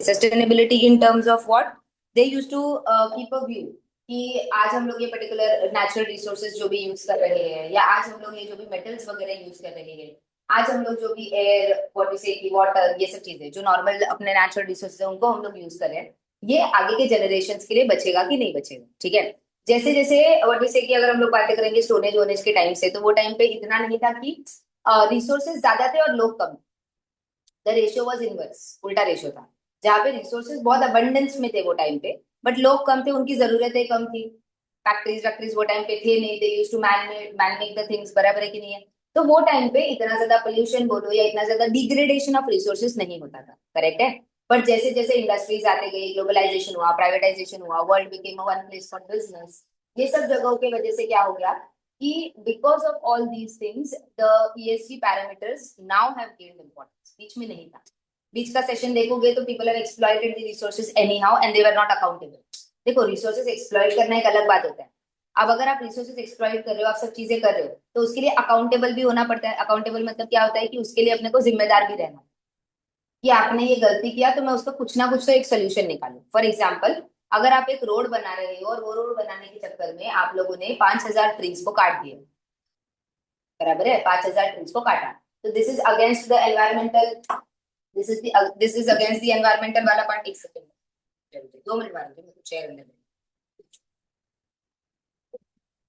Sustainability in terms of what they use to keep a view कि आज हम लोग ये पर्टिकुलर नेचुरल रिसोर्सेज जो भी यूज कर रहे हैं या आज हम लोग ये जो भी मेटल्स वगैरह यूज कर रहे हैं, आज हम लोग जो भी एयर व्हाट वी से की वाटर ये सब चीजें जो नॉर्मल अपने नेचुरल रिसोर्सेज है उनको हम लोग यूज कर रहे हैं, ये आगे के जनरेशन के लिए बचेगा कि नहीं बचेगा। ठीक है। जैसे जैसे व्हाट वी से की अगर हम लोग बातें करेंगे स्टोरेज वोनेज के टाइम से, तो वो टाइम पे इतना नहीं था कि रिसोर्सेज ज्यादा थे और लोग कम। द रेशियो वाज इनवर्स, उल्टा रेशियो था। जहाँ पे रिसोर्सेज बहुत अबंडेंस में थे वो टाइम पे, बट लोग कम थे, उनकी जरूरतें कम थी। फैक्ट्रीज वैक्ट्रीज वो टाइम पे थे नहीं, they use to man make the things, बराबर है कि नहीं है। तो वो टाइम पे इतना ज्यादा पोल्यूशन बोलो या इतना ज्यादा डिग्रेडेशन ऑफ रिसोर्सेज नहीं होता था, करेक्ट है। पर जैसे जैसे इंडस्ट्रीज आते गए, ग्लोबलाइजेशन हुआ, प्राइवेटाइजेशन हुआ, world became one place for business, ये सब जगहों की वजह से क्या हो गया कि because of all these things the ESG parameters now have gained importance. बीच में नहीं था। बीच का सेशन देखोगे तो people have exploited the resources anyhow and they were not accountable. देखो, रिसोर्सेज एक्सप्लॉइट करना एक अलग बात होता है। अब अगर आप रिसोर्सेज एक्सप्लॉइट कर रहे हो, आप सब चीजें कर रहे हो, तो उसके लिए अकाउंटेबल भी होना पड़ता है। अकाउंटेबल मतलब क्या होता है कि उसके लिए अपने को जिम्मेदार भी रहना, कि आपने ये गलती किया तो मैं उसका कुछ ना कुछ तो एक सोल्यूशन निकालूं। फॉर एग्जाम्पल, अगर आप एक रोड बना रहे हो और वो रोड बनाने के चक्कर में आप लोगों ने 5,000 ट्रीज को काट दिया, बराबर है, 5,000 ट्रीज को काटा, तो this is against the environmental, this is against the environmental वाला पार्ट। एक सेकंड, 2 मिनट बाद मुझे कुछ शेयर करने दो।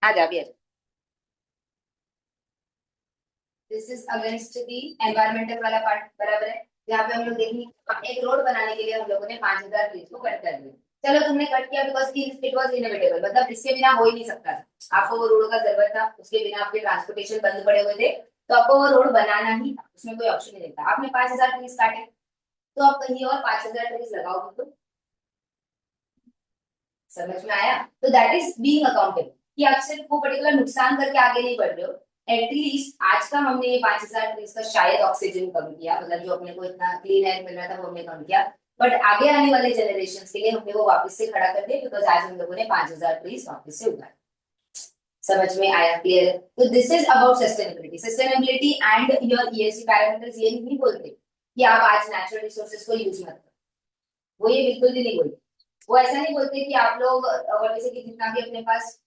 आ जा भी। This is against the environmental वाला पार्ट, बराबर है। यहाँ पे हम लोग देखेंगे एक रोड बनाने के लिए हम लोगों ने 5,000 ट्रीज को कट कर दिया। चलो तुमने कट किया बिकॉज इट वॉज इनएविटेबल, मतलब इसके बिना हो ही नहीं सकता था। आपको वो रोड का जरूरत था, उसके बिना आपके ट्रांसपोर्टेशन बंद पड़े हुए थे, तो आपको वो रोड बनाना ही था, उसमें कोई ऑप्शन नहीं था। आपने 5,000 ट्रीज काटे, तो आप कहीं और 5,000 ट्रीज लगाओगे तो समझ में आया। तो दैट इज बीइंग अकाउंटेबल, कि आप सिर्फ वो पर्टिकुलर नुकसान करके आगे नहीं बढ़ रहे हो। एटलीस्ट आज का हमने ये 5,000 ट्रीज का शायद ऑक्सीजन कम किया, मतलब जो अपने को इतना क्लीन एयर मिल रहा था वो हमने कम किया, बट आगे आने वाले जनरेशन के लिए हमने वो वापस से खड़ा कर दिया, बिकॉज आज हम लोगों ने 5,000 ट्रीज वापस से उगाए। समझ में आया, क्लियर। तो this is about sustainability. Sustainability and your ESG parameters ये नहीं बोलते कि आप आज नेचुरल रिसोर्सेज को यूज मत करो, वो ये बिल्कुल भी नहीं बोलते। वो ऐसा नहीं बोलते कि आप लोग और जैसे कि जितना भी अपने पास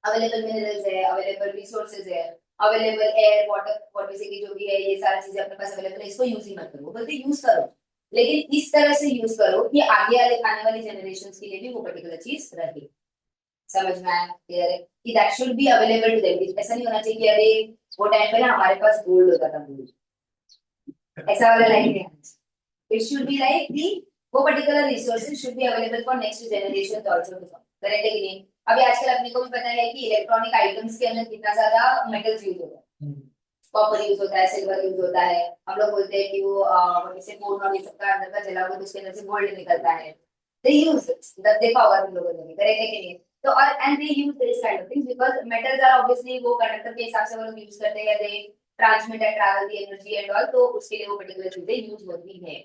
अवेलेबल मिनरल्स है, अवेलेबल रिसोर्सेज है, अवेलेबल एयर वाटर वाटर से की जो भी है, ये सारी चीजें अपने पास अवेलेबल है, इसको यूज ही मत करो। बोलते यूज करो, लेकिन इस तरह से यूज करो कि आगे आने वाली जनरेशन के लिए भी वो पर्टिकुलर चीज रहे। समझ में आया, क्लियर है, कि that should be available to them. ऐसा नहीं होना चाहिए कि अरे वो टाइम पे ना हमारे पास गोल्ड होता था गोल्ड, ऐसा वाला लाइन नहीं। इट शुड बी लाइक कि वो particular resources should be available for next generation also to come, correct है कि नहीं। अभी आजकल अपने को भी पता है कि इलेक्ट्रॉनिक आइटम्स के अंदर कितना ज्यादा मेटल्स यूज होता है। कॉपर यूज होता है, सिल्वर यूज होता है। हम लोग बोलते हैं कि वो जैसे फोन और ये सब का अंदर का जला हुआ तो उसके अंदर से गोल्ड निकलता है। दे यूज, देखा होगा तुम लोगों ने भी, करेक्ट है कि नहीं। तो और and they use this kind of things because metals are obviously वो कंडक्टर के हिसाब से वो लोग यूज करते हैं, they transmit and travel the energy and all, तो उसके लिए वो पर्टिकुलर चीजें यूज होती है।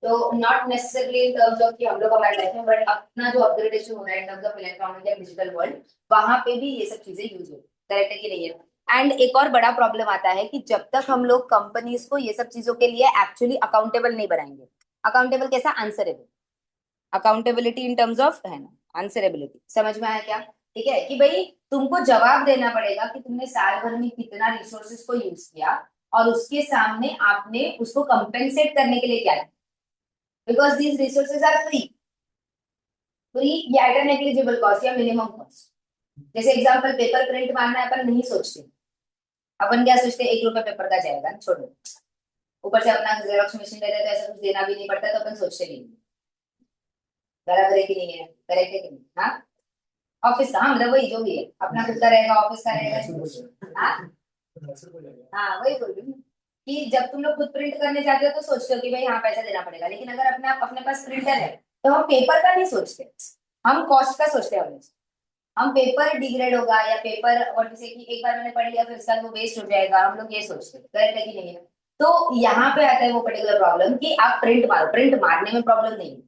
तो not necessarily in terms of कि हम लोग हमारे लाइफ में, बट अपना जो अपग्रेडेशन हो रहा है इन टर्म्स ऑफ इलेक्ट्रॉनिक या डिजिटल वर्ल्ड, वहां पे भी ये सब चीजें यूज होती है, करेक्ट है कि नहीं है। एंड एक और बड़ा प्रॉब्लम आता है कि जब तक हम लोग कंपनीज को ये सब चीजों के लिए एक्चुअली अकाउंटेबल नहीं बनाएंगे। अकाउंटेबल कैसा, answerable, accountability in terms of है ना, आंसरेबिलिटी, समझ में आया क्या। ठीक है, कि भाई तुमको जवाब देना पड़ेगा कि तुमने साल भर में कितना रिसोर्सेज को यूज किया और उसके सामने आपने उसको कंपेंसेट करने के लिए क्या किया, because these resources are free. Free or at negligible cost or minimum cost. जैसे एग्जांपल पेपर प्रिंट मारना है, अपन नहीं सोचते। अपन क्या सोचते हैं, 1 रुपया पेपर का जाएगा, छोड़ो। ऊपर से अपना जेरोक्स मशीन रहता है तो ऐसा कुछ देना भी नहीं पड़ता, तो अपन सोचते नहीं। बराबर है कि नहीं है, करेक्ट है कि नहीं। हाँ, ऑफिस का, हाँ मतलब वही जो भी है अपना खुद का रहेगा, ऑफिस का रहेगा। हाँ हाँ, वही बोल रही हूँ कि जब तुम लोग खुद प्रिंट करने जाते हो तो सोचते हो कि भाई हाँ पैसा देना पड़ेगा, लेकिन अगर अपने अपने पास प्रिंटर है तो हम पेपर का नहीं सोचते, हम कॉस्ट का सोचते हैं हमेशा। हम पेपर डिग्रेड होगा या पेपर और जैसे कि एक बार मैंने पढ़ लिया फिर उसका वो वेस्ट हो जाएगा, हम लोग ये सोचते हैं, करेक्ट है कि नहीं है। तो यहाँ पे आता है वो पर्टिकुलर प्रॉब्लम कि आप प्रिंट मारो, प्रिंट मारने में प्रॉब्लम नहीं है,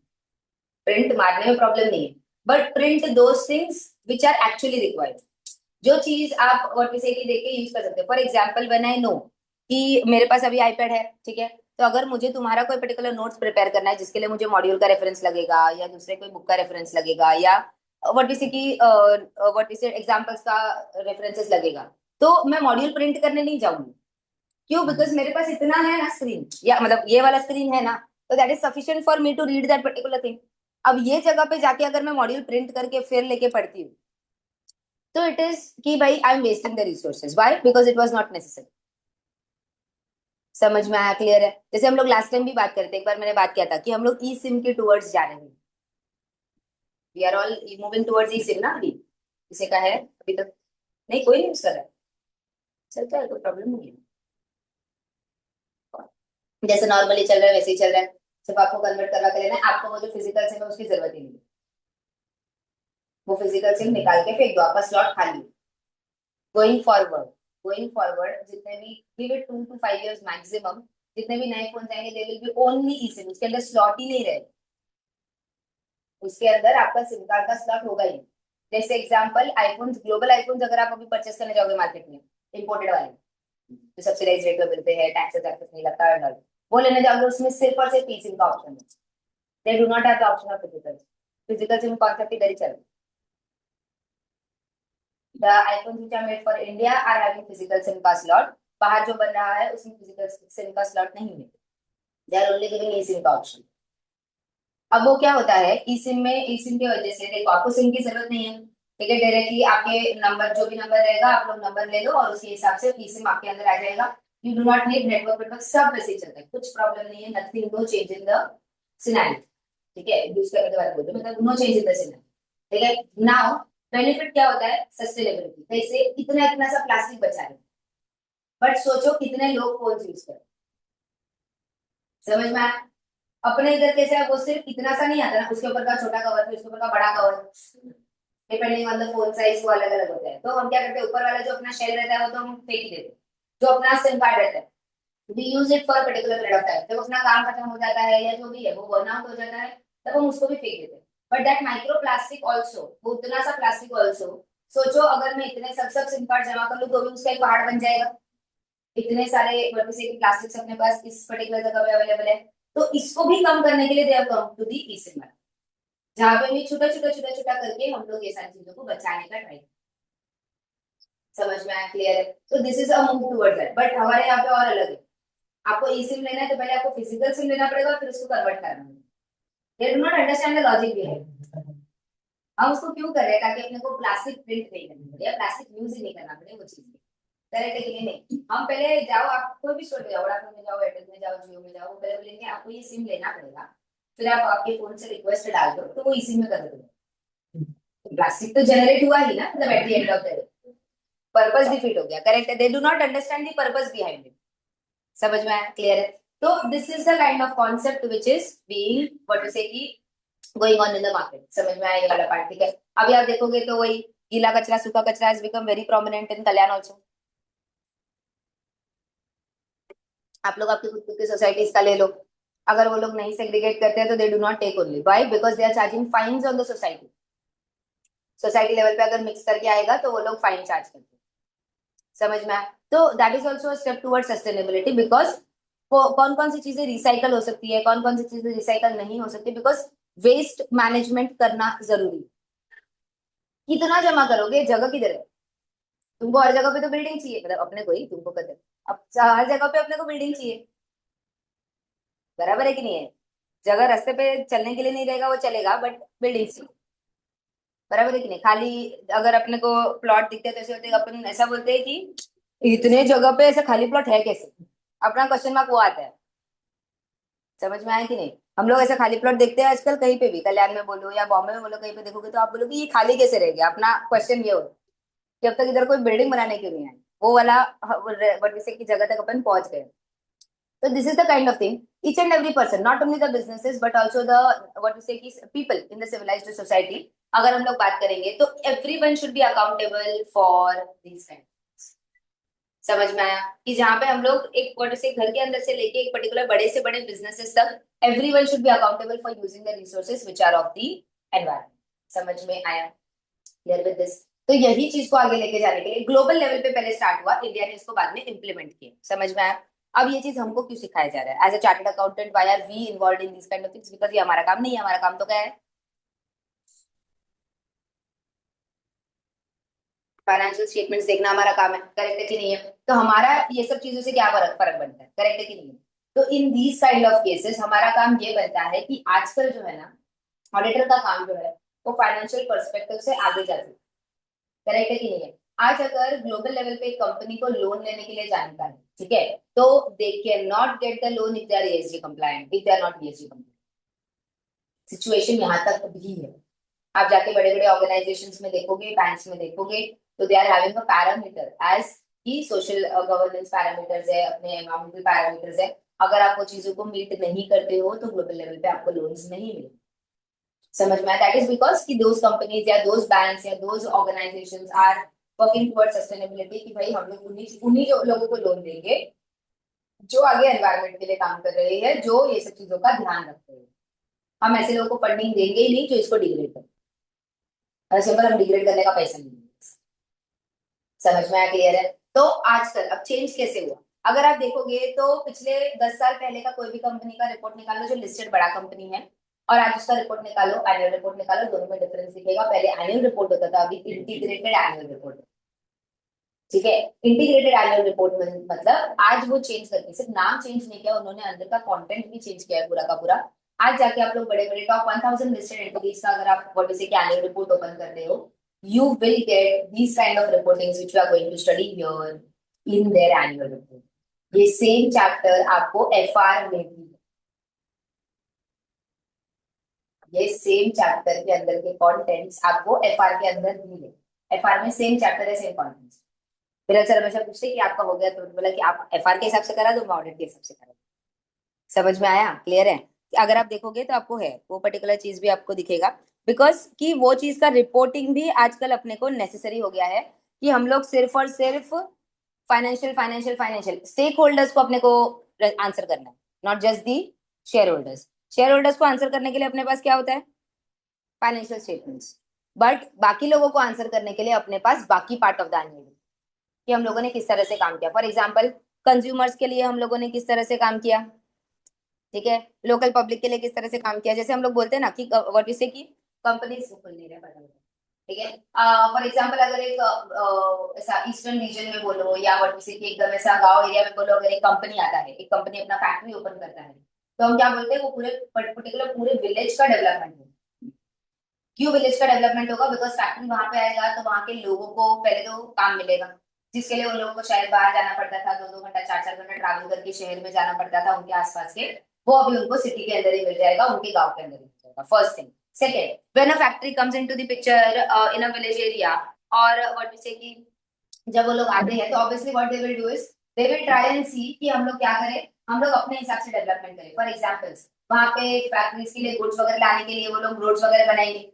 प्रिंट मारने में प्रॉब्लम नहीं है, but print those things which are actually required. जो चीज आप व्हाट वी से कि देख के यूज कर सकते हो। For example when I know कि मेरे पास अभी आईपैड है, ठीक है, तो अगर मुझे तुम्हारा कोई पर्टिकुलर नोट्स प्रिपेयर करना है जिसके लिए मुझे मॉड्यूल का रेफरेंस लगेगा या दूसरे कोई बुक का रेफरेंस लगेगा या व्हाट इज की व्हाट इज एग्जांपल्स का रेफरेंसेस लगेगा, तो मैं मॉड्यूल प्रिंट करने नहीं जाऊंगी। क्यों? बिकॉज मेरे पास इतना है ना स्क्रीन, या मतलब ये वाला स्क्रीन है ना, तो that is sufficient for me to read that particular thing. अब ये जगह पे जाके अगर मैं मॉड्यूल प्रिंट करके फिर लेके पढ़ती हूँ, तो इट इज कि भाई I am wasting the resources. Why? Because it was not necessary. समझ में आया? क्लियर है? जैसे हम लोग लास्ट टाइम भी बात करते, एक बार मैंने बात किया था कि हम लोग ई सिम के टूवर्ड्स जा रहे हैं। We are all moving towards e SIM ना अभी। किसी का है अभी तक? नहीं, कोई नहीं यूज कर रहा है। चलता है, कोई प्रॉब्लम नहीं है। जैसे नॉर्मली चल रहा है वैसे ही चल रहा है। सिर्फ आपको कन्वर्ट करवा के लेना है। आपको वो जो फिजिकल सिम है उसकी जरूरत ही नहीं है। वो फिजिकल सिम निकाल के फेंक दो, आपका स्लॉट खाली। गोइंग फॉरवर्ड जितने भी, give it 2 to 5 years maximum, जितने भी नए फोन आएंगे they will be only E SIM. उसके अंदर स्लॉट ही नहीं रहे। उसके अंदर आपका सिम कार्ड का स्लॉट होगा ही। जैसे एग्जांपल आईफोन, ग्लोबल आईफोन अगर आप अभी परचेस करने जाओगे मार्केट में, इंपोर्टेड वाले जो सब्सिडाइज रेट पे मिलते हैं, टैक्सेस वैक्सेस नहीं लगता है, वो लेने जाओगे, उसमें सिर्फ और सिर्फ ई सिम का ऑप्शन है। They do not have the option of physical. Physical SIM concept इधर ही चल रहा है। The iPhones which are made for India are having physical SIM का slot। बाहर जो बन रहा है उसमें फिजिकल सिम का स्लॉट नहीं है। They are only giving e SIM का ऑप्शन। अब वो क्या होता है, ई सिम में, ई सिम की वजह से देखो आपको सिम की जरूरत नहीं है, ठीक है। डायरेक्टली आपके नंबर, जो भी नंबर रहेगा आप लोग नंबर ले लो और उसके हिसाब से ई सिम आपके अंदर आ जाएगा। You do not need network, network सब वैसे ही चलता है, कुछ प्रॉब्लम नहीं है। Nothing no change in the scenario, ठीक है। यूज करने के बाद बोलते मतलब no change in the scenario, ठीक है। नाउ बेनिफिट क्या होता है, सस्टेनेबिलिटी। कैसे? इतना इतना सा प्लास्टिक बचा है, बट सोचो कितने लोग फोन यूज करते हैं। समझ में आया? अपने इधर कैसे है, वो सिर्फ इतना सा नहीं आता ना, उसके ऊपर का छोटा कवर, फिर उसके ऊपर का बड़ा cover, depending on the phone size, वो अलग अलग होता है। तो हम क्या करते हैं, ऊपर वाला जो अपना शेल रहता है वो तो हम फेंक ही देते हैं। जो अपना सिम कार्ड रहता है, we use it for particular period of time, जब अपना काम खत्म हो जाता है या जो भी है वो बर्न आउट हो जाता है, तब हम उसको भी फेंक देते हैं। But that micro plastic also, वो उतना सा प्लास्टिक ऑल्सो, सोचो अगर मैं इतने सब सब सिम कार्ड जमा कर लूँ तो भी उसका एक पहाड़ बन जाएगा। इतने सारे प्लास्टिक्स अपने पास इस पर्टिकुलर जगह पे अवेलेबल है। तो इसको भी कम करने के लिए they have come to the e SIM, जहाँ पे भी छोटा छोटा छोटा छोटा करके हम लोग ये सारी चीजों को बचाने का ट्राई। समझ में आया? क्लियर है? तो this is a move towards that. But हमारे यहाँ पे और अलग है। आपको ई सिम लेना है तो पहले आपको फिजिकल सिम लेना पड़ेगा, फिर उसको कन्वर्ट करना है। They do not understand the logic behind. हम उसको क्यों कर रहे हैं? ताकि अपने को प्लास्टिक प्रिंट नहीं करना पड़े या प्लास्टिक यूज ही नहीं करना पड़े, वो चीज करेक्ट है कि नहीं? हम पहले जाओ, आप कोई भी स्टोर में जाओ, वोडाफोन में जाओ, एयरटेल में जाओ, जियो में जाओ, वो पहले बोलेंगे आपको ये सिम लेना पड़ेगा, फिर आप आपके फोन से रिक्वेस्ट डाल दो तो वो इसी में कर देगा। प्लास्टिक तो जनरेट हुआ ही ना, मतलब at the end of the day purpose defeat हो गया। करेक्ट है? They do not understand the purpose behind it. समझ में आया? क्लियर है? तो this is the kind of concept which is being what to say की going on in the market. समझ में आया ये वाला पार्ट? ठीक है। अभी आप देखोगे तो वही गीला कचरा सूखा कचरा has become very prominent in Kalyan also. आप लोग आपकी खुद खुद की सोसाइटीज का ले लो, अगर वो लोग नहीं सेग्रीगेट करते हैं तो they do not take only. Why? Because they are charging fines on the society. Society level पे अगर मिक्स करके आएगा तो वो लोग फाइन चार्ज करते हैं। समझ में आया? तो that is also step toward sustainability. Because कौन कौन सी चीजें रिसाइकल हो सकती है, कौन कौन सी चीजें रिसाइकल नहीं हो सकती, बिकॉज वेस्ट मैनेजमेंट करना जरूरी। कितना जमा करोगे, जगह किधर है? तुमको हर जगह पे तो बिल्डिंग चाहिए, मतलब अपने को ही, तुमको कहते अब हर जगह पे अपने को बिल्डिंग चाहिए। बराबर है कि नहीं है? जगह रास्ते पे चलने के लिए नहीं रहेगा, वो चलेगा, बट बिल्डिंग चाहिए। बराबर है कि नहीं? खाली अगर अपने को प्लॉट दिखते हैं तो ऐसे होते हैं, अपन ऐसा बोलते हैं कि इतने जगह पे ऐसे खाली प्लॉट है कैसे? अपना क्वेश्चन मार्क वो आता है। समझ में आया कि नहीं? हम लोग ऐसा खाली प्लॉट देखते हैं आजकल कहीं पे भी, कल्याण में बोलो या बॉम्बे में बोलो, कहीं पे देखोगे तो आप बोलोगे ये खाली कैसे रह गया। अपना क्वेश्चन ये होता है कि अब तक इधर कोई बिल्डिंग बनाने क्यों नहीं आई, वो वाला बट जैसे की जगह तक अपन पहुंच गए। So this is the kind of thing each and every person, not only the businesses but also the what we say कि people in the civilized society, अगर हम लोग बात करेंगे तो everyone should be accountable for these kind of things। समझ में आया? कि जहाँ पे हम लोग एक what we say घर के अंदर से लेके एक पर्टिकुलर बड़े से बड़े businesses तक everyone should be accountable for using the resources which are of the environment। समझ में आया? Clear with this? तो यही चीज को आगे लेके जाने के लिए ग्लोबल लेवल पे पहले स्टार्ट हुआ, इंडिया ने इसको बाद में इम्प्लीमेंट किया। समझ में आया? अब ये चीज हमको क्यों सिखाया जा रहा है as a chartered accountant? Why are we involve in this kind of things? Because ये हमारा काम नहीं है। हमारा काम तो क्या है? फाइनेंशियल स्टेटमेंट्स देखना हमारा काम है, करेक्ट है कि नहीं है? तो हमारा ये सब चीजों से क्या फर्क फर्क बनता है, करेक्ट है कि नहीं है? तो in these kind of cases हमारा काम ये बनता है कि आजकल जो है ना, ऑडिटर का काम जो है वो फाइनेंशियल पर्सपेक्टिव से आगे जाते हैं, करेक्ट है कि नहीं है? आज अगर ग्लोबल लेवल पे एक कंपनी को लोन लेने के लिए जाने का है, ठीक है, तो they can not get the loan if they are ESG compliant, if they are not ESG compliant. Situation यहाँ तक भी है। आप जाके बड़े बड़े ऑर्गेनाइजेशंस में देखोगे, बैंक्स में देखोगे, तो they are having a parameter as की सोशल गवर्नेंस पैरामीटर्स है, अपने एनवायरमेंटल पैरामीटर्स है। अगर आप वो चीजों को मीट नहीं करते हो तो ग्लोबल लेवल पे आपको लोन्स नहीं मिलेंगे। समझ में? दैट इज बिकॉज कि दोज कंपनीज या दोज बैंक्स या those organisations are working towards sustainability, कि भाई हम लोग उन्हीं उन्हीं जो लोगों को लोन देंगे जो आगे एनवायरमेंट के लिए काम कर रहे हैं, जो ये सब चीजों का ध्यान रखते हैं। हम ऐसे लोगों को फंडिंग देंगे ही नहीं जो इसको डिग्रेड करें। सिंपल, हम डिग्रेड करने का पैसा नहीं देंगे। समझ में आया? क्लियर है? तो आजकल अब चेंज कैसे हुआ? अगर आप देखोगे तो पिछले 10 साल पहले का कोई भी कंपनी का रिपोर्ट निकालो जो लिस्टेड बड़ा कंपनी है, और आज उसका रिपोर्ट निकालो, एनुअल रिपोर्ट निकालो, दोनों में डिफरेंस दिखेगा। पहले एनुअल रिपोर्ट होता था, अभी इंटीग्रेटेड एनुअल रिपोर्ट। ठीक है? इंटीग्रेटेड एनुअल रिपोर्ट में मतलब आज वो चेंज करके सिर्फ नाम चेंज नहीं किया उन्होंने, अंदर का कंटेंट भी चेंज किया है पूरा का पूरा। आज जाके आप लोग बड़े बड़े टॉप 1000 लिस्टेड एंटिटीज का अगर आप what is annual report open करते हो, you will get these kind of reportings which we are going to study here in their annual report. ये सेम चैप्टर आपको एफआर में भी, ये सेम चैप्टर के अंदर के कंटेंट्स आपको एफआर के अंदर भी है। एफआर में सेम चैप्टर है, सेम कंटेंट्स। फिर सर हमेशा पूछते कि आपका हो गया, तो बोला कि आप एफआर के हिसाब से करा दो, मैं ऑडिट के हिसाब से करा दूं। समझ में आया? क्लियर है? कि अगर आप देखोगे तो आपको है वो पर्टिकुलर चीज भी आपको दिखेगा, बिकॉज कि वो चीज का रिपोर्टिंग भी आजकल अपने को नेसेसरी हो गया है कि हम लोग सिर्फ और सिर्फ financial financial financial stake holders को अपने को आंसर करना है, not just the share holders. Share holders को आंसर करने के लिए अपने पास क्या होता है? Financial statements. बट बाकी लोगों को आंसर करने के लिए अपने पास बाकी पार्ट ऑफ द एनुअल, कि हम लोगों ने किस तरह से काम किया। फॉर एग्जाम्पल, कंज्यूमर्स के लिए हम लोगों ने किस तरह से काम किया, ठीक है, लोकल पब्लिक के लिए किस तरह से काम किया। जैसे हम लोग बोलते हैं ना कि व्हाट वी से कि कंपनीज खुल नहीं रहे, ठीक है। फॉर एग्जांपल, अगर एक ऐसा ईस्टर्न रीजन में बोलो, या व्हाट वी से कि एकदम ऐसा गांव एरिया में बोलो, अगर एक कंपनी आता है, एक कंपनी अपना फैक्ट्री ओपन करता है, तो हम क्या बोलते हैं? वो पूरे पर्टिकुलर पूरे विलेज का डेवलपमेंट हो। क्यों विलेज का डेवलपमेंट होगा? बिकॉज फैक्ट्री वहां पे आएगा तो वहां के लोगों को पहले तो काम मिलेगा, जिसके लिए उन लोगों को शायद बाहर जाना पड़ता था, 2-2 घंटा 4-4 घंटा ट्रैवल करके शहर में जाना पड़ता था उनके आसपास के, वो अभी उनको सिटी के अंदर ही मिल जाएगा, उनके गांव के अंदर ही मिल जाएगा। First thing. Second, when a factory comes into the picture in a village area, और व्हाट वी से कि जब वो लोग आते हैं तो obviously what they will do is they will try and see कि हम लोग क्या करें, हम लोग अपने हिसाब से डेवलपमेंट करें। फॉर एग्जाम्पल्स, वहां पे फैक्ट्रीज के लिए गुड्स वगैरह लाने के लिए वो लोग रोड्स वगैरह बनाएंगे,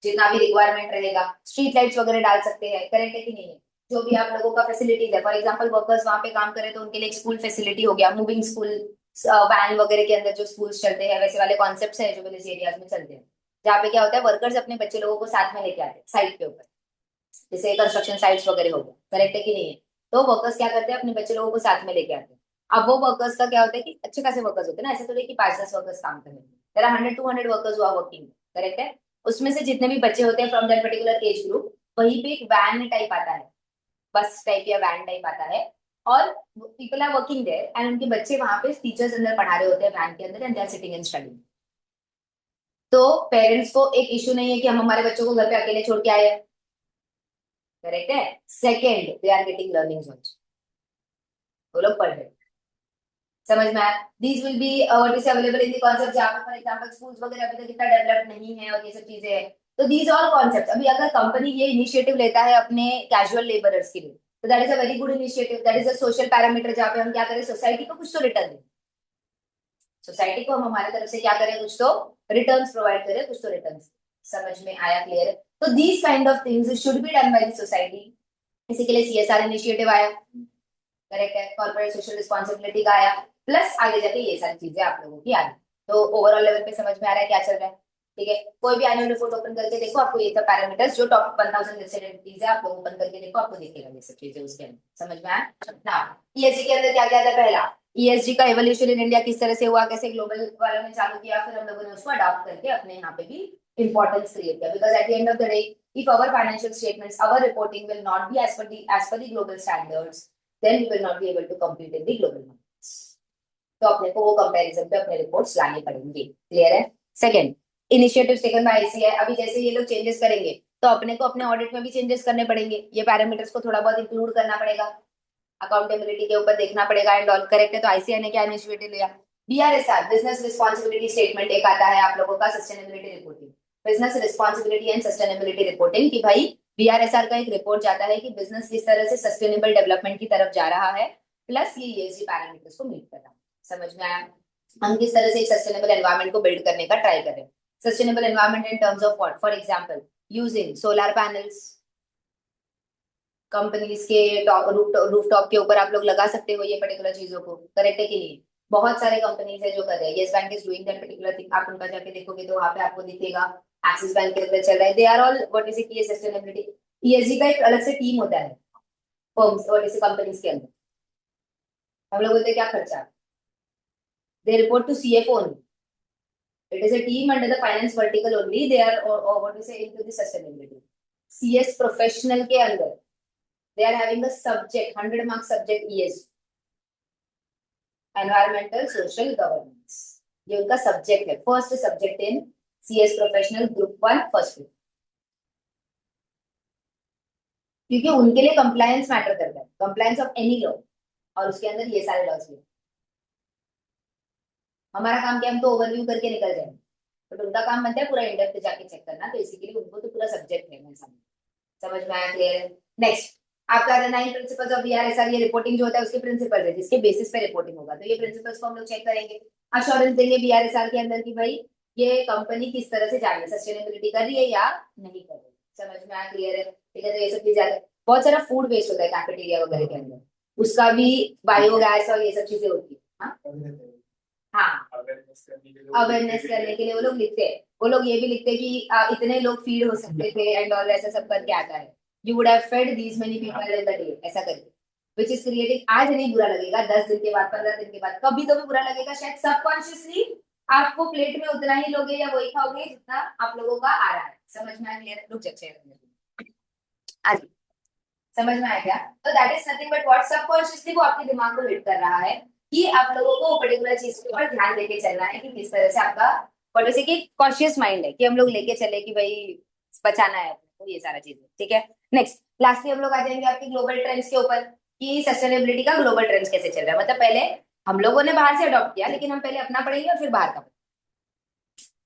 जितना भी रिक्वायरमेंट रहेगा। स्ट्रीट लाइट्स वगैरह डाल सकते हैं, करेक्ट है कि नहीं है? जो भी आप लोगों का फैसिलिटीज है, फॉर एग्जांपल वर्कर्स वहां पे काम करें तो उनके लिए एक स्कूल फैसिलिटी हो गया, मूविंग स्कूल वैन वगैरह के अंदर जो स्कूल्स चलते हैं, वैसे वाले कॉन्सेप्ट है जो विलेज एरियाज में चलते हैं, जहाँ पे क्या होता है, वर्कर्स अपने बच्चे लोगों को साथ में लेके आते हैं साइट के ऊपर, जैसे कंस्ट्रक्शन साइट्स वगैरह हो गया, करेक्ट है कि नहीं है? तो वर्कर्स क्या करते हैं, अपने बच्चे लोगों को साथ में लेके आते हैं। अब वो वर्कर्स का क्या होता है कि अच्छे खासे वर्कर्स होते हैं ना, ऐसे तो नहीं कि 5-10 वर्कर्स काम कर रहे हैं, there are 100-200 workers who are working, correct है? उसमें से जितने भी बच्चे होते हैं from that particular age group, वहीं पे एक वैन टाइप आता है, बस टाइप या वैन टाइप आता है, और people are working there and उनके बच्चे वहां पे टीचर्स अंदर पढ़ा रहे होते हैं वैन के अंदर, and they are sitting and studying. तो पेरेंट्स को एक इश्यू नहीं है कि हम हमारे बच्चों को घर पे अकेले छोड़ के आए, करेक्ट है? Second, they are getting learning also, वो लोग पढ़ रहे हैं। समझ में आया? These will be what is available in the concept, जहाँ पे फॉर एग्जांपल स्कूल्स वगैरह अभी तक इतना डेवलप नहीं है और ये सब चीजें हैं। तो दीज ऑल कॉन्सेप्ट्स, अभी अगर कंपनी ये इनिशिएटिव लेता है अपने कैजुअल लेबरर्स के लिए, तो that is a very good initiative, that is a social parameter, जहाँ पे हम क्या करें, सोसाइटी को कुछ तो रिटर्न दें। सोसाइटी को हम हमारे तरफ से क्या करें, कुछ तो रिटर्न्स प्रोवाइड करें, कुछ तो रिटर्न्स। समझ में आया? क्लियर है? तो these kind of things should be done by the society. इसी के लिए सीएसआर इनिशिएटिव आया, करेक्ट है, कॉर्पोरेट सोशल रिस्पॉन्सिबिलिटी का आया, प्लस आगे जाके ये सारी चीजें आप लोगों की आ गई। तो ओवरऑल लेवल पे समझ में आ रहा है क्या चल रहा है? ठीक है, कोई भी एनुअल रिपोर्ट ओपन करके देखो, आपको ये सब पैरामीटर्स जो टॉप 1000 लिस्टेड एंटिटीज है, आप लोग ओपन करके देखो, आपको दिखेगा ये सब चीजें उसके अंदर। समझ में आया ना? ईएसजी के अंदर क्या क्या था? पहला ईएसजी का एवोल्यूशन इन इंडिया किस तरह से हुआ, कैसे ग्लोबल वालों ने चालू किया, फिर हम लोगों ने उसको अडॉप्ट करके अपने यहाँ पे भी इंपॉर्टेंस क्रिएट किया, because at the end of the day if our financial statements, our reporting will not be as per the global standards, then we will not be able to compete in the global markets. तो अपने को वो comparison पे अपने reports लाने पड़ेंगे। Clear है? Second, initiative taken by ICAI. अभी जैसे ये लोग चेंजेस करेंगे तो अपने को अपने ऑडिट में भी चेंजेस करने पड़ेंगे, ये पैरामीटर्स को थोड़ा बहुत इंक्लूड करना पड़ेगा, अकाउंटेबिलिटी के ऊपर देखना पड़ेगा एंड ऑल। करेक्ट है? तो आईसीआई ने क्या इनिशिएटिव लिया? बीआरएसआर, बिजनेस रिस्पांसिबिलिटी स्टेटमेंट, एक आता है आप लोगों का sustainability reporting, business responsibility and sustainability reporting, कि भाई बीआरएसआर का एक रिपोर्ट जाता है कि बिजनेस किस तरह से सस्टेनेबल डेवलपमेंट की तरफ जा रहा है, प्लस ये ईएसजी पैरामीटर्स को मीट कर रहा है। समझ में आया? हम किस तरह से एक सस्टेनेबल एनवायरनमेंट को बिल्ड करने का ट्राई कर रहे हैं। Sustainable environment in terms of what? For example using solar panels, companies के रूफटॉप के ऊपर आप लोग लगा सकते हो ये पर्टिकुलर चीजों को। करेक्ट है कि नहीं? बहुत सारे कंपनीज है जो कर रहे हैं। Yes bank is doing that particular thing, आप उनका जाके देखोगे तो वहां पे आपको दिखेगा। एक्सिस बैंक के अंदर चल रहा है, they are all what is it, ये सस्टेनेबिलिटी। ईएसजी का एक अलग से टीम होता है फर्म्स और इस कंपनीज के अंदर। हम लोग बोलते हैं क्या खर्चा, they report to CFO only, it is a team under the finance vertical only, they are or what we say into the sustainability। CS professional के अंदर they are having a subject 100 mark subject ESG, environmental social governance, ये उनका subject है, first subject in CS professional group 1 first group, क्योंकि उनके लिए compliance matter करता है, कंप्लायंस ऑफ एनी लॉ, और उसके अंदर ये सारे लॉज भी। हमारा काम क्या, हम तो ओवरव्यू करके निकल जाएंगे, बट उनका काम बनता है पूरा इंडेप्थ जाके चेक करना, तो इसी के लिए उनको तो पूरा सब्जेक्ट है मेरे सामने। समझ में आया? क्लियर है? नेक्स्ट आपका 9 प्रिंसिपल्स ऑफ बीआरएसआर, ये रिपोर्टिंग जो होता है उसके प्रिंसिपल्स है जिसके बेसिस पे रिपोर्टिंग होगा, तो ये प्रिंसिपल्स को हम लोग चेक करेंगे, अश्योरेंस देंगे बीआरएसआर के अंदर कि भाई ये कंपनी किस तरह से जा रही है, सस्टेनेबिलिटी कर रही है या नहीं कर रही है। समझ में आया? क्लियर है? ठीक है, तो ये सब चीजें आती है। बहुत सारा फूड वेस्ट होता है कैफेटेरिया वगैरह के अंदर, उसका भी बायोगैस और ये सब चीजें होती है। हाँ हाँ, अवेयरनेस करने के लिए वो लोग लिखते हैं, वो लोग ये भी लिखते हैं कि इतने लोग फीड हो सकते थे एंड ऑल, ऐसा सब करके आता है, you would have fed these many people in the day, ऐसा करके, विच इज क्रिएटिंग। आज नहीं बुरा लगेगा, 10 दिन के बाद, 15 दिन के बाद, कभी तो भी बुरा लगेगा, शायद सबकॉन्शियसली आपको प्लेट में उतना ही लोगे या वही खाओगे जितना आप लोगों का आ रहा है। समझ में आ गया? रुक जाए, आज समझ में आया क्या? तो that is nothing but what subconsciously वो आपके दिमाग को हिट कर रहा है कि आप लोगों को पर्टिकुलर चीज के ऊपर ध्यान देके चलना है, कि किस तरह से आपका और जैसे कि कॉन्शियस माइंड है कि हम लोग लेके चले कि भाई बचाना है अपने को, ये सारा चीजें। ठीक है, नेक्स्ट लास्टली हम लोग आ जाएंगे आपकी ग्लोबल ट्रेंड्स के ऊपर, कि सस्टेनेबिलिटी का ग्लोबल ट्रेंड्स कैसे चल रहा है। मतलब पहले हम लोगों ने बाहर से अडॉप्ट किया, लेकिन हम पहले अपना पढ़ेंगे और फिर बाहर का।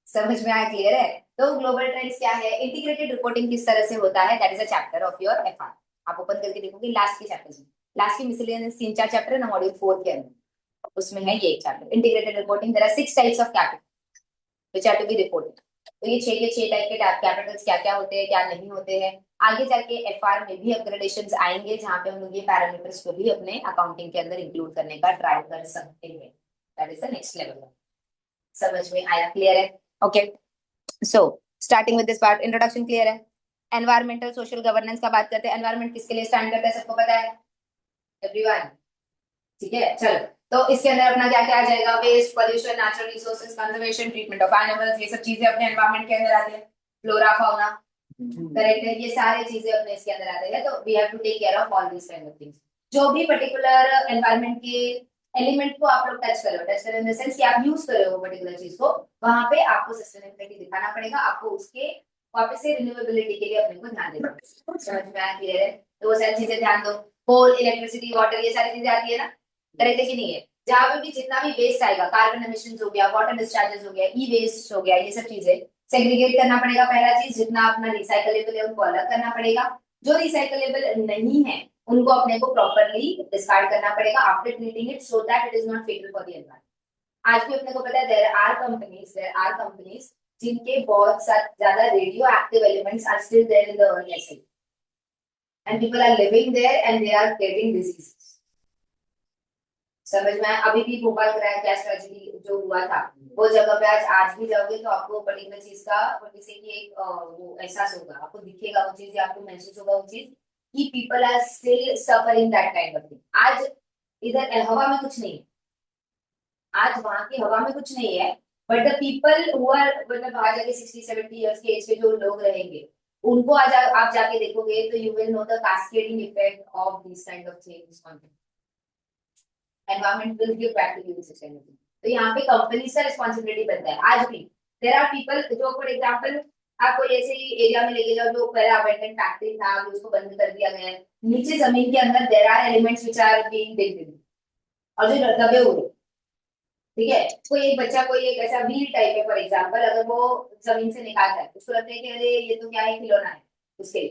समझ में आया? क्लियर है? तो ग्लोबल ट्रेंड्स क्या है, इंटीग्रेटेड रिपोर्टिंग किस तरह से होता है, that is a chapter of your FR. आप ओपन करके देखोगे लास्ट के चैप्टर में, लास्ट की मिसलेनियस 3-4 चैप्टर है ना मॉड्यूल 4 के अंदर, उसमें है ये एक chapter integrated reporting. There are 6 types of capital which are to be reported. तो ये 6 के 6 टाइप के कैपिटल्स क्या क्या होते हैं, क्या नहीं होते हैं। आगे जाके एफआर में भी अपग्रेडेशंस आएंगे जहां पे हम लोग ये पैरामीटर्स को भी अपने अकाउंटिंग के अंदर इंक्लूड करने का ट्राई कर सकते हैं। That is the next level. समझ में आया? क्लियर है? Okay, so starting with this part, introduction clear है। एनवायरमेंटल सोशल गवर्नेंस का बात करते हैं। एनवायरमेंट किसके लिए स्टैंड करता है, सबको पता है? एवरीवन? ठीक है, चलो। तो इसके अंदर अपना क्या क्या आ जाएगा, waste, pollution, natural resources, conservation, treatment of animals, ये सब चीजें अपने एनवायरमेंट के अंदर आते हैं। फ्लोरा फाउना, करेक्ट है, ये सारी चीजें अपने इसके अंदर आते हैं। तो we have to take care of all these kind of things. जो भी पर्टिकुलर एनवायरमेंट के एलिमेंट को आप लोग टच करो इन द सेंस कि आप यूज कर रहे हो पर्टिकुलर चीज को, वहां पे आपको सस्टेनेबिलिटी दिखाना पड़ेगा, आपको उसके वापस से रिन्यूएबिलिटी के लिए अपने को ध्यान देना पड़ेगा। समझ में आया? क्लियर है? तो वो सारी चीजें ध्यान दो। कोल, इलेक्ट्रिसिटी, वाटर, ये सारी चीजें आती है ना, करेक्ट है कि नहीं है? जहां पे भी जितना भी वेस्ट आएगा, कार्बन एमिशन हो गया, वाटर डिस्चार्जेस हो गया, ई वेस्ट हो गया, ये सब चीजें सेग्रीगेट करना पड़ेगा। पहला चीज, जितना अपना रिसाइकलेबल है उनको अलग करना पड़ेगा, जो रिसाइकलेबल नहीं है उनको अपने को प्रॉपर्ली डिस्कार्ड करना पड़ेगा after treating it, so that it is not fatal for the environment. आज भी अपने को पता है देयर आर कंपनीज जिनके बहुत ज्यादा radio active elements are still there in the earth acid, and people are living there and they are getting disease. समझ में आया? अभी भी भोपाल क्रैश ट्रेजेडी जो हुआ था, वो जगह पे आज भी जाओगे तो आपको पर्टिकुलर चीज का किसी की एक वो एहसास होगा, आपको दिखेगा वो चीज, आपको महसूस होगा वो चीज, कि people are still suffering that kind of thing. आज इधर हवा में कुछ नहीं, आज वहां की हवा में कुछ नहीं है, but the people who are, मतलब बाहर जाके 60-70 इयर्स के एज के जो लोग रहेंगे, उनको आज आप जाके देखोगे तो you will know the cascading effect of this kind of things on environment will give back to the society. तो यहाँ पे कंपनी का रिस्पॉन्सिबिलिटी बनता है आज भी। देयर आर पीपल जो, फॉर एग्जांपल, आप कोई ऐसे एरिया में लेके जाओ जो पहले अबैंडन फैक्ट्री था, अभी उसको बंद कर दिया गया है, नीचे जमीन के अंदर there are elements which are being digged और जो दबे हुए, ठीक है। कोई एक बच्चा कोई एक ऐसा व्हील टाइप है फॉर एग्जांपल, अगर वो जमीन से निकालता है, उसको लगता है कि अरे ये तो क्या है, खिलौना है उसके लिए,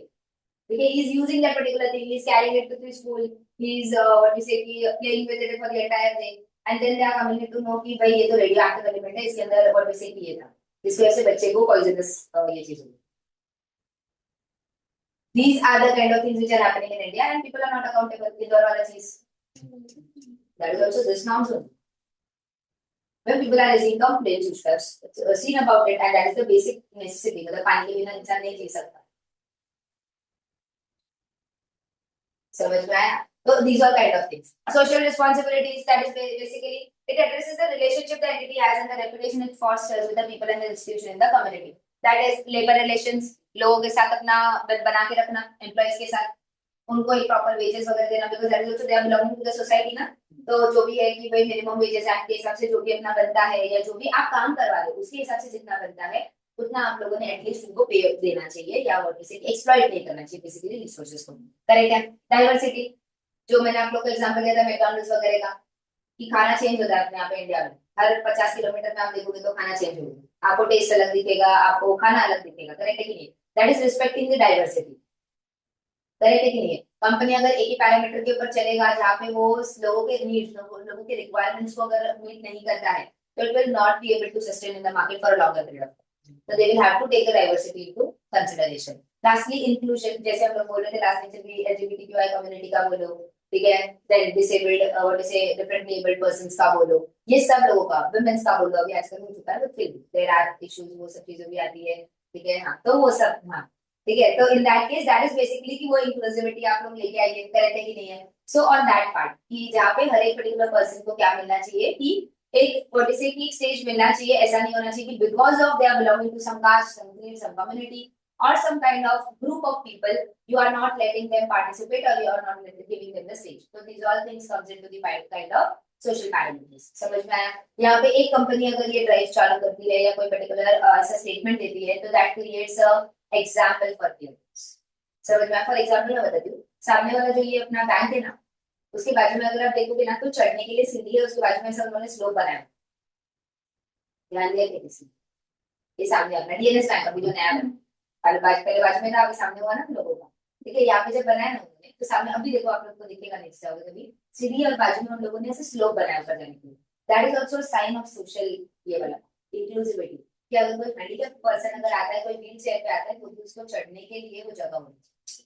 ठीक है। He is using that particular thing, he is carrying it to school, he is what you say कि playing with it for the entire day, and then they are coming to know कि भाई ये तो radio active element है, इसके अंदर what you say कि ये था, जिसकी वजह से बच्चे को पॉइजनस ये चीज हुई। These are the kind of things which are happening in India, and people are not accountable. Indore wala cheez. That is also this nonsense. When people are raising complaints, you should have seen about it, and that is the basic necessity. मतलब पानी के बिना इंसान नहीं जी सकता। समझ में आया? So these are kind of things. Social responsibilities, that is basically it addresses the relationship the entity has and the reputation it fosters with the people and the institution in the community. That is labor relations, लोगों के साथ अपना बना के रखना, employees के साथ उनको एक प्रॉपर वेजेस वगैरह देना, because that is also they are belonging to the society ना। तो जो भी है कि भाई मिनिमम वेजेस एक्ट के हिसाब से जो भी अपना बनता है, या जो भी आप काम करवा रहे हो उसके हिसाब से जितना बनता है उतना आप लोगों ने एटलीस्ट उनको पे देना चाहिए, या वो किसी एक्सप्लॉइट नहीं करना चाहिए बेसिकली रिसोर्सेज को। करेक्ट है। डाइवर्सिटी, जो मैंने आप लोग को एग्जांपल दिया था मैकडॉनल्ड्स वगैरह का, कि खाना चेंज होता है अपने यहाँ पे इंडिया में, हर 50 किलोमीटर में आप देखोगे तो खाना चेंज होगा, आपको टेस्ट अलग दिखेगा, आपको खाना अलग दिखेगा। करेक्ट है कि नहीं? That is respecting the diversity. Correct है कि नहीं? कंपनी अगर एक ही पैरामीटर के ऊपर चलेगा जहाँ पे वो लोगों के नीड्स, लोगों के रिक्वायरमेंट्स को अगर मीट नहीं करता है, तो it will not be able to sustain in the market for a longer period of time. तो they will have to take the diversity into consideration. Lastly inclusion, जैसे हम लोग बोल रहे थे लास्ट लेक्चर भी, एलजीबीटीक्यूआई कम्युनिटी का बोलो, ठीक है, देन डिसेबल्ड और जैसे डिफरेंटली एबल्ड पर्संस का बोलो, ये सब लोगों का, वुमेन्स का बोलो, अभी आजकल हो चुका है, बट फिर देयर आर इश्यूज, वो सब चीजें भी आती है, ठीक है। हाँ, तो वो सब, हाँ, ठीक है। तो in that case that is basically कि वो इंक्लूसिविटी आप लोग लेके आइए, करेक्ट है कि नहीं है? सो ऑन दैट पार्ट कि जहाँ पे हर एक पर्टिकुलर पर्सन को क्या मिलना चाहिए, कि एक व्हाट से कि स्टेज मिलना चाहिए। ऐसा नहीं होना चाहिए कि because of they are belonging to some caste, some creed, some community or some kind of group of people, you are not letting them participate or you are not giving them the stage. So these all things comes into the kind of social parameters. समझ में आया? यहाँ पे एक company अगर ये drive चालू करती है या कोई पर्टिकुलर ऐसा स्टेटमेंट देती है, तो that creates a example for clears. समझ में? फॉर एग्जाम्पल मैं बताती हूँ, सामने वाला जो ये अपना बैंक है ना, उसके बाजू में अगर आप देखोगे ना, तो चढ़ने के लिए सीढ़ी है, उसके बाजू में सब उन्होंने स्लोप बनाया। ध्यान दिया कि किसी, ये सामने अपना डीएनएस बैंक अभी जो नया बना, पहले बाजू में था, अभी सामने हुआ ना लोगों का, ठीक है। यहाँ पे जब बनाया ना उन्होंने, तो सामने अभी देखो, आप लोग को दिखेगा नहीं जाओगे कभी, सीढ़ी और बाजू में उन लोगों ने ऐसे स्लोप बनाया ऊपर जाने के लिए। That is also sign of social, ये वाला इंक्लूसिविटी, कि अगर कोई हैंडीकैप पर्सन अगर आता है, कोई व्हील चेयर पे आता है, तो भी उसको चढ़ने के लिए वो जगह होनी चाहिए।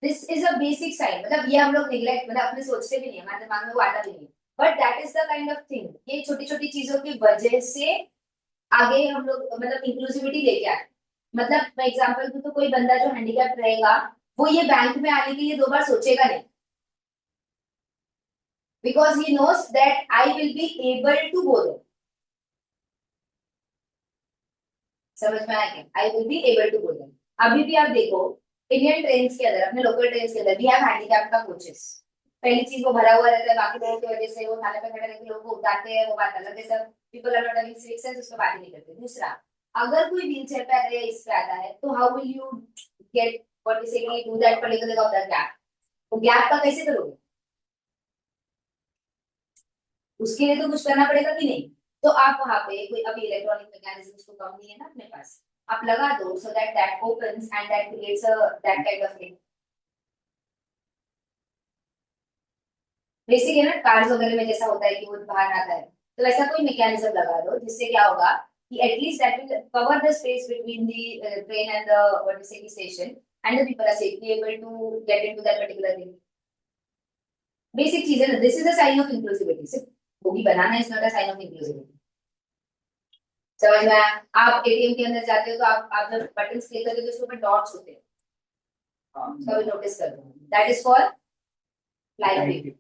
This is a basic sign, मतलब ये हम लोग निगलेक्ट, मतलब अपने सोचते भी नहीं है, हमारे दिमाग में वो आता भी नहीं, but that is the kind of thing, ये छोटी छोटी चीजों की वजह से आगे हम लोग मतलब इंक्लूसिविटी लेके आए। मतलब मैं एग्जांपल दूं, तो कोई बंदा जो हैंडीकैप रहेगा, वो ये बैंक में आने के लिए दो बार सोचेगा नहीं, because he knows that I will be able to go there. समझ में आया क्या? I will be able to go there. अभी भी आप देखो, इंडियन ट्रेन के अंदर, अपने लोकल ट्रेन के अंदर वी हैव हैंडीकैप का कोचेस। पहली चीज, वो भरा हुआ रहता है, बाकी लोगों की वजह से वो थाने पे खड़े रहकर लोगों को उतारते हैं, वो बात अलग है, सब people are not having civic sense, उसको बात ही नहीं करते। दूसरा, अगर कोई व्हील चेयर पे आता है या इस पे आता है, तो how will you get what is it do that particular of the gap? तो गैप का कैसे करोगे? उसके लिए तो कुछ करना पड़ेगा कि नहीं? तो आप वहां पे कोई अभी इलेक्ट्रॉनिक मैकेनिज्म तो कम नहीं है ना अपने पास, आप लगा दो, so that that opens and that creates a that kind of thing. Basic है ना, कार्स वगैरह में जैसा होता है कि वो बाहर आता है, तो वैसा कोई मैकेनिज्म लगा दो, जिससे क्या होगा कि at least that will cover the space between the train and the what is the station, and the people are safely able to get into that particular thing. Basic चीज है ना, this is a sign of inclusivity. सिर्फ bogie बनाना is not a sign of inclusivity. समझ में आया? आप ATM के अंदर जाते हो, तो आप जब बटन क्लिक करते हो, तो उसके ऊपर डॉट्स होते हैं, कभी नोटिस कर दो, that is for live.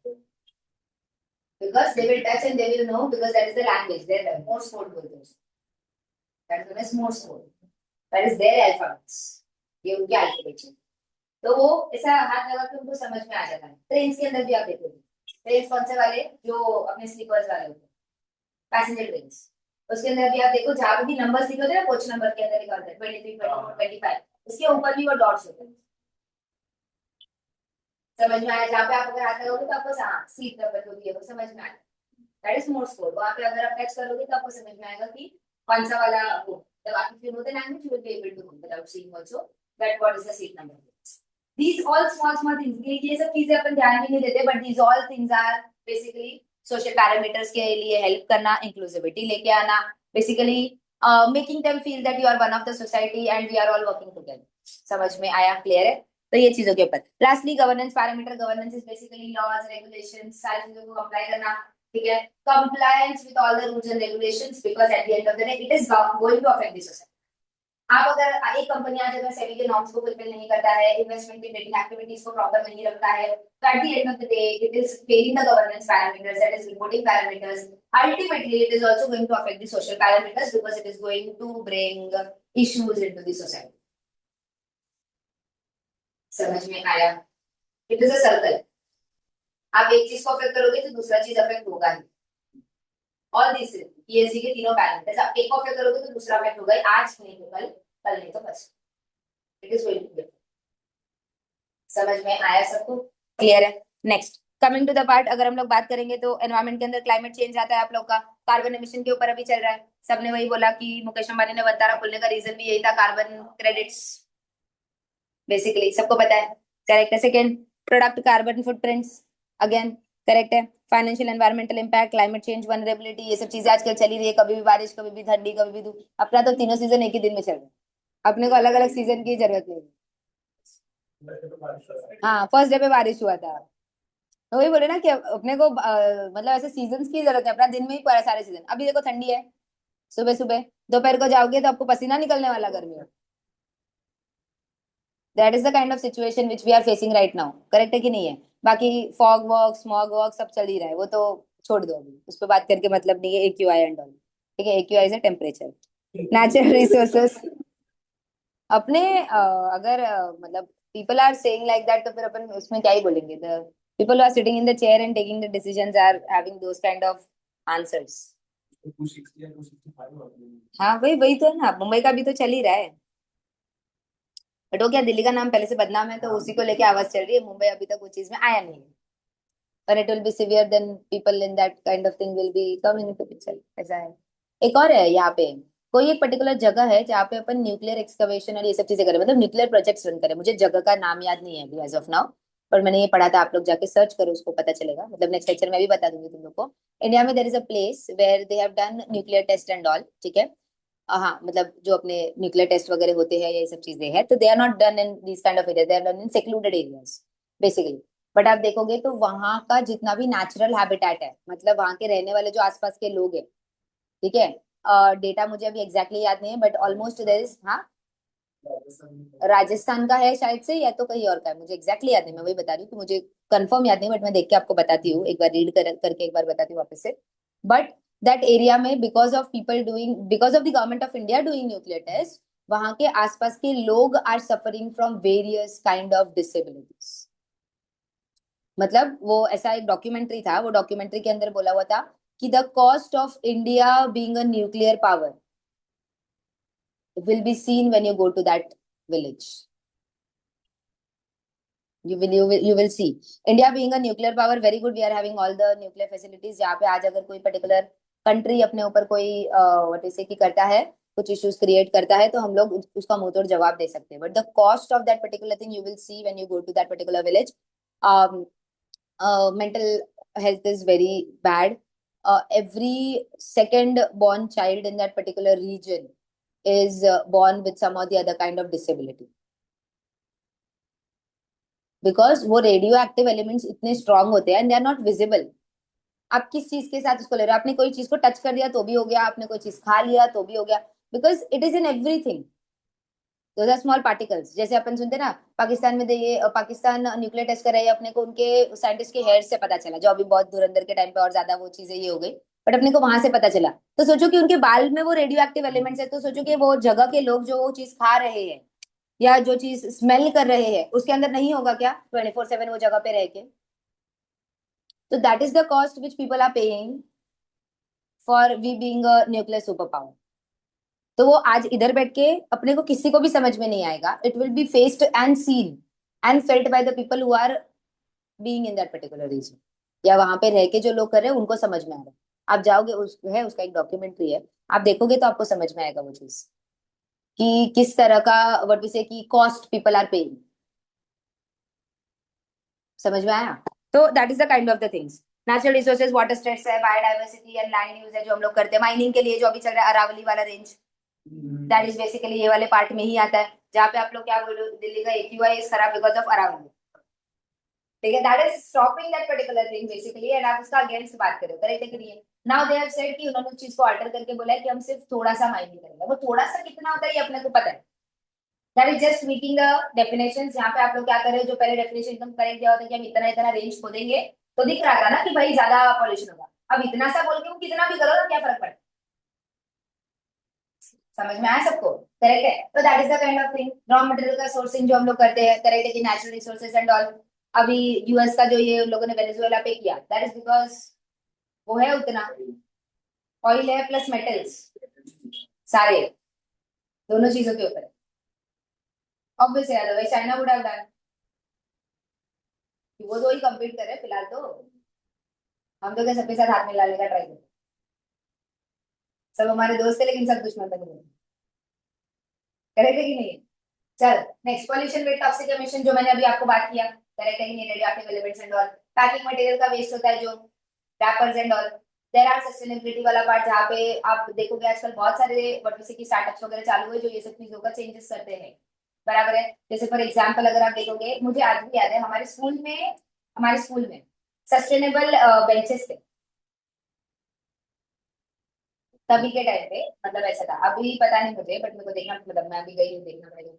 because they will touch and they will know, because that is the language, their Morse code बोलते हैं उसको. That is known as Morse code. That is their alphabets. ये उनके alphabets हैं. तो वो ऐसा हाथ लगा के उनको समझ में आ जाता है. ट्रेन के अंदर भी आप देखोगे, ट्रेन कौन से वाले, जो अपने स्लीपर्स वाले होते हैं, पैसेंजर ट्रेन, उसके अंदर भी आप देखो, जहाँ पे भी नंबर लिखे होते हैं ना, कोच नंबर के अंदर लिखा होता है 23, 24, 25, उसके ऊपर भी वो डॉट्स होते हैं. समझ में आया? जहाँ पे आप अगर हाथ लगाओगे तो आपको हाँ सीट नंबर जो भी है वो समझ में आएगा. That is Morse code. वहाँ पे अगर आप टच करोगे तो आपको समझ में आएगा कि कौन सा वाला वो. जब आप फिर होते language, you will be able to know without seeing also that what is the seat number. These all small things, ये सब चीजें अपन ध्यान भी नहीं देते, but these all things are basically social parameters के लिए हेल्प करना, इंक्लूसिविटी लेके आना, basically making them feel that you are one of the society and we are all working together. समझ में आया? क्लियर है? तो ये चीजों के ऊपर. Lastly governance parameter. Governance is basically laws, regulations, सारी चीजों को अप्लाई करना. ठीक है? Compliance with all the rules and regulations, because at the end of the day it is going to affect the society. आप अगर एक कंपनी आज अगर सेबी के नॉर्म्स को फुलफिल नहीं करता है, इन्वेस्टमेंट इन रेटिंग एक्टिविटीज को प्रॉपर नहीं रखता है, तो at the end of the day it is failing the governance parameters, that is reporting parameters. Ultimately it is also going to affect the social parameters, because it is going to bring issues into the society. समझ में आया? It is a circle. आप एक चीज को affect करोगे तो दूसरा चीज अफेक्ट होगा ही. ऑल दिस ईएसजी के तीनों पैरामीटर्स, आप एक को अफेक्ट करोगे तो दूसरा अफेक्ट होगा ही. आज नहीं तो कल, कल नहीं तो बस. It is going to. समझ में आया सबको? क्लियर है? Next coming to the part, अगर हम लोग बात करेंगे तो एनवायरमेंट के अंदर क्लाइमेट चेंज आता है आप लोग का. कार्बन एमिशन के ऊपर अभी चल रहा है. सबने वही बोला कि मुकेश अंबानी ने वंतारा खोलने का रीजन भी यही था, कार्बन क्रेडिट्स. बेसिकली सबको पता है. करेक्ट है? Second, product carbon footprints, again correct है. Financial environmental impact, climate change, vulnerability, ये सब चीजें आजकल चली रही है. कभी भी बारिश, कभी भी ठंडी, कभी भी धूप. अपना तो तीनों सीजन एक ही दिन में चल रहा है. अपने को अलग अलग सीजन की जरूरत नहीं. हाँ, फर्स्ट डे पे बारिश हुआ था. तो वही बोले ना कि अपने को मतलब ऐसे सीजन्स की जरूरत है. अपना दिन में ही पूरा सारे सीजन. अभी देखो ठंडी है, सुबह सुबह दोपहर को जाओगे तो आपको पसीना निकलने वाला गर्मी में. That is the kind of situation which we are facing right now. Correct है कि नहीं है? बाकी फॉग वर्क, स्मॉग वर्क सब चल ही रहा है, वो तो छोड़ दो, अभी उस पर बात करके मतलब नहीं है. AQI and all. ठीक है? AQI is a temperature. Natural resources अपने अगर मतलब people are saying like that, तो फिर अपन उसमें क्या ही बोलेंगे. The people are sitting in the chair and taking the decisions are having those kind of answers. हाँ, वही वही तो है ना. मुंबई का भी तो चल ही रहा है, बट वो क्या, दिल्ली का नाम पहले से बदनाम है तो उसी को लेके आवाज चल रही है. मुंबई अभी तक वो चीज में आया नहीं है. पर it will be severe, then people in that kind of thing will be coming into picture. ऐसा है. एक और है यहाँ पे, कोई एक पर्टिकुलर जगह है जहाँ पे अपन न्यूक्लियर एक्सकवेशन और ये सब चीजें करें, मतलब न्यूक्लियर प्रोजेक्ट्स रन करें. मुझे जगह का नाम याद नहीं है अभी एज ऑफ नाउ, पर मैंने ये पढ़ा था. आप लोग जाके सर्च करो, उसको पता चलेगा. मतलब नेक्स्ट लेक्चर में भी बता दूंगी तुम लोग को. इंडिया में there is a place where they have done nuclear test and all. ठीक है? हाँ, मतलब जो अपने न्यूक्लियर टेस्ट वगैरह होते हैं, ये सब चीजें हैं, तो they are not done in this kind of area, they are done in secluded areas basically. But आप देखोगे तो वहां का जितना भी नेचुरल हैबिटेट है, मतलब वहां के रहने वाले जो आसपास के लोग हैं, ठीक है, डेटा मुझे अभी एग्जैक्टली याद नहीं है, बट ऑलमोस्ट देयर इज. हाँ, राजस्थान का है शायद से, या तो कहीं और का है, मुझे एग्जैक्टली याद नहीं. मैं वही बता रही हूँ कि मुझे कंफर्म याद नहीं, बट मैं देख के आपको बताती हूँ. एक बार रीड करके एक बार बताती हूँ वापस से. बट दैट एरिया में because of people doing, because of the government of India doing nuclear test, वहां के आसपास के लोग are suffering from various kind of disabilities. मतलब वो ऐसा एक डॉक्यूमेंट्री था, वो डॉक्यूमेंट्री के अंदर बोला हुआ था कि the cost of India being a nuclear power will be seen when you go to that village. You will see India being a nuclear power, very good, we are having all the nuclear facilities. जहाँ पे आज अगर कोई particular country अपने ऊपर कोई what is की करता है, कुछ इश्यूज क्रिएट करता है, तो हम लोग उसका मुंह तोड़ जवाब दे सकते हैं. But the cost of that particular thing you will see when you go to that particular village. mental health is very bad. Every second born child in that particular region is born with some or the other kind of disability, because वो radio active elements इतने strong होते हैं and they are not visible. आप किस चीज के साथ उसको ले रहे हो? आपने कोई चीज को टच कर दिया तो भी हो गया, आपने कोई चीज खा लिया तो भी हो गया, because it is in everything. Those are small particles. जैसे अपन सुनते ना, पाकिस्तान में ये पाकिस्तान न्यूक्लियर टेस्ट कर रहा है, अपने को उनके साइंटिस्ट के हेयर से पता चला, जो अभी बहुत धुरंधर के टाइम पे और ज्यादा वो चीजें ये हो गई, बट अपने को वहां से पता चला। तो सोचो कि उनके बाल में वो रेडियो एक्टिव एलिमेंट्स है, तो सोचो कि वो जगह के लोग जो वो चीज खा रहे हैं या जो चीज स्मेल कर रहे हैं उसके अंदर नहीं होगा क्या 24/7 वो जगह पे रह के? तो that is the cost which people are paying for we being a nuclear super power. तो वो आज इधर बैठ के अपने को किसी को भी समझ में नहीं आएगा। It will be faced and seen and felt by the people who are being in that particular region, या वहां पे रह के जो लोग कर रहे हैं उनको समझ में आ रहा है। आप जाओगे, उस है उसका एक डॉक्यूमेंट्री है, आप देखोगे तो आपको समझ में आएगा वो चीज कि किस तरह का व्हाट वी से की कॉस्ट पीपल आर पेइंग। समझ में आया? तो that is the kind of the things. Natural resources, water stress है, बायोडाइवर्सिटी एंड लैंड यूज है जो हम लोग करते हैं। माइनिंग के लिए जो अभी चल रहा है अरावली वाला रेंज, दैट इज बेसिकली ये वाले पार्ट में ही आता है, जहाँ पे आप लोग क्या बोल रहे हो, दिल्ली का एक्यूआई इज खराब बिकॉज ऑफ अरावली। ठीक है, that is stopping that particular thing basically, and आप उसका अगेंस्ट बात करो, करेक्ट है कि नहीं है? नाउ दे हैव सेड कि उन्होंने उस चीज को अल्टर करके बोला है कि हम सिर्फ थोड़ा सा माइनिंग करेंगे। वो थोड़ा सा कितना होता है ये अपने को पता है। That is just meeting the definition. यहाँ पे आप लोग क्या कर रहे हो, जो पहले डेफिनेशन एकदम करेक्ट दिया होता है कि हम इतना इतना रेंज खोदेंगे, तो दिख रहा था ना कि भाई ज्यादा पॉल्यूशन होगा। अब इतना सा बोल के वो कितना भी करो ना, क्या फर्क पड़ता है? समझ में आया सबको? करेक्ट है। तो that is the kind of thing. Raw material का सोर्सिंग जो हम लोग करते हैं, करेक्ट है कि नेचुरल रिसोर्सेज एंड ऑल। अभी यूएस का जो ये उन लोगों ने वेनेजुएला पे किया, दैट इज बिकॉज वो है उतना, ऑयल है प्लस मेटल्स, सारे दोनों चीजों के ऊपर। ऑब्वियस है, otherwise China would have done. वो तो वही कम्पीट कर रहे हैं फिलहाल तो। हम तो क्या सबके साथ हाथ मिलाने का ट्राई करते हैं। सब हमारे दोस्त है लेकिन सब दुश्मन बन गए। करेक्ट है कि नहीं? चल, next, pollution with toxic emission, जो मैंने अभी आपको बात किया, करेक्ट है कि नहीं? Radio active elements and all. Packing material का वेस्ट होता है जो, wrappers and all. There are sustainability वाला पार्ट, जहाँ पे आप देखोगे आजकल बहुत सारे व्हाट की स्टार्टअप्स वगैरह चालू हुए जो ये सब चीजों का चेंजेस करते हैं। बराबर है। जैसे फॉर एग्जांपल अगर आप देखोगे, मुझे आज भी याद है हमारे स्कूल में सस्टेनेबल बेंचेस थे तभी के टाइम पे। मतलब ऐसा था, अभी पता नहीं मुझे, बट मेरे को देखना, मतलब मैं अभी गई हूँ, देखना पड़ेगा,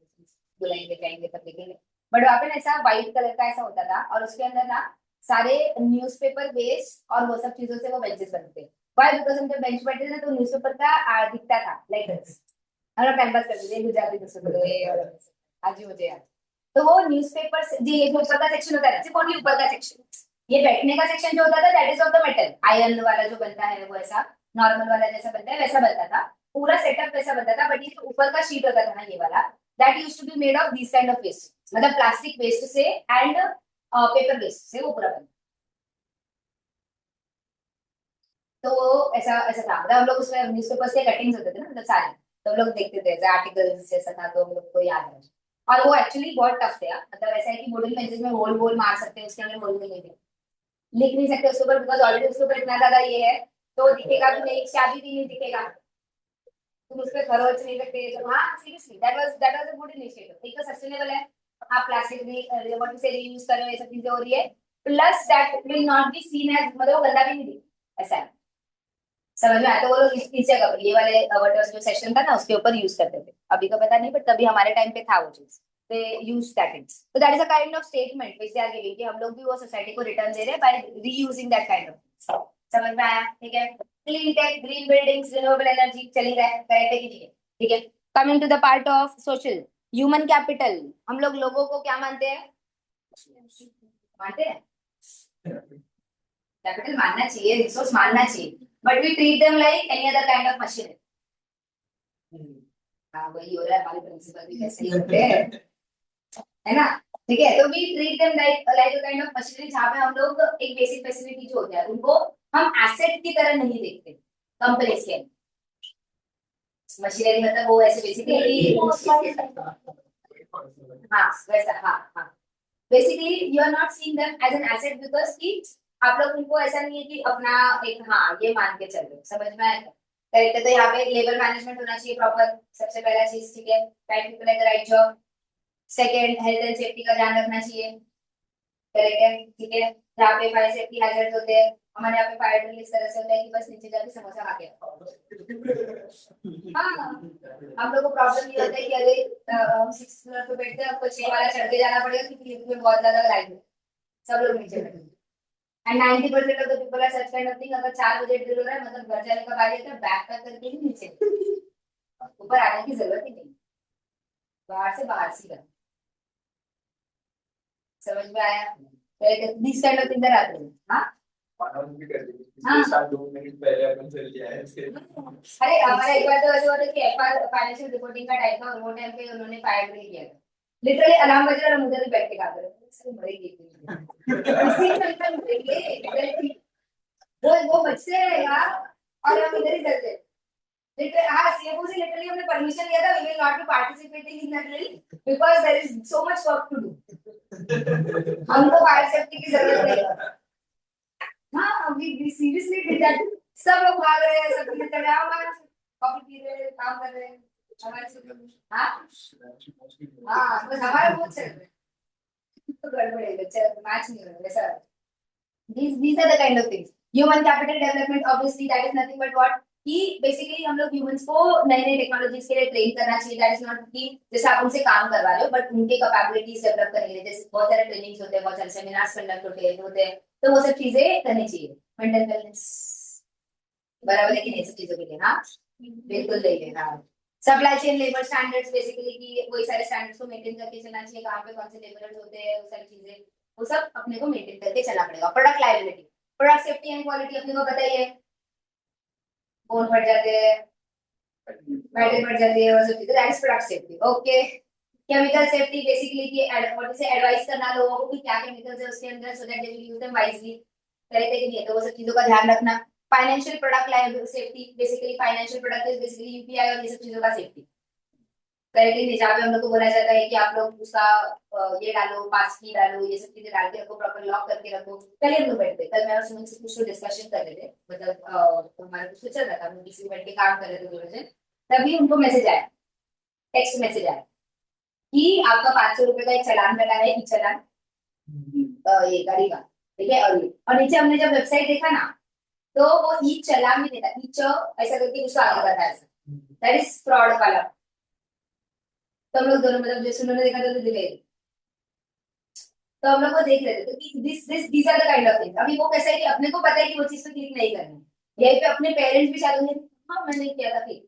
बुलाएंगे जाएंगे तब देखेंगे। बट वहाँ पे ना ऐसा व्हाइट कलर का ऐसा होता था, और उसके अंदर ना सारे न्यूज़पेपर वेस्ट और वो सब चीजों से वो बेंचेस बनते थे। वाई? बिकॉज हम जब बेंच बैठे थे ना, तो न्यूज़पेपर का दिखता था लाइक हम लोग टाइम पास करते थे गुजराती न्यूज़पेपर ये और वो। आज भी मुझे याद। तो वो न्यूज़पेपर जी, ये जो ऊपर का सेक्शन होता है ना, सिर्फ ओनली ऊपर का सेक्शन, ये बैठने का सेक्शन जो होता था that is of the metal, iron वाला जो बनता है वो ऐसा नॉर्मल वाला जैसा बनता है वैसा बनता था। पूरा सेटअप वैसा बनता था, बट ये जो ऊपर का शीट होता था ना ये वाला, that used to be made of this kind of waste, मतलब प्लास्टिक वेस्ट से एंड पेपर वेस्ट से वो पूरा बनता। तो वो ऐसा ऐसा था, मतलब हम लोग उसमें न्यूज़पेपर के कटिंग्स होते थे ना, मतलब सारे, तो हम लोग देखते थे ऐसे आर्टिकल्स जैसा था, तो हम लोग को याद है। और वो एक्चुअली बहुत टफ थे यार। मतलब ऐसा है कि वुडन बेंचेस में होल वोल मार सकते हैं, उसके अंदर होल नहीं है, लिख नहीं सकते उसके ऊपर, बिकॉज ऑलरेडी उसके ऊपर इतना ज्यादा ये है, तो दिखेगा भी नहीं, चाबी भी नहीं दिखेगा, तुम उस पर खरोच नहीं सकते। तो हाँ, seriously that was a good initiative. एक तो सस्टेनेबल है, आप प्लास्टिक नहीं व्हाट से रीयूज कर रहे हो, ये सब चीजें हो रही है, plus that will not be seen as, मतलब वो गंदा भी नहीं दिखे, ऐसा है। समझ में आया? तो वो लोग इस जगह ये वाले अवटर्स जो सेशन था ना उसके ऊपर यूज करते थे। अभी का पता नहीं, बट तभी हमारे टाइम पे था वो चीज, they use that things. So that is a kind of statement which they are giving कि हम लोग भी वो सोसाइटी को रिटर्न दे रहे हैं by reusing that kind of। समझ में आया? ठीक है। Clean tech, green buildings, renewable energy चल ही रहा है, करेक्ट है कि नहीं है? ठीक है। Coming to the part of social, human capital, हम लोग लोगों को क्या मानते हैं? मानते हैं, कैपिटल मानना चाहिए, रिसोर्स मानना चाहिए, but we treat them like any other kind of machinery. हाँ, वही हो रहा है, हमारे प्रिंसिपल भी कैसे ही होते हैं, है ना? ठीक है, तो we treat them like like a kind of machinery, जहाँ पे हम लोग एक बेसिक फैसिलिटी जो होती है उनको हम एसेट की तरह नहीं देखते कंपनीज के। मशीनरी मतलब वो ऐसे बेसिकली, हाँ वैसा, हाँ हाँ, basically you are not seeing them as an asset, because कि आप लोग उनको ऐसा नहीं है कि अपना एक, हाँ ये मान के चल रहे हो। समझ में आएगा? करेक्ट है। तो यहाँ पे लेबर मैनेजमेंट होना चाहिए प्रॉपर, सबसे पहला चीज, ठीक है? Right people at the right job. Second, health and safety का ध्यान रखना चाहिए, करेक्ट है, ठीक है? जहाँ पे फायर सेफ्टी हैजर्ड होते हैं, हमारे यहाँ पे फायर ड्रिल इस तरह से होता है कि बस नीचे जाके समोसा खा के आओ। हाँ, हम लोग को प्रॉब्लम ये होता है कि अरे हम 6th फ्लोर पे बैठते हैं, आपको 6 वाला चढ़ के जाना पड़ेगा क्योंकि लिफ्ट में बहुत ज्यादा लाइन है, सब लोग नीचे बैठे। And 90% of the people are such kind of thing, अगर 4 बजे ड्रिल हो रहा है मतलब घर जाने का बारी है तो बैग पैक करके ही नीचे, ऊपर आने की जरूरत ही नहीं, बाहर से कर। समझ में आया? दिस काइंड ऑफ थिंग आते हैं। हाँ हाँ, 2 मिनट पहले अपन चल गया है इसके। अरे हमारा एक बार तो ऐसा हुआ था कि एफआर फाइनेंशियल रिपोर्टिंग का टाइम था और वो टाइम पे उन्होंने फायर ड्रिल किया था। लिटरली अलार्म बज रहा और हम उधर ही बैठ के खाते रहे, सर मरेगी इसी चलते मरेंगे, वो बचते हैं यार और हम इधर ही करते हैं। लिटरली हाँ, सीएफओ से लिटरली हमने परमिशन लिया था, we will not be participating in that drill because there is so much work to do, हमको फायर सेफ्टी की जरूरत नहीं है। हाँ, वी सीरियसली डिड दैट, सब लोग भाग रहे हैं, सब चीजें कर रहे हैं, हमारे कॉफी पी रहे हैं, काम कर रहे हैं हमारे से। हाँ हाँ, बस हमारा बहुत चल रहा है, तो गड़बड़ है, चल मैच नहीं हो रहा वैसा। these are the kind of things, human capital development obviously that is nothing but what कि बेसिकली हम लोग ह्यूमंस को नई नई टेक्नोलॉजीज के लिए ट्रेन करना चाहिए। दैट इज नॉट कि जैसे आप उनसे काम करवा रहे हो बट उनके कैपेबिलिटीज डेवलप करने के लिए जैसे बहुत सारे ट्रेनिंग्स होते हैं, बहुत सारे सेमिनार्स कंडक्ट होते हैं, तो वो सब चीजें करनी चाहिए। मेंटल वेलनेस बराबर है कि नहीं सब चीजों के लिए? हाँ बिल्कुल नहीं है। हाँ, supply chain labour standards basically कि वही सारे स्टैंडर्ड्स को मेंटेन करके चलना चाहिए, कहाँ पे कौन से लेबरर्स होते हैं, वो सारी चीजें वो सब अपने को मेंटेन करके चलना पड़ेगा। Product liability, product safety and quality अपने को पता ही है, फोन फट जाते हैं, बैटरी फट जाती है, वो सब चीजें, that is product safety. Okay, chemical safety basically कि व्हाट से एडवाइस करना लोगों को कि क्या केमिकल्स है उसके अंदर so that they will use them wisely, correct है कि नहीं है? तो वो सब चीजों का ध्यान रखना। Financial product liability safety, basically financial product is basically UPI और ये सब चीजों का सेफ्टी, करेक्ट है? जहाँ पे हम लोग को बोला जाता है कि आप लोग उसका ये डालो, पास की डालो, ये सब चीजें डाल के रखो, प्रॉपर लॉक करके रखो। कल हम लोग बैठते, कल मैं और सुमन से कुछ डिस्कशन कर रहे थे, मतलब हमारा कुछ चल रहा था, हम किसी बैठ के काम कर रहे थे दोनों से, तभी उनको मैसेज आया, टेक्स्ट मैसेज आया कि आपका 500 रुपए का एक चालान कटा है, ई चालान, ये गाड़ी का, ठीक है? और नीचे हमने जब वेबसाइट देखा ना तो वो ई चालान में देता, ई च ऐसा करके उसको आगे करता है ऐसा, दैट इज फ्रॉड वाला। तो हम लोग दोनों मतलब जैसे उन्होंने देखा तो दिले, तो हम लोग वो देख रहे थे तो कि this these are the kind of things. अभी वो कैसा है कि अपने को पता है कि वो चीज पे क्लिक नहीं करनी है, यहीं पे अपने पेरेंट्स भी शायद होंगे, हाँ मैंने किया था क्लिक,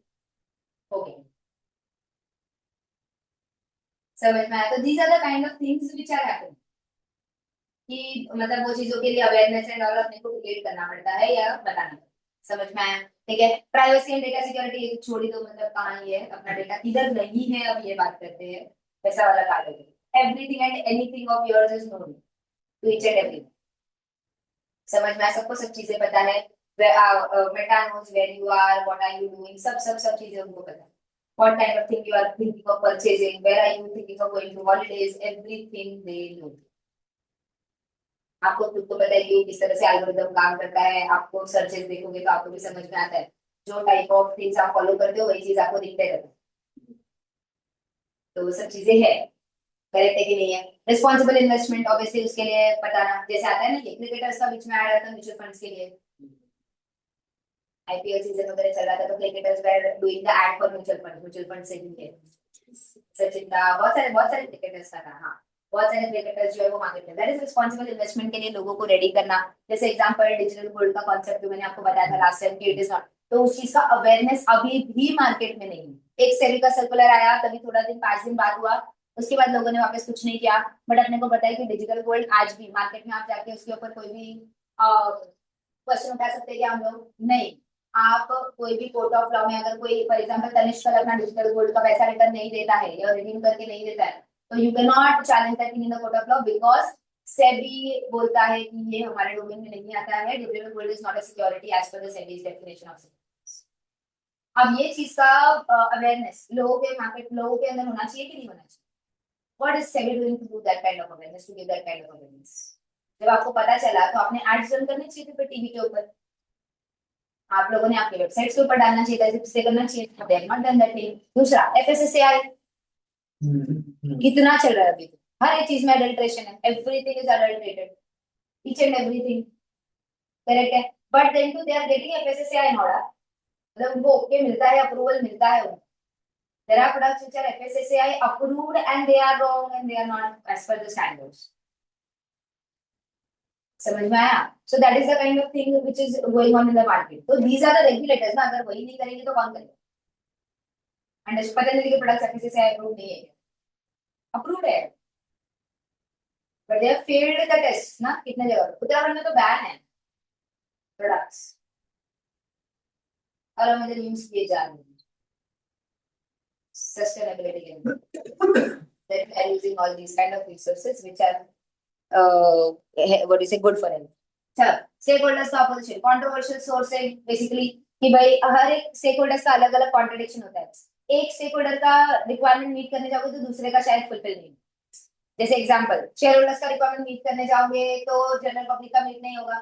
ओके, समझ में आया? तो these are the kind of things which are happening कि मतलब वो चीजों के लिए अवेयरनेस एंड ऑल अपने को क्रिएट करना पड़ता है या बताना पड़ता है। समझ में आया? ठीक है, प्राइवेसी एंड डेटा सिक्योरिटी ये छोड़ी दो, मतलब कहाँ ये है, अपना डेटा किधर नहीं है, अब ये बात करते हैं, वैसा वाला कार्य है। Everything and anything of yours is known to each and everything, समझ में आया? सबको सब चीजें पता है, Meta knows where you are, what are you doing, सब सब सब चीजें उनको पता है। What kind of thing you are thinking of purchasing, where are you thinking of going to holidays, everything they know। आपको खुद को पता है कि किस तरह से एल्गोरिदम काम करता है, आपको सर्चेस देखोगे तो आपको भी समझ में आता है, जो टाइप ऑफ थिंग्स आप फॉलो करते हो वही चीज आपको दिखते रहता है। तो वो सब चीजें है, करेक्ट है कि नहीं है? रिस्पॉन्सिबल इन्वेस्टमेंट ऑब्वियसली उसके लिए बताना, जैसे आता है ना कि क्रिकेटर्स का बीच में ऐड आता है म्यूचुअल फंड्स के लिए, आईपीएल सीजन वगैरह चल रहा था तो cricketers were doing the ad for mutual fund से भी है। सचिन का बहुत सारे क्रिकेटर्स का था, हाँ बहुत सारे क्रिकेटर्स जो है वो मार्केट में, दैट इज रिस्पॉन्सिबल इन्वेस्टमेंट के लिए लोगों को रेडी करना। जैसे एग्जांपल डिजिटल गोल्ड का कॉन्सेप्ट जो मैंने आपको बताया था लास्ट टाइम कि इट इज नॉट, तो उस चीज का अवेयरनेस अभी भी मार्केट में नहीं है। एक सेबी का सर्कुलर आया तभी थोड़ा दिन 5 दिन बाद हुआ, उसके बाद लोगों ने वापस कुछ नहीं किया, बट अपने को पता है कि डिजिटल गोल्ड आज भी मार्केट में आप जाके उसके ऊपर कोई भी क्वेश्चन उठा सकते हैं कि हम लोग नहीं, आप कोई भी कोर्ट ऑफ लॉ में अगर कोई फॉर एग्जांपल तनिष्क अपना डिजिटल गोल्ड का पैसा रिटर्न नहीं देता है या रिडीम करके नहीं देता है तो you can not challenge that in the court of law because SEBI बोलता है कि ये हमारे डोमेन में नहीं आता है, digital gold is not a security as per the SEBI's definition of security. अब ये चीज का अवेयरनेस लोगों के मार्केट लोगों के अंदर होना चाहिए कि नहीं होना चाहिए? What is SEBI doing to do that kind of awareness, to give that kind of awareness? जब आपको पता चला तो आपने एड्स रन करने चाहिए थे टीवी के ऊपर, आप लोगों ने आपके वेबसाइट के ऊपर डालना चाहिए था, जिससे करना चाहिए था, they have not done that thing. दूसरा एफएसएसएआई कितना चल रहा है अभी, तो हर एक चीज में अडल्ट्रेशन है, everything is adulterated, each and everything. Correct है, but then to they are getting FSSAI in order, मतलब उनको ओके मिलता है, अप्रूवल मिलता है उनको. There are products which are FSSAI approved and they are wrong and they are not as per the standards. समझ में आया? So that is the kind of thing which is going on in the market. So these are the regulators ना, अगर वही नहीं करेंगे तो कौन करेगा? And पतंजलि के products FSSAI approved नहीं है, approved है, but they have failed the test ना कितने जगह पे. उत्तराखंड में तो बैन है products, और मुझे न्यूज़ किए जा रहे हैं sustainability के लिए. That we are using all these kind of resources which are what do you say, good for health. चलो, स्टेक होल्डर्स का अपोजिशन, कंट्रोवर्शियल सोर्स है बेसिकली कि भाई हर एक स्टेक होल्डर्स का अलग अलग कॉन्ट्रडिक्शन होता है. एक स्टेक होल्डर का रिक्वायरमेंट मीट करने जाओगे तो दूसरे का शायद फुलफिल नहीं. जैसे एग्जांपल, शेयर होल्डर्स का रिक्वायरमेंट मीट करने जाओगे तो जनरल पब्लिक का मीट नहीं होगा,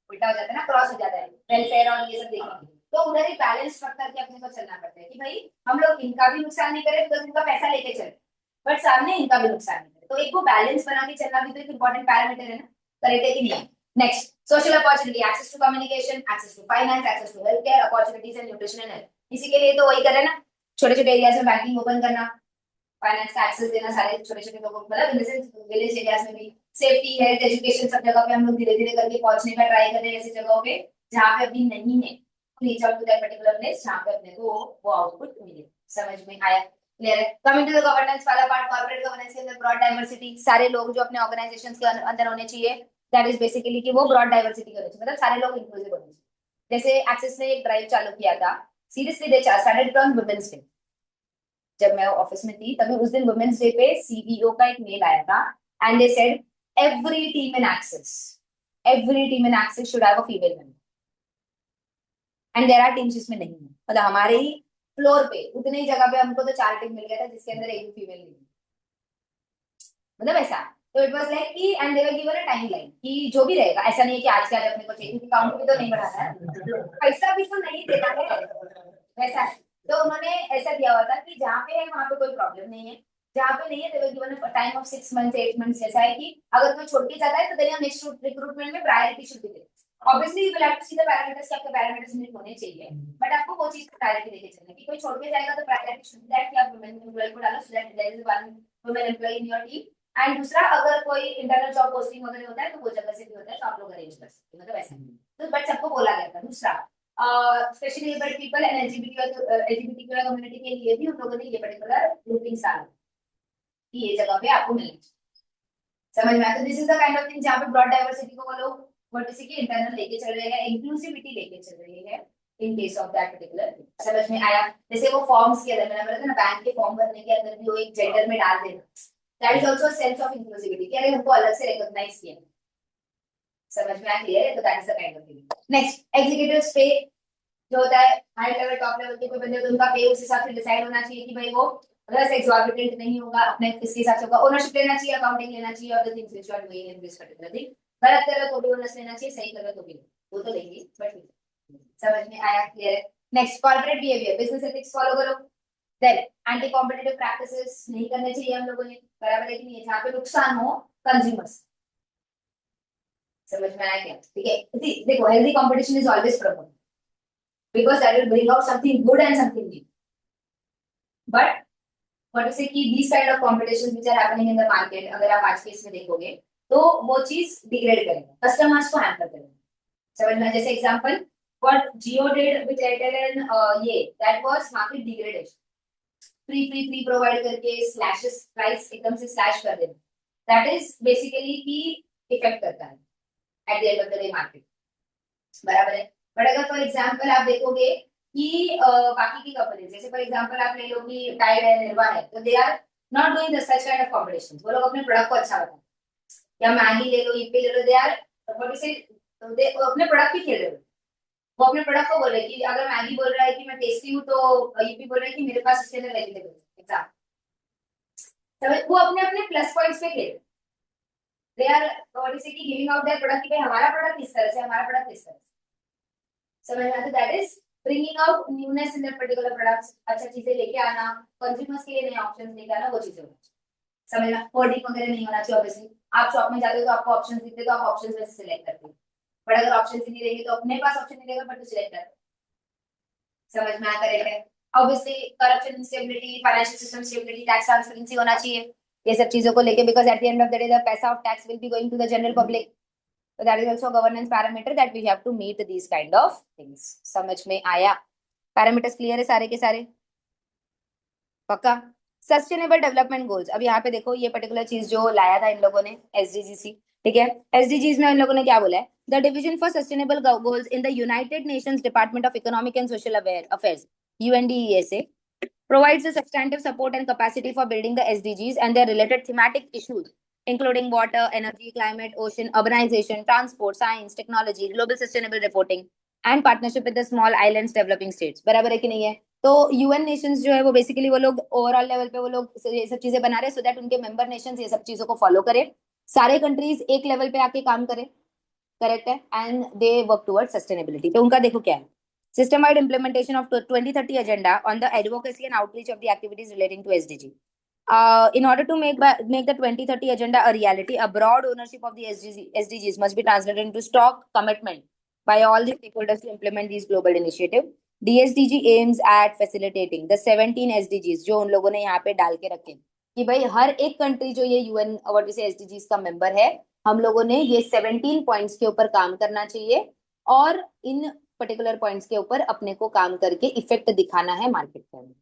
उल्टा हो जाता है ना, क्रॉस हो जाता है, वेलफेयर और ये सब देखेंगे. तो उधर ही बैलेंस रख करके अपने को चलना पड़ता है कि भाई हम लोग इनका भी नुकसान नहीं करें तो इनका पैसा लेके चले, बट सामने इनका भी नुकसान नहीं करें. तो एक वो बैलेंस बना के चलना भी तो एक इंपॉर्टेंट पैरामीटर है ना. करेक्ट है कि नहीं? Next, social opportunity, access to communication, access to finance, access to health care, opportunities and nutrition and health. इसी के लिए तो वही करे ना, छोटे छोटे एरियाज में बैंकिंग ओपन करना, फाइनेंस का एक्सेस देना सारे छोटे छोटे लोगों को, मतलब in the sense village areas में भी सेफ्टी, हेल्थ, एजुकेशन सब जगह पे हम लोग धीरे धीरे करके पहुंचने का ट्राई कर रहे हैं, ऐसी जगहों पे जहाँ पे अभी नहीं है, reach out to that particular place जहाँ पे अपने को वो आउटपुट मिले. समझ में आया? क्लियर है? कमिंग टू द गवर्नेंस वाला पार्ट, कॉर्पोरेट गवर्नेंस के अंदर ब्रॉड डाइवर्सिटी, सारे लोग जो अपने ऑर्गेनाइजेशंस के अंदर होने चाहिए, दैट इज बेसिकली कि वो ब्रॉड डाइवर्सिटी होनी चाहिए, मतलब सारे लोग इंक्लूसिव होने चाहिए. जैसे एक्सेस ने एक ड्राइव चालू किया था, seriously they started on women's day. जब मैं ऑफिस में थी तभी उस दिन वुमेन्स डे पे सीईओ का एक मेल आया था and they said every team in access, every team in access should have a female member. And there are teams जिसमें नहीं है, मतलब हमारे ही फ्लोर पे उतनी ही जगह पे हमको तो 4 टीम मिल गया था जिसके अंदर एक भी फीमेल नहीं है, मतलब ऐसा. तो इट वाज लाइक कि and they were given a timeline कि जो भी रहेगा, ऐसा नहीं है कि आज के आज अपने को चाहिए, क्योंकि काउंट भी तो नहीं बढ़ाना है, पैसा भी तो नहीं देना है, वैसा है. तो उन्होंने ऐसा दिया हुआ था कि जहाँ पे है वहां पे कोई प्रॉब्लम नहीं है, जहाँ पे नहीं है they were given a time of 6 months 8 months. ऐसा है कि अगर कोई छोड़ के जाता है तो देन नेक्स्ट रिक्रूटमेंट में priority should be there. Obviously you will have to see the parameters कि आपके पैरामीटर्स मीट होने चाहिए, बट आपको वो चीज को प्रायोरिटी देके चलना है कि कोई छोड़ के जाएगा तो प्रायोरिटी शुड बी दैट कि आप वुमेन एम्प्लॉय को डालो so that there is one women employee in your team. And दूसरा, अगर कोई इंटरनल जॉब पोस्टिंग वगैरह होता है तो वो जगह से भी होता है तो आप लोग अरेंज कर सकते हो, मतलब ऐसा. तो बट सबको बोला गया था. दूसरा, specially abled people and LGBT community के लिए भी हम लोगों ने ये पर्टिकुलर ग्रुपिंग डाला कि ये जगह पे आपको मिलेगी. समझ में आया? तो this is the kind of thing जहाँ पे ब्रॉड डाइवर्सिटी को वो लोग वर्टिसी की इंटरनल लेके चल रहे हैं, इंक्लूसिविटी लेके चल रही है in case of that particular. समझ में आया? जैसे वो फॉर्म्स के अंदर मैंने बोला था ना, बैंक के फॉर्म भरने के अंदर भी वो एक जेंडर में डाल देना, that is also sense of inclusivity कि अरे हमको अलग से रिकॉग्नाइज किया. समझ में आया? क्लियर है? तो that is the kind of thing. Next, executive पे जो होता है, हाई लेवल टॉप लेवल के कोई बंदे तो उनका पे उस हिसाब से डिसाइड होना चाहिए कि भाई वो बस एक्सॉर्बिटेंट नहीं होगा, अपने इसके हिसाब से होगा. ओनरशिप लेना चाहिए, अकाउंटिंग लेना चाहिए of the things which are doing in this particular thing. गलत कर रहे हो तो भी ओनर्स लेना चाहिए, सही कर रहे हो तो भी वो तो लेंगे, बट समझ में आया? क्लियर है? Next, corporate behaviour, business ethics follow करो. देन एंटी कॉम्पिटिटिव प्रैक्टिसेस नहीं करने चाहिए हम लोगों ने, बराबर है कि नहीं? जहाँ पे नुकसान हो कंज्यूमर्स. समझ में आया क्या? ठीक है, देखो healthy competition is always promoted because that will bring out something good and something new. But what to say कि these kind of competitions which are happening in the market, अगर आप आज के इसमें देखोगे तो वो चीज डिग्रेड करेगा, कस्टमर्स को हैम्पर करेगा. समझ में? जैसे example what Jio did with Airtel and ये that was market degradation. Free provide करके स्लैशेस प्राइस एकदम से स्लैश कर देना, that is basically कि इफेक्ट करता है at the end of the day market. बराबर है? बट अगर फॉर एग्जांपल आप देखोगे कि बाकी की कंपनीज, जैसे फॉर एग्जांपल आप ले लो कि टाइड है, निर्वा है, तो they are not doing such kind of competition. वो लोग अपने प्रोडक्ट को अच्छा बताते हैं. या मैगी ले लो, ईपी ले लो, दे आर व्हाट से दे अपने प्रोडक्ट भी खेल रहे हो. वो अपने प्रोडक्ट को बोल रहे हैं कि अगर मैगी बोल रहा है कि मैं टेस्टी हूँ तो ईपी बोल रहा है कि मेरे पास इसके अंदर वेजिटेबल्स एग्जांपल. तो वो अपने अपने प्लस पॉइंट्स पे खेल, दे आर व्हाट से कि गिविंग आउट देयर प्रोडक्ट कि भाई हमारा प्रोडक्ट इस तरह से, हमारा प्रोडक्ट इस तरह से. समझ में आता? That is bringing out newness in that particular products. अच्छा चीजें लेके आना, कंज्यूमर्स के लिए नए ऑप्शंस लेके आना, वो चीजें होना चाहिए. समझ में? होर्डिंग वगैरह नहीं होना चाहिए. ऑब्वियसली आप शॉप में जाते हो तो आपको ऑप्शंस दिखते हैं तो आप ऑप्शंस में से सिलेक्ट करते हो. बट अगर ऑप्शन ही नहीं रहेंगे तो अपने पास ऑप्शन नहीं रहेगा बट टू सिलेक्ट कर। समझ में आता है? Obviously corruption stability, financial system stability, tax transparency होना चाहिए ये सब चीजों को लेके, because at the end of the day the पैसा of tax will be going to the general public. So that is also a governance parameter that we have to meet these kind of things. समझ में आया? Parameters clear है सारे के सारे? पक्का? Sustainable development goals, अब यहाँ पे देखो ये पर्टिकुलर चीज जो लाया था इन लोगों ने एसडीजीसी, ठीक है। एसडीजीज में इन लोगों ने क्या बोला है? The division for sustainable goals in the United Nations department of economic and social affairs, UNDESA, provides a substantive support and capacity for building the SDGs and their related thematic issues, including water, energy, climate, ocean, urbanization, transport, science, technology, global sustainable reporting, and partnership with the small islands developing states. बराबर है कि नहीं है? तो UN Nations जो है वो basically वो लोग ओवरऑल लेवल पे वो लोग ये सब चीजें बना रहे हैं सो दैट उनके मेंबर नेशंस ये सब चीजों को फॉलो करें, सारे कंट्रीज एक लेवल पे आके काम करें, करेक्ट है, and they work toward sustainability. तो उनका देखो क्या है, system-wide implementation of 2030 agenda on the advocacy and outreach of the activities relating to SDG. In order to make the 2030 agenda a reality, a broad ownership of the SDGs must be translated into stock commitment by all the stakeholders to implement these global initiatives. DSDG aims at facilitating the 17 SDGs जो उन लोगों ने यहाँ पे डाल के रखे कि भाई हर एक कंट्री जो ये यूएन और जैसे एसडीजीज का मेंबर है, हम लोगों ने ये 17 पॉइंट्स के ऊपर काम करना चाहिए और इन पर्टिकुलर पॉइंट्स के ऊपर अपने को काम करके इफेक्ट दिखाना है मार्केट के अंदर।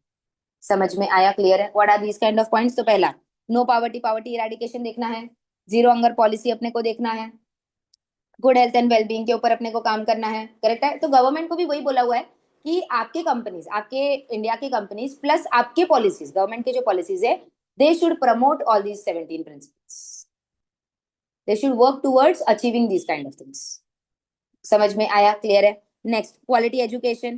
समझ में आया? क्लियर है? What are these kind of points? तो पहला नो पॉवर्टी, पॉवर्टी इरेडिकेशन देखना है, जीरो हंगर पॉलिसी अपने को देखना है, गुड हेल्थ एंड वेलबींग के ऊपर अपने को काम करना है, करेक्ट है। तो गवर्नमेंट को भी वही बोला हुआ है कि आपके कंपनीज, आपके इंडिया की कंपनीज प्लस आपके पॉलिसीज, गवर्नमेंट के जो पॉलिसीज है, they should promote all these 17 principles, they should work towards achieving these kind of things. समझ में आया? क्लियर है? Next quality education,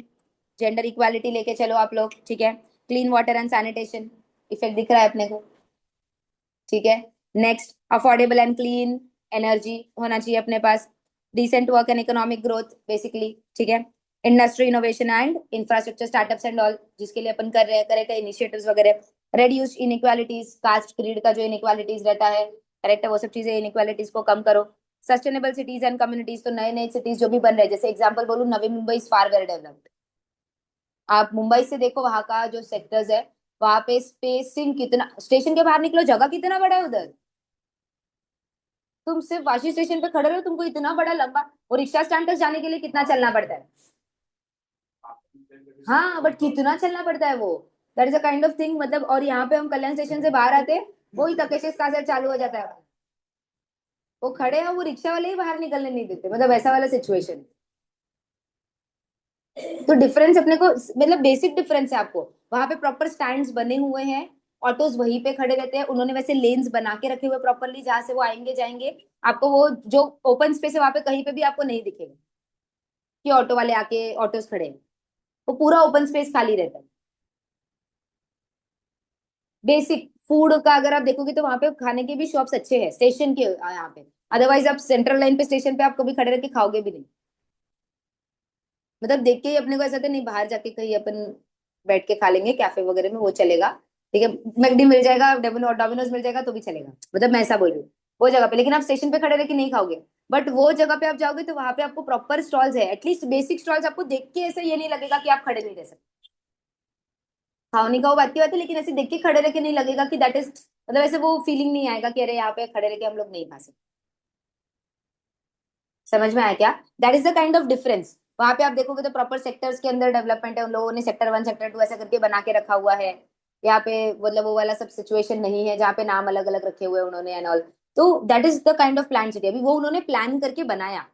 gender equality लेके चलो आप लोग, ठीक है। Clean water and sanitation effect दिख रहा है अपने को, ठीक है। Next affordable and clean energy होना चाहिए अपने पास, decent work and economic growth basically, ठीक है। Industry innovation and infrastructure startups and all जिसके लिए अपन कर रहे हैं, करेक्ट है, इनिशिएटिव्स वगैरह। रेड्यूस इनइक्वालिटीज, कास्ट क्रीड का जो इनइक्वालिटीज रहता है, करेक्ट है, वो सब चीजें इनइक्वालिटीज को कम करो। सस्टेनेबल सिटीज एंड कम्युनिटीज, तो नए नए सिटीज जो भी बन रहे हैं, जैसे एग्जांपल बोलूं, Navi Mumbai is far well developed. आप मुंबई से देखो वहां का जो सेक्टर्स है, वहां पे स्पेसिंग कितना, स्टेशन के बाहर निकलो जगह कितना बड़ा है उधर, तुम सिर्फ वाशी स्टेशन पे खड़े रहो तुमको इतना बड़ा लंबा, और रिक्शा स्टैंड तक जाने के लिए कितना चलना पड़ता है? हाँ बट कितना चलना पड़ता है वो, that is a kind of thing. मतलब और यहाँ पे हम कल्याण स्टेशन से बाहर आते हैं, वही तकेशेस का चालू हो जाता है, वो खड़े हैं, वो रिक्शा वाले ही बाहर निकलने नहीं देते, मतलब ऐसा वाला सिचुएशन। तो डिफरेंस अपने को, मतलब बेसिक डिफरेंस है आपको, वहां पे प्रॉपर स्टैंड्स बने हुए हैं, ऑटोज वहीं पे खड़े रहते हैं, उन्होंने वैसे लेन्स बना के रखे हुए प्रॉपरली जहां से वो आएंगे जाएंगे। आपको वो जो ओपन स्पेस है वहां पे कहीं पे भी आपको नहीं दिखेगा कि ऑटो वाले आके ऑटोज खड़े हैं, वो पूरा ओपन स्पेस खाली रहता है। बेसिक फूड का अगर आप देखोगे तो वहां पे खाने के भी शॉप्स अच्छे हैं स्टेशन के यहाँ पे, अदरवाइज आप सेंट्रल लाइन पे स्टेशन पे आप कभी खड़े रह के खाओगे भी नहीं। मतलब देख के ही अपने को ऐसा था नहीं बाहर जाके कहीं अपन बैठ के खा लेंगे कैफे वगैरह में, वो चलेगा, ठीक है, मैकडी मिल जाएगा, डोमिनोज मिल जाएगा तो भी चलेगा, मतलब मैं ऐसा बोल रही हूँ वो जगह पे, लेकिन आप स्टेशन पे खड़े रह के नहीं खाओगे। बट वो जगह पे आप जाओगे तो वहां पे आपको प्रॉपर स्टॉल्स है, एटलीस्ट बेसिक स्टॉल्स, आपको देख के ऐसा ये नहीं लगेगा कि आप खड़े नहीं रह सकते। खाने का वो बात की बात है, लेकिन ऐसे देख के खड़े रह के नहीं लगेगा कि दैट इज, मतलब ऐसे वो फीलिंग नहीं आएगा कि अरे यहाँ पे खड़े रह के हम लोग नहीं खा सकते। समझ में आया क्या? That is the kind of difference. वहां पे आप देखोगे तो प्रॉपर सेक्टर्स के अंदर डेवलपमेंट है, उन लोगों ने सेक्टर 1 सेक्टर 2 ऐसा करके बना के रखा हुआ है। यहाँ पे मतलब वो वाला सब सिचुएशन नहीं है जहाँ पे नाम अलग अलग रखे हुए हैं उन्होंने एंड ऑल। तो that is the kind of plan city, अभी वो उन्होंने प्लान करके बनाया,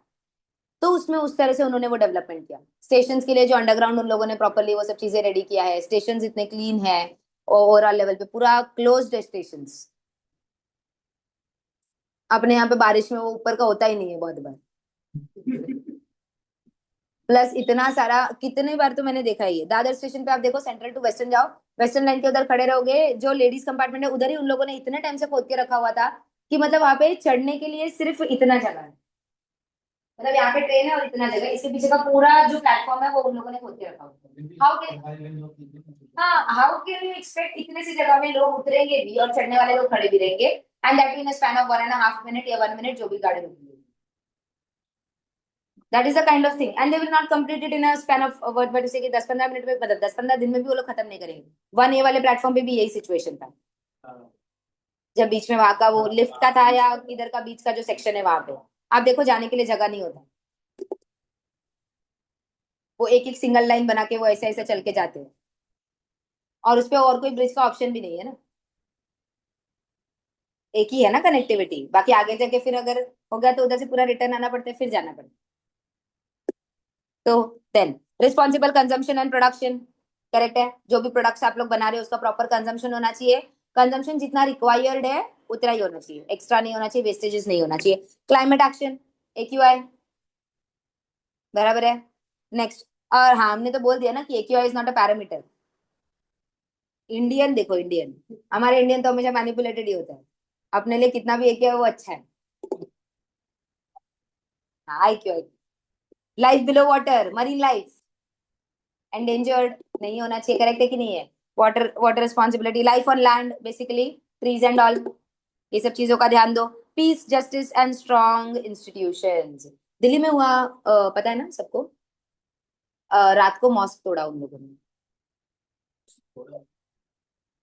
तो उसमें उस तरह से उन्होंने वो डेवलपमेंट किया। स्टेशन के लिए जो अंडरग्राउंड उन लोगों ने प्रॉपरली वो सब चीजें रेडी किया है, स्टेशन इतने क्लीन है, ओवरऑल लेवल पे पूरा क्लोज्ड है स्टेशन। अपने यहाँ पे बारिश में वो ऊपर का होता ही नहीं है बहुत बार, प्लस इतना सारा, कितने बार तो मैंने देखा ही है, दादर स्टेशन पे आप देखो, सेंट्रल टू वेस्टर्न जाओ, वेस्टर्न लाइन के उधर खड़े रहोगे, जो लेडीज कंपार्टमेंट है उधर ही उन लोगों ने इतने टाइम से खोद के रखा हुआ था कि मतलब वहां पे चढ़ने के लिए सिर्फ इतना जगह है, मतलब यहाँ पे ट्रेन है और इतना जगह, इसके पीछे का पूरा जो प्लेटफॉर्म है वो उन लोगों ने खोद के रखा हुआ है। हाउ कैन, हाँ हाउ कैन यू एक्सपेक्ट इतने सी जगह में लोग उतरेंगे भी और चढ़ने वाले लोग खड़े भी रहेंगे, and that in span of 1.5 minute या 1 मिनट जो भी गाड़ी रुकेगी। That is the kind of thing and they will not complete it in a span of word, but जैसे कि 10-15 मिनट में, मतलब 10-15 दिन में भी वो लोग खत्म नहीं करेंगे। 1A वाले प्लेटफॉर्म पे भी यही सिचुएशन था, हाँ, जब बीच में वहां का वो हाँ, लिफ्ट का था या इधर का बीच का जो सेक्शन है वहां पे, आप देखो जाने के लिए जगह नहीं होता, वो एक एक सिंगल लाइन बना के वो ऐसे ऐसे चल के जाते हैं, और उस पे और कोई ब्रिज का ऑप्शन भी नहीं है ना, एक ही है ना कनेक्टिविटी, बाकी आगे जाके फिर अगर हो गया तो उधर से पूरा रिटर्न आना पड़ता है, फिर जाना पड़ता है। तो then responsible consumption and production, correct है, जो भी प्रोडक्ट्स आप लोग बना रहे हो उसका प्रॉपर कंजम्पशन होना चाहिए, कंजम्पशन जितना रिक्वायर्ड है उतना ही होना चाहिए, एक्स्ट्रा नहीं होना चाहिए, वेस्टेजेस नहीं होना चाहिए। क्लाइमेट एक्शन, AQI, बराबर है। नेक्स्ट, और हाँ हमने तो बोल दिया ना कि AQI is not a parameter. Indian देखो, इंडियन, हमारे इंडियन तो हमेशा मैनिपुलेटेड ही होता है, अपने लिए कितना भी AQI वो अच्छा है। हाँ AQI, life below water, marine life endangered नहीं होना चाहिए, करेक्ट है कि नहीं है। Water water responsibility, life on land basically, trees and all, ये सब चीजों का ध्यान दो। Peace, justice and strong institutions, Delhi में हुआ, पता है ना सबको, रात को मॉस्क तोड़ा उन लोगों ने,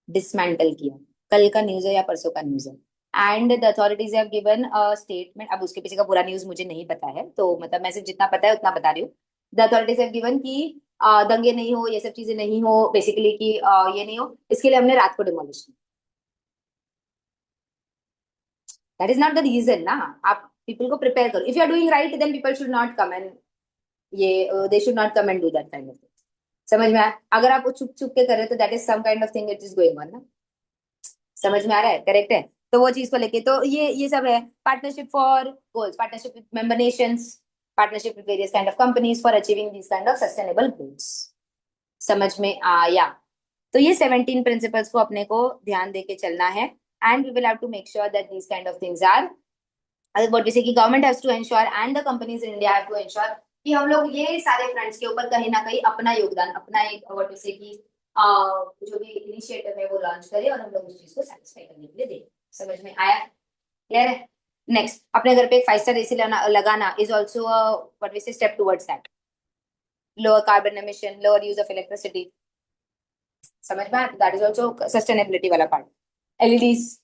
डिसमेंटल किया, कल का न्यूज है या परसों का न्यूज है। And the authorities have given a statement, अब उसके पीछे का पूरा न्यूज मुझे नहीं पता है, तो मतलब मैं सिर्फ जितना पता है उतना बता रही हूँ। द अथॉरिटीज हैव गिवन कि दंगे नहीं हो, ये सब चीजें नहीं हो, बेसिकली कि ये नहीं हो, इसके लिए हमने रात को डिमोलिश किया। That is not the reason ना, आप पीपल को प्रिपेयर करो, if you are doing right then people should not come and ये they should not come and do that kind of thing. समझ में आया, अगर आप वो चुप चुप के कर रहे हो तो that is some kind of thing it is going on ना। समझ में आ रहा है, करेक्ट है। तो वो चीज को लेके तो ये सब है, partnership for goals, partnership with member Nations, partnership with various kind of companies for achieving this kind of sustainable goals. समझ में आया। तो ये 17 प्रिंसिपल्स को अपने को ध्यान देके चलना है, and we will have to make sure that these kind of things are, what we say कि government has to ensure and the companies in India have to ensure कि हम लोग ये सारे फ्रंट्स के ऊपर कहीं ना कहीं अपना योगदान, अपना एक व्हाट वी से कि जो भी इनिशिएटिव है वो लॉन्च करें और हम लोग उस चीज को सेटिस्फाई करने के लिए दें। समझ में आया, क्लियर है। नेक्स्ट, अपने घर पे एक 5 स्टार एसी लगाना इज ऑल्सो व्हाट वी से step towards that, lower carbon emission, lower use of electricity. समझ में आया, दैट इज ऑल्सो सस्टेनेबिलिटी वाला पार्ट। एलईडीज,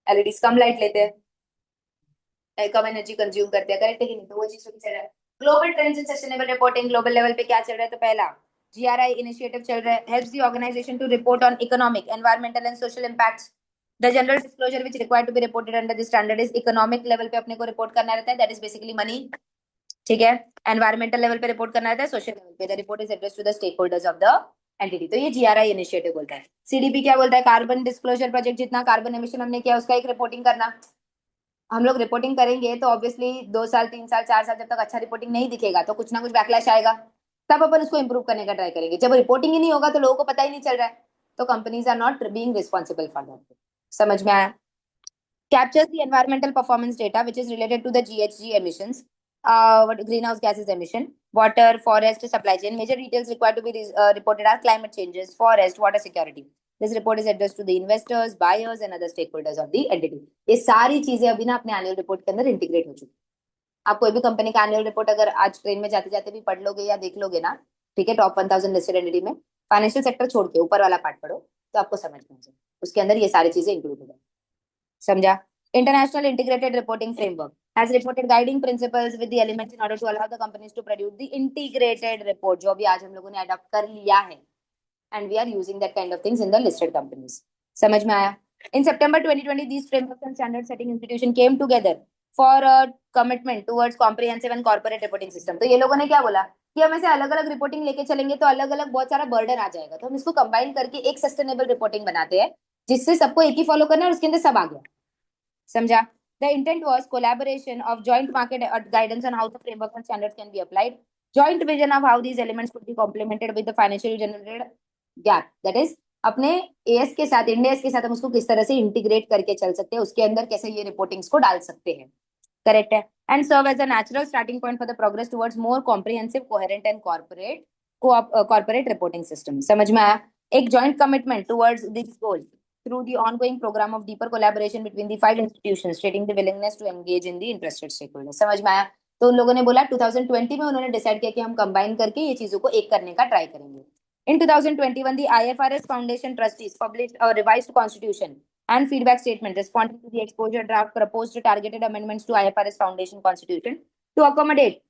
एलईडीज कम लाइट लेते हैं, कम एनर्जी कंज्यूम करते हैं, करेक्ट है कि नहीं, तो वो चीज चल रहा है। Global trends in sustainable reporting, global level पे क्या चल रहा है, तो पहला GRI इनिशिएटिव चल रहा है, helps the organisation to report on economic, environmental and social impacts. The general disclosure which required to be reported under the standard is economic level पे अपने को रिपोर्ट करना रहता है, दैट इज बेसिकली मनी, ठीक है। एनवायरमेंटल लेवल पे report करना रहता है, सोशल लेवल पे the report is address to the stake holders of the entity, तो ये GRI इनिशिएटिव बोलता है। CDP क्या बोलता है, कार्बन डिस्क्लोजर प्रोजेक्ट, जितना कार्बन एमिशन हमने किया उसका एक रिपोर्टिंग करना। हम लोग रिपोर्टिंग करेंगे तो ऑब्वियसली 2 साल 3 साल 4 साल जब तक अच्छा रिपोर्टिंग नहीं दिखेगा तो कुछ ना कुछ बैकलैश आएगा, तब अपन उसको इंप्रूव करने का ट्राई करेंगे। जब रिपोर्टिंग ही नहीं होगा तो लोगों को पता ही नहीं चल रहा है, तो companies are not being responsible for that. समझ में आया। Captures the environmental performance data which is related to the GHG emissions, what greenhouse gases emission, water, forest, supply chain. Major details required to be reported are climate changes, forest, water security. This report is addressed to the investors, buyers and other stakeholders of the entity. ये सारी चीजें अभी ना अपने annual report के अंदर integrate हो चुकी। आप कोई भी कंपनी का एनुअल रिपोर्ट अगर आज ट्रेन में जाते जाते भी पढ़ लोगे या देख लोगे ना, ठीक है, टॉप 1000 लिस्टेड एंटिटी में फाइनेंशियल सेक्टर छोड़ के ऊपर वाला पार्ट पढ़ो तो आपको समझ में आ जाए, उसके अंदर ये सारी चीजें इंक्लूड हो जाए। समझा। International integrated reporting framework has reported guiding principles with the elements in order to allow the companies to produce the integrated report, जो भी आज हम लोगों ने अडॉप्ट कर लिया है, and we are using that kind of things in the listed companies. समझ में आया। In September 2020 these frameworks and standard setting institution came together for a commitment towards comprehensive and corporate reporting system। तो ये लोगों ने क्या बोला कि हम ऐसे अलग अलग रिपोर्टिंग लेके चलेंगे तो अलग अलग बहुत सारा बर्डन आ जाएगा, तो हम इसको कंबाइन करके एक सस्टेनेबल रिपोर्टिंग बनाते हैं जिससे सबको एक ही फॉलो करना है और उसके अंदर सब आ गया। समझा। The intent was collaboration of joint market guidance on how the framework and standards can be applied, joint vision of how these elements could be complemented with the financially generated gap, that is अपने AS के साथ, Indians के साथ हम उसको किस तरह से इंटीग्रेट करके चल सकते हैं, उसके अंदर कैसे ये रिपोर्टिंग्स को डाल सकते हैं, करेक्ट है। And serve as a natural starting point for the progress towards more comprehensive, coherent and corporate reporting system. समझ में आया। एक joint commitment towards this goal through the ongoing program of deeper collaboration between the 5 institutions, stating the willingness to engage in the interested stakeholders। समझ में आया। तो उन लोगों ने बोला 2020 में उन्होंने डिसाइड किया कि हम कंबाइन करके ये चीजों को एक करने का ट्राई करेंगे. In 2021, the IFRS Foundation trustees published a revised constitution and feedback statement responding to the exposure draft proposed targeted amendments to IFRS Foundation constitution to accommodate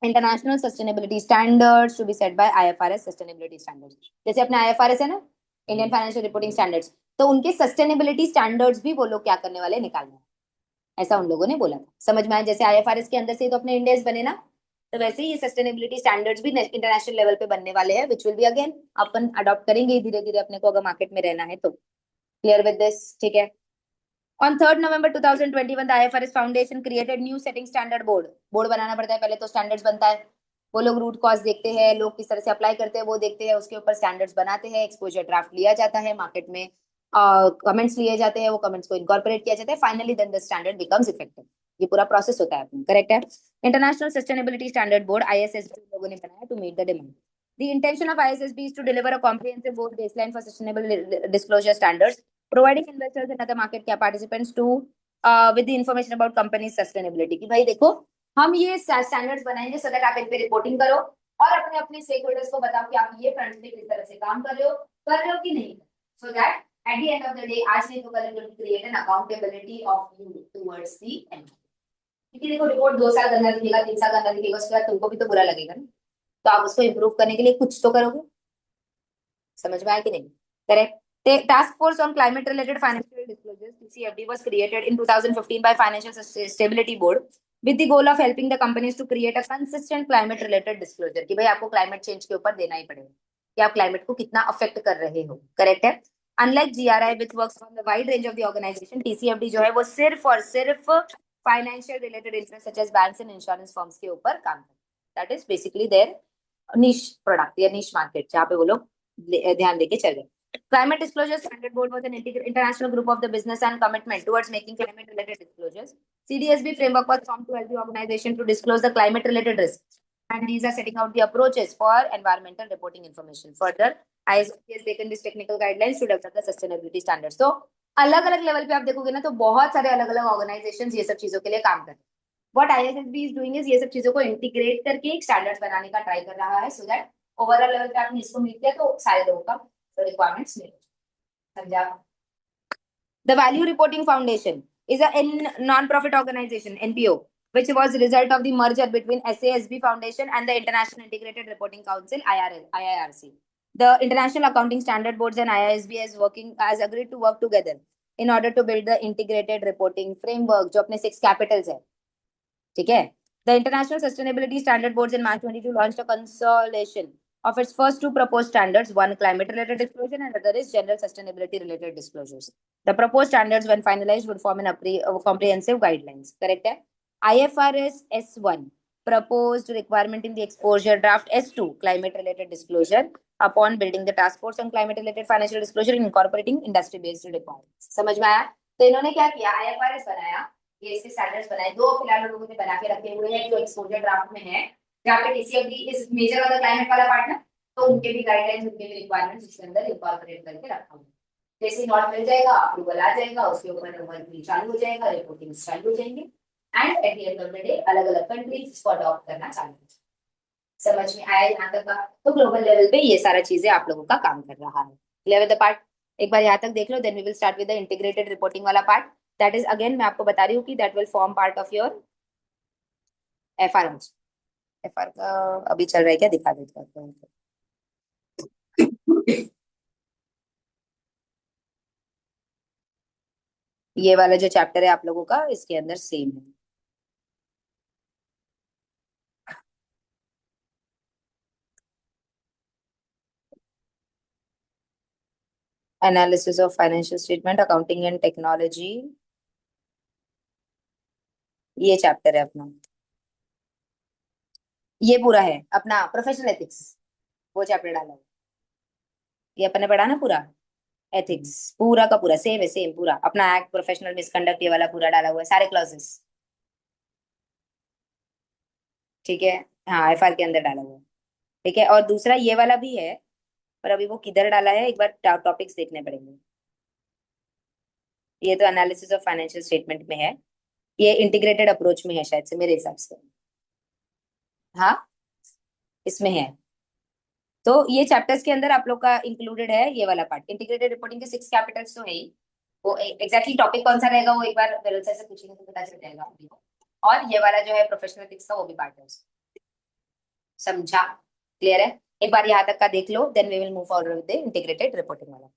international sustainability standards to be set by IFRS sustainability standards. जैसे अपने IFRS है ना, Indian financial reporting standards, तो उनके sustainability standards भी वो लोग क्या करने वाले, निकालने वाले. ऐसा उन लोगों ने बोला था. समझ में आया? जैसे आईएफआरएस के अंदर से तो अपने इंडेक्स बने ना, तो वैसे ही ये सस्टेनेबिलिटी स्टैंडर्ड्स भी इंटरनेशनल लेवल पे बनने वाले हैं, which will be again upon adopt करेंगे धीरे धीरे अपने को, अगर मार्केट में रहना है तो. Clear with this? ठीक है. On 3rd November 2021, the IFRS Foundation created new setting standard board. Board बनाना पड़ता है, पहले तो स्टैंडर्ड्स बनता है. वो लोग रूट कॉज देखते हैं, लोग किस तरह से अप्लाई करते हैं वो देखते हैं, उसके ऊपर स्टैंडर्ड्स बनाते हैं, एक्सपोजर ड्राफ्ट लिया जाता है, मार्केट में कमेंट्स लिए जाते हैं, वो कमेंट्स को इनकॉर्पोरेट किया जाता है, finally then the standard becomes effective. ये पूरा प्रोसेस होता है. करेक्ट है. International sustainability standard board ISSB लोगों ने बनाया to meet the demand. The intention of ISSB is to deliver a comprehensive board baseline for sustainable disclosure standards, providing investors and other market cap participants to with the information about company's sustainability. कि भाई देखो, हम ये standards बनाएंगे so that आप इन पे reporting करो और अपने अपने स्टेक होल्डर्स को बताओ कि आप ये फ्रंट पे किस तरह से काम कर रहे हो कि नहीं, so that at the end of the day, आज नहीं तो कल, it will create an accountability of you towards the end. क्योंकि देखो, रिपोर्ट 2 साल गंदा दिखेगा, 3 साल गंदा दिखेगा, उसके बाद तुमको भी तो बुरा लगेगा ना. तो आप उसको इम्प्रूव करने के लिए कुछ तो करोगे. समझ में आया कि नहीं? Correct. Task Force on Climate Related Financial Disclosures (TCFD) was created in 2015 by Financial Stability Board with the goal of helping the companies to create a consistent climate related disclosure. कि भाई आपको क्लाइमेट चेंज के ऊपर देना ही पड़ेगा कि आप climate को कितना अफेक्ट कर रहे हो. करेक्ट है. Unlike GRI which works on the wide range of the organization, TCFD जो है वो सिर्फ और सिर्फ financial related interest such as banks and insurance firms के ऊपर काम करता है. That is basically their niche product या niche market जहाँ पे वो लोग ध्यान देके चल रहे. Climate Disclosure Standard Board was an international group of the business and commitment towards making climate-related disclosures. CDSB framework was formed to help the organization to disclose the climate-related risks, and these are setting out the approaches for environmental reporting information. Further, ISSB has taken these technical guidelines to develop the sustainability standards. So, अलग-अलग level पे आप देखोगे ना, तो बहुत सारे अलग-अलग organisations ये सब चीजों के लिए काम कर रहे हैं. What ISSB is doing is ये सब चीजों को इंटीग्रेट करके एक स्टैंडर्ड्स बनाने का ट्राई कर रहा है, सो दैट ओवरऑल लेवल पे आपने इसको मिल गया तो सारे लोगों का requirements में. समझा? The Value Reporting Foundation is a non-profit organization (NPO) which was the result of the merger between SASB Foundation and the International Integrated Reporting Council (IIRC). The International Accounting Standard Boards and IISB has agreed to work together in order to build the integrated reporting framework जो अपने 6 capitals है. ठीक है. The International Sustainability Standard Boards in March 22 launched a consolidation of its first 2 proposed standards, one climate-related disclosure and other is general sustainability-related disclosures. The proposed standards, when finalized, would form a comprehensive guidelines. Correct है? IFRS S1 proposed requirement in the exposure draft S2 climate-related disclosure upon building the task force on climate-related financial disclosure and incorporating industry-based requirements. समझ में आया? तो इन्होंने क्या किया? IFRS बनाया, ये इसके स्टैंडर्ड्स बनाए, 2 फिलहाल लोगों ने बना के रखे हुए हैं जो एक्सपोजर ड्राफ्ट में है, जहाँ पे TCFD इज मेजर वाला क्लाइमेट वाला पार्ट ना, तो उनके भी गाइडलाइंस, उनके भी रिक्वायरमेंट्स इसके अंदर इनकॉर्पोरेट करके रखा हुआ है. जैसे नोट मिल जाएगा, अप्रूवल आ जाएगा, उसके ऊपर वर्किंग चालू हो जाएगा, रिपोर्टिंग चालू हो जाएंगे and eight the end of the day अलग अलग कंट्रीज इसको अडॉप्ट करना चालू हो जाएगा. समझ में आया यहाँ तक का? तो ग्लोबल लेवल पे ये सारा चीजें आप लोगों का काम कर रहा है. Clear with the part? एक बार यहाँ तक देख लो, then we will start with the integrated reporting वाला पार्ट. दैट इज अगेन मैं आपको बता रही हूँ कि that will form part of your FR. FR का अभी चल रहा है क्या, दिखा देता हूँ. ये वाला जो चैप्टर है आप लोगों का, इसके अंदर सेम है. Analysis of financial statement, accounting and technology, ये चैप्टर है अपना. ये पूरा है अपना प्रोफेशनल एथिक्स, वो चैप्टर डाला है. ये अपन ने पढ़ा ना पूरा एथिक्स, पूरा का पूरा सेम है, सेम पूरा अपना एक्ट, प्रोफेशनल मिसकंडक्ट, ये वाला पूरा डाला हुआ है, सारे क्लॉजेस. ठीक है. हाँ, FR के अंदर डाला हुआ है. ठीक है. और दूसरा ये वाला भी है, पर अभी वो किधर डाला है, एक बार टॉपिक्स देखने पड़ेंगे. ये तो एनालिसिस ऑफ फाइनेंशियल स्टेटमेंट में है, ये इंटीग्रेटेड अप्रोच में है शायद से, मेरे हिसाब से. हाँ, इसमें है। तो ये चैप्टर्स के अंदर आप लोग का इंक्लूडेड है ये वाला पार्ट। इंटीग्रेटेड रिपोर्टिंग के 6 कैपिटल्स तो है ही। वो एग्जैक्टली टॉपिक कौन सा रहेगा वो एक बार विरोल सर से पूछेंगे तो पता चल जाएगा आपको। और ये वाला जो है प्रोफेशनल एथिक्स का वो भी पार्ट है उसका। समझा? क्लियर है? एक बार यहाँ तक का देख लो, then we will move forward with the integrated reporting वाला।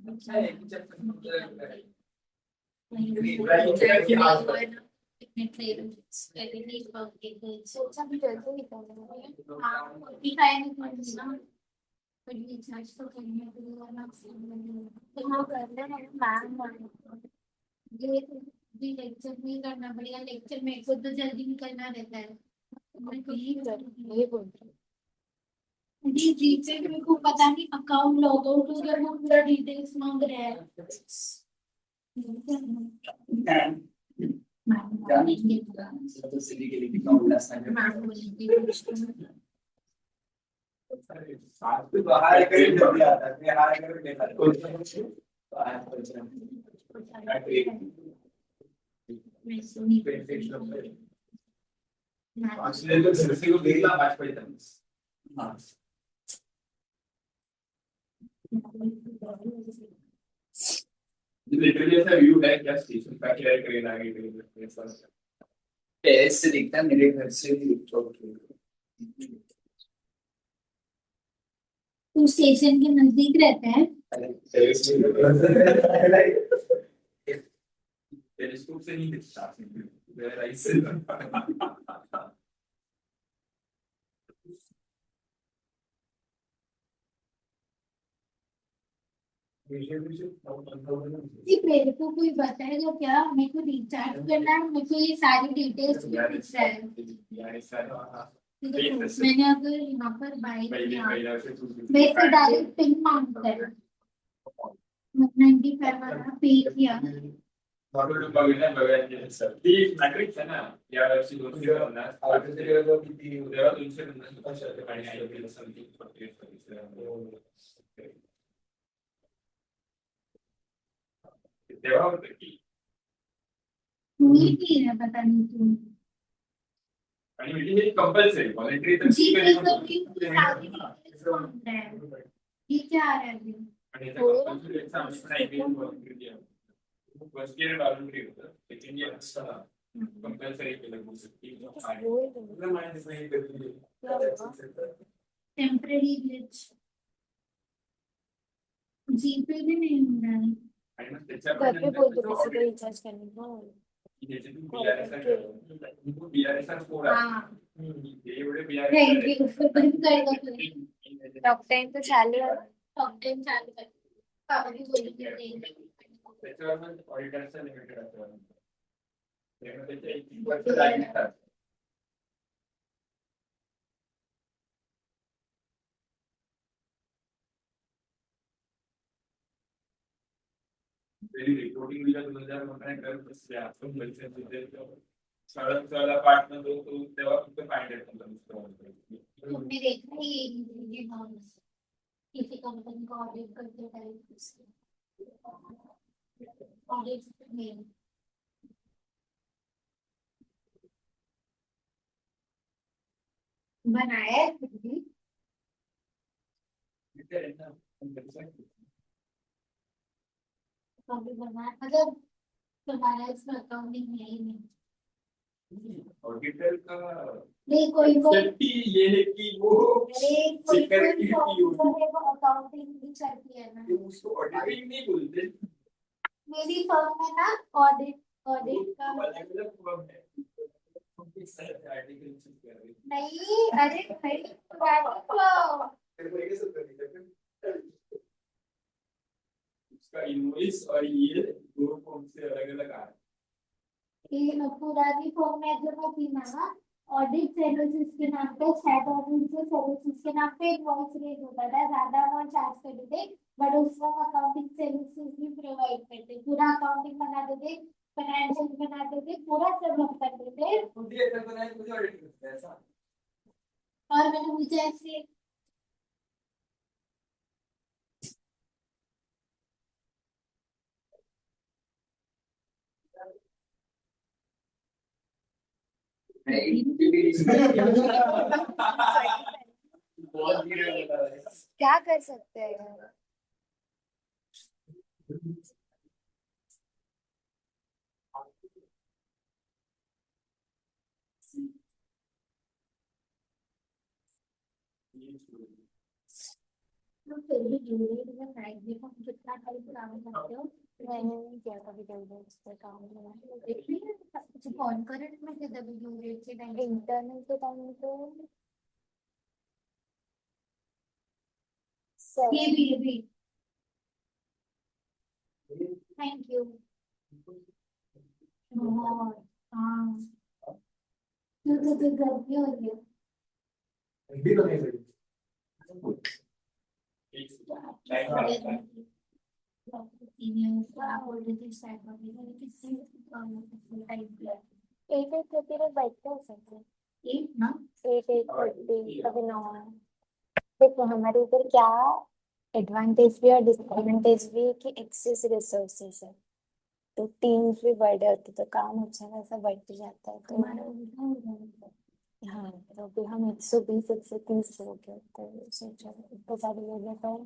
अच्छा है कि जब इब्राहिम की आवाज ये लेक्चर नहीं करना पड़ेगा। लेक्चर मेरे को तो जल्दी निकलना रहता है। मैं ये बोल जी जी से मेरे को पता नहीं अकाउंट लॉग आउट हो गया, वो पूरा डिटेल्स मांग रहा है। तो सिटी के लिए कितना उल्टा आज तो बाहर कहीं जल्दी आता है बाहर कहीं देखा तो आज तो सिर्फ को देखला आज पड़ता है। हाँ लिटरली ऐसा व्यू है क्या स्टेशन का क्या करेगा आगे टेरेस से दिखता है मेरे घर से भी तू स्टेशन के नजदीक रहता है। टेलीस्कोप से नहीं दिखता राइट से जी मेरे को कोई बताएगा क्या? मेरे को रिचार्ज करना है, मेरे को ये सारी डिटेल्स भी पूछ रहा है। देखो मैंने अगर यहाँ पर बाय किया मेरे को डायरेक्ट पिन मांगता है। 95 वाला पे किया। मॅट्रिक्स आहे ना या वर्षी 250 किती तेव्हा 250 आणि IPL तेव्हा होतं की नहीं है, पता नहीं क्यों। आणि मीटिंग हे कंपल्सरी व्हॉलंटरी तर जी पे तो भी सारी डिटेल्स मांगता है। ये क्या आ रहा है अभी? आणि कंपल्सरी एग्जाम पण IPL व्हॉलंटरी आहे फर्स्ट इयर व्हॉलंटरी होतं सेकंड इयर असताना कंपल्सरी केलं टेम्पररी ग्लिच जीपे भी नहीं हो रहा है। आणि मग त्याच्यामध्ये रिचार्ज करने को। BRSR कोड आहे हाँ एवढे थैंक यू बंद कर दो। BRSR टॉक टाइम तो चालू है। टॉक टाइम चालू कर। पापा भी बोलेंगे त्याच्यावर ऑडिटरचा लिमिटेड असतो त्याच्या 21 वर्ष लागतात तेरी रिपोर्टिंग विला 2000 करत असते आपण पैसे साला पार्ट में तो तेव्हा फक्त फाइंड तुमने देखा ही ये नॉर्म्स किसी कंपनी को ऑडिट करते टाइम ऑडिट में बनाया है खुद भी। कभी बनाया मतलब तुम्हारा इसमें अकाउंटिंग है ही नहीं। ऑडिटर का नहीं कोई वो ये है कि वो कोई फॉर्म है वो अकाउंटिंग भी करती है ना। उसको ऑडिटिंग नहीं बोलते मेरी फर्म में ना ऑडिट ऑडिट का अलग-अलग फर्म है नहीं अरे भाई उसका इनवॉइस और ये दो फॉर्म से अलग-अलग आ रहा है ये पुरानी फर्म में जब मैं थी ना ऑडिट सर्विसेज के नाम पे स्टैट ऑडिट सर्विसेज के नाम पे इनवॉइस रेट होता था, ज्यादा अमाउंट चार्ज करते थे बट उसमें अकाउंटिंग सर्विसेज भी प्रोवाइड करते, पूरा अकाउंटिंग बना देते फाइनेंशियल बनाते थे, पूरा सब हम करते थे। खुद ही एक्सेल बनाए, खुद ही ऑडिट करते हैं ऐसा। और मैंने मुझे ऐसे बहुत गिरे बता रहे हैं। क्या कर सकते हैं यार? फिर भी जूनियर में प्राइवेट में हम कितना टाइम काम करते हो। मैंने नहीं किया कभी जल्दी इस पर काम करना। देखिए कुछ कौन करंट में कितना भी जूनियर के टाइम इंटरनल के टाइम पे ये भी थैंक यू बहुत। हाँ क्योंकि गर्मी हो रही है। भी तो नहीं हुई। एट 8:30 में बैठते हैं सबसे। 8:30 कभी 9। देखो हमारे इधर क्या एडवांटेज भी और डिसएडवांटेज भी है कि एक्सेस रिसोर्सेस है, तो टीम्स भी बढ़ जाती तो काम अच्छा खासा बढ़ जाता है। तो हाँ, तो अभी हम 120 130 लोग हैं, तो सोचो इतने सारे लोग हैं तो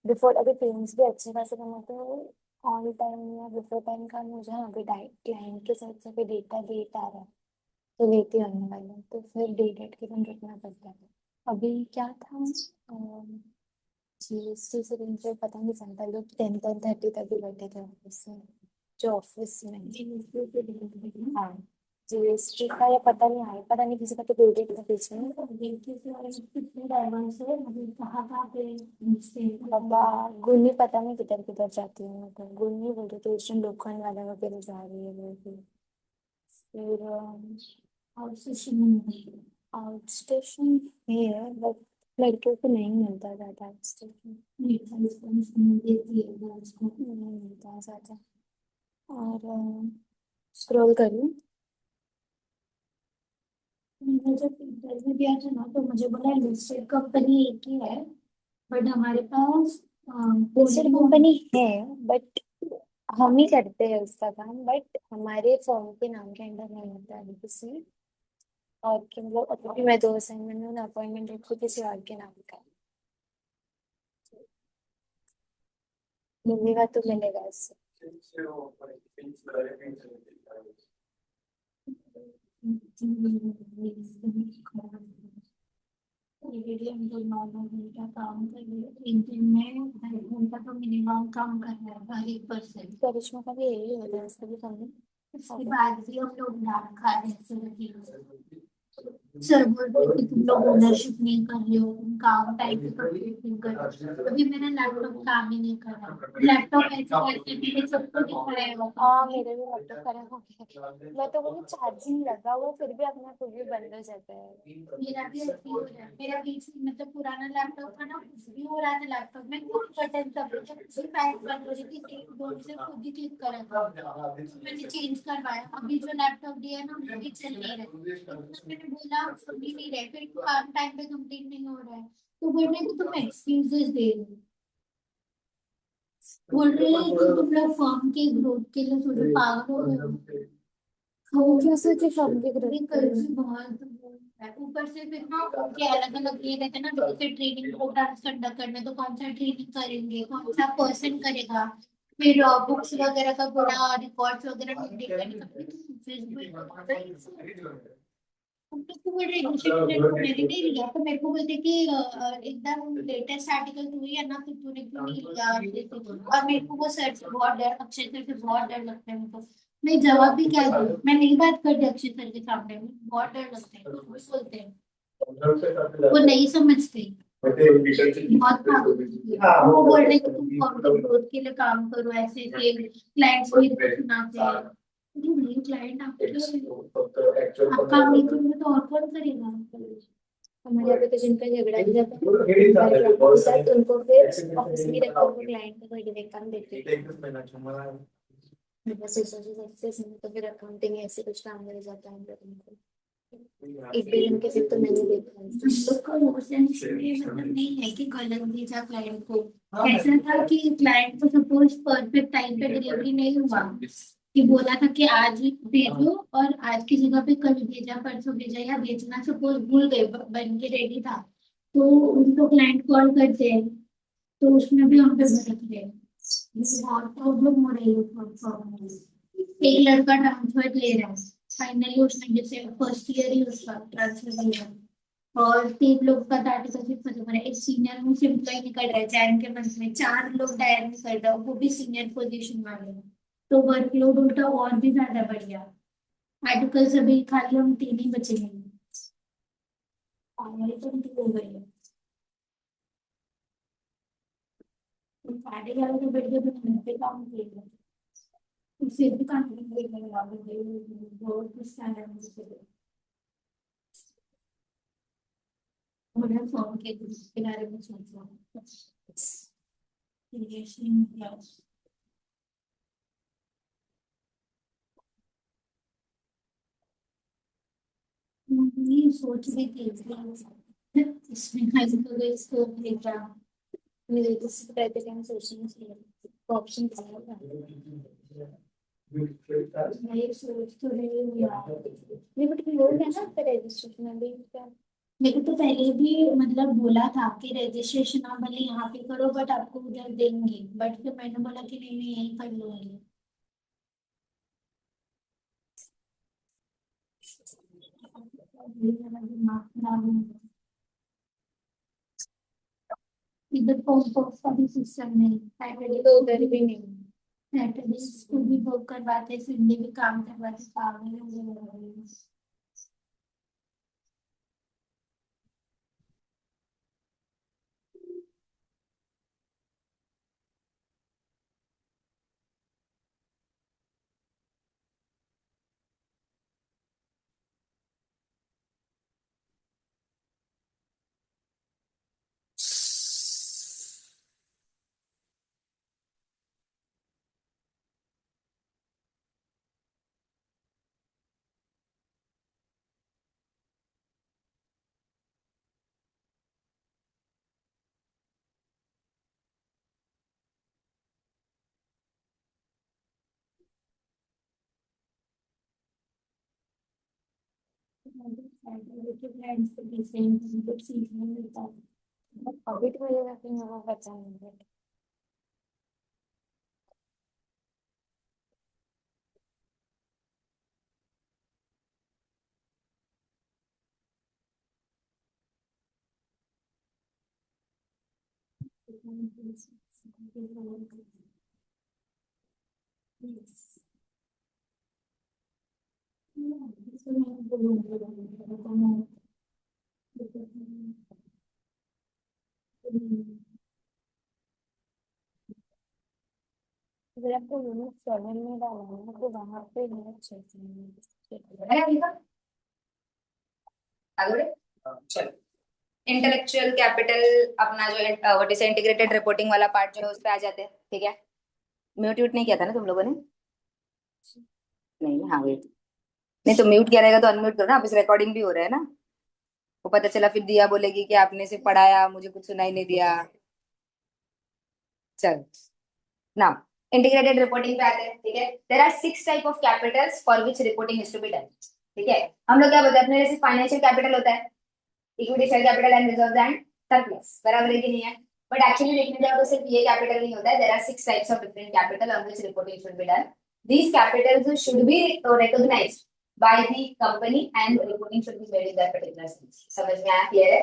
बिफोर अभी टीम्स भी अच्छे खासे कमाते हैं। ऑन टाइम या बिफोर टाइम का मुझे अभी क्लाइंट के साथ से डेटा लेट आ रहा है, तो लेट ही आने वाला है, तो फिर डेट के दिन रुकना पड़ता है। अभी क्या था, जीएसटी से रिलेटेड पता नहीं चलता, लोग 10-10:30 तक भी बैठे थे ऑफिस में, जो ऑफिस में। हाँ, जीएसटी का या पता नहीं आया, पता नहीं किसी का तो ड्यू डेट था बीच में। बाबा गुन्नी पता नहीं किधर किधर जाती है, मैं तो गुन्नी बोल रही थी उस दिन लोखंड वाला वगैरह जा रही है वो भी। फिर आउट स्टेशन है बट लड़कियों को नहीं मिलता ज्यादा आउट स्टेशन, नहीं मिलता ज्यादा। और स्क्रॉल करूँ, मैंने जब इंटरव्यू दिया था ना तो मुझे बोला लिस्टेड कंपनी एक ही है, बट हमारे पास लिस्टेड कंपनी है बट हम ही करते हैं उसका काम, बट हमारे फॉर्म के नाम के अंडर नहीं होता है किसी और के, मतलब अभी मैं 2 असाइनमेंट में अपॉइंटमेंट रखी किसी और के नाम का, मिलेगा तो मिलेगा इससे। हम तो 9 घंटा काम कर रहे हैं, एक दिन में 10 घंटा तो मिनिमम काम करना है हर एक पर्सन। करिश्मा का भी यही होता है, उसका भी करना। उसके बाद भी हम लोग डांट खा रहे हैं। सर बोल रहे कि तुम लोग ओनरशिप नहीं कर रहे हो, तुम काम टाइम पे कंप्लीट नहीं कर रहे हो। अभी मेरा लैपटॉप काम ही नहीं कर रहा, लैपटॉप ऐसे वैसे मेरे सबको दिख रहा है। हाँ मेरे भी लैपटॉप खराब हो गया, मैं तो बोली चार्जिंग लगा हुआ फिर भी अपना खुद भी बंद हो जाता है। मेरा भी ऐसे ही हो रहा है, मेरा बीच में मतलब पुराना लैपटॉप था ना, कुछ भी हो रहा था लैपटॉप में, कुछ बटन सब फाइल बंद हो रही थी, एक बोर्ड से खुद ही क्लिक करा था, तो मैंने चेंज करवाया। अभी जो लैपटॉप दिया ना वो भी चल नहीं रहा, मैंने बोला सुन ही नहीं रहे, फिर काम टाइम पे कंप्लीट नहीं हो रहा है, तो बोल रहे कि तुम एक्सक्यूजेस दे रहे हो, बोल रहे हैं कि तुम लोग फर्म के ग्रोथ के लिए सोचो, पागल हो गए हो। वो क्यों सोचे फॉर्म के अरे ग्रुप कल भी बहुत है। ऊपर से फिर ना उनके अलग अलग ये रहते हैं ना, जैसे ट्रेनिंग प्रोग्राम्स कंडक्ट करने, तो कौन सा ट्रेनिंग करेंगे, कौन सा पर्सन करेगा, फिर बुक्स वगैरह का पूरा रिकॉर्ड्स वगैरह मेंटेन करने का। हम लोग को बोल रहे इनिशिएटिव मैंने नहीं लिया, तो मेरे को बोलते कि एकदम लेटेस्ट आर्टिकल तू ही है ना, तो तूने क्यों नहीं लिया। और मेरे को वो सर से बहुत डर, अक्षय सर से बहुत डर लगता है मेरे को। मैं जवाब भी क्या दूं, मैं नहीं बात करती अक्षय सर के सामने में, बहुत डर लगता है, कुछ भी बोलते हैं वो नहीं समझते, बहुत पागल। वो बोल रहे कि तुम फॉर्म के ग्रोथ के लिए काम करो, ऐसे ऐसे क्लाइंट्स मेरे को सुनाते हैं। नहीं क्लाइंट आप काम नहीं करोगे तो और कौन करेगा। हमारे यहाँ पे तो जिनका झगड़ा हो जाता है उनको फिर ऑफिस में रखकर वो क्लाइंट को कोई डायरेक्ट काम देते हैं। बस रिसोर्सेज एक्सेस नहीं तो फिर अकाउंटिंग ऐसे कुछ काम मिल जाता है हम लोगों को। 1 बिलियन के फिर तो मैंने देखा है। हम लोग का वो सेंस में मतलब नहीं है कि गलत भेजा क्लाइंट को। ऐसा था कि क्लाइंट को सपोज परफेक्ट टाइम पे डिलीवरी नहीं हुआ, कि बोला था कि आज भेजो और आज की जगह पे कल भेजा, परसों भेजा, या भेजना सपोज भूल गए, बन के रेडी था, तो उनको क्लाइंट कॉल करते हैं, तो उसमें भी हम पे भटक रहे हैं। ये बहुत प्रॉब्लम हो रही है एक लड़का ट्रांसफर ले रहा है, फाइनली उसने जैसे फर्स्ट ईयर ही उसका ट्रांसफर लिया, और 3 लोग का टाटा का शिफ्ट खत्म हो रहा है, एक सीनियर में शिफ्ट का ही निकल रहा है जैन के मंथ में, 4 लोग डायरेक्ट निकल रहे हैं, वो भी सीनियर पोजीशन वाले हैं। तो वर्कलोड उल्टा और भी ज्यादा बढ़ गया। आर्टिकल्स अभी खाली हम 3 ही बचे हैं, फाइनली तो उनकी हो गई है। तो 11:30 के बैठ के तो घर पे काम किया, उससे भी काम करने लगे, बहुत गुस्सा है मुझे। मुझे फोन के बारे में सोच रहा हूँ। Creation, yeah. ये सोच रही थी इसमें इसको देखा, मेरे को सिर्फ रहते टाइम सोचना चाहिए ऑप्शन क्या मैं ये सोच तो रही हूँ यार। नहीं बट लोग है ना आपका रजिस्ट्रेशन अभी क्या मेरे को तो पहले भी मतलब बोला था कि रजिस्ट्रेशन आप भले यहाँ पे करो बट आपको उधर देंगे, बट फिर मैंने बोला कि नहीं मैं यहीं कर लूंगी। मेरा दिमाग खराब हो गया। इधर कॉम्पोस्ट का भी सिस्टम नहीं, सैटरडे तो उधर भी नहीं सैटरडे को भी वर्क करवाते, संडे भी काम करवाते, पागल हो गए। सैटरडे के फ्रेंड्स को भी सेम कुछ सीखने मिलता है। अभी तो मुझे काफी नवा बचा है Yes. So मैं बोलूँगी अगर आपको यूनिट 7 में डालना है तो वहां पे यूनिट 6 है अनिका? आगे बढ़े? चलो, इंटेलेक्चुअल कैपिटल अपना जो है व्हाट इज इंटीग्रेटेड रिपोर्टिंग वाला पार्ट जो है उस पे आ जाते हैं, ठीक है। म्यूट व्यूट नहीं किया था ना तुम लोगों ने? नहीं, हाँ वेट, नहीं तो म्यूट किया रहेगा तो अनम्यूट करो ना, अब इस रिकॉर्डिंग भी हो रहा है ना। वो पता चला फिर दिया बोलेगी कि आपने सिर्फ पढ़ाया, मुझे कुछ सुनाई नहीं दिया। चल ना, इंटीग्रेटेड रिपोर्टिंग पे आते हैं, ठीक है। There are 6 type of capitals for which reporting is to be done, ठीक है। हम लोग क्या बोलते हैं अपने जैसे फाइनेंशियल कैपिटल होता है, equity share capital and reserves and surplus, बराबर है कि नहीं है? बट एक्चुअली देखने जाओ तो सिर्फ ये कैपिटल नहीं होता है, there are 6 types of different capital on which reporting should be done. These capitals should be recognised by the company and reporting should be made in that particular sense. समझ में आया? क्लियर है?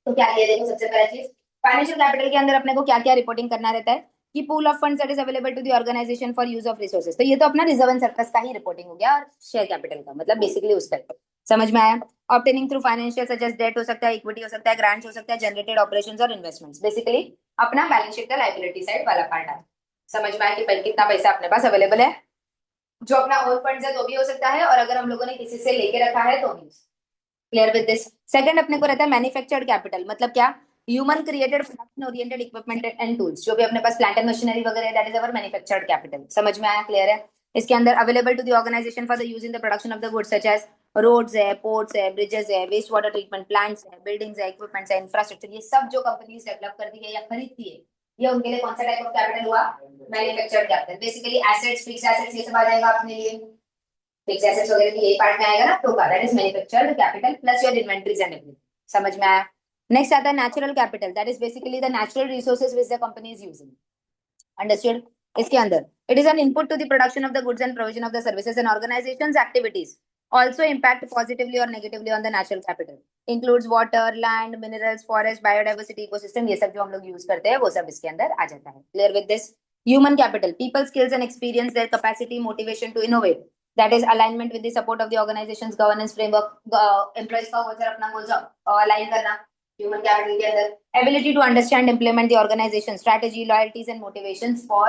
तो क्या किया, देखो सबसे पहला चीज, फाइनेंशियल कैपिटल के अंदर अपने को क्या क्या रिपोर्टिंग करना रहता है कि pool of funds that is available to the organisation for use of resources. तो ये तो अपना रिजर्व एंड सरप्लस का ही रिपोर्टिंग हो गया, और शेयर कैपिटल का मतलब बेसिकली उस टाइप। समझ में आया? Obtaining through financial such as debt हो सकता है, इक्विटी हो सकता है, ग्रांट्स हो सकता है, जनरेटेड ऑपरेशंस और इन्वेस्टमेंट्स, बेसिकली अपना बैलेंस शीट का लायबिलिटी साइड वाला पार्ट है। समझ में आया कि पहले कितना पैसा अपने पास अवेलेबल है, जो अपना ओन फंड्स है तो भी हो सकता है, और अगर हम लोगों ने किसी से लेके रखा है तो भी। Clear with this? सेकंड अपने को रहता है मैन्युफैक्चर्ड कैपिटल, मतलब क्या? Human created production oriented equipment and tools, जो भी अपने पास प्लांट एंड मशीनरी वगैरह, that is our manufactured capital. समझ में आया? क्लियर है? इसके अंदर available to the organisation for the use in the production of the goods such as roads है, पोर्ट्स है, ब्रिजेस है, वेस्ट वाटर ट्रीटमेंट प्लांट्स है, बिल्डिंग्स है, इक्विपमेंट्स है, इंफ्रास्ट्रक्चर, ये सब जो कंपनीज डेवलप करती है या खरीदती है, ये उनके लिए कौन सा टाइप ऑफ कैपिटल हुआ? Manufactured capital. Basically assets, fix assets, ये सब आ जाएगा अपने लिए, फिक्स एसेट्स वगैरह भी यही पार्ट में आएगा ना, तो that is manufactured capital plus your inventories and everything. समझ में आया? नेक्स्ट आता है natural capital, that is basically the natural resources which the company is using. Understood? इसके अंदर it is an input to the production of the goods and provision of the services and organisations activities also impact positively or negatively on the natural capital, includes water, land, minerals, forest, biodiversity, ecosystem, ये सब जो हम लोग use करते हैं वो सब इसके अंदर आ जाता है। Clear with this? Human capital, people skills and experience, their capacity, motivation to innovate, that is alignment with the support of the organization's governance framework, employees का गोल्स अपना गोल्स अलाइन करना ह्यूमन कैपिटल के अंदर, ability to understand, implement the organization strategy, loyalties and motivations for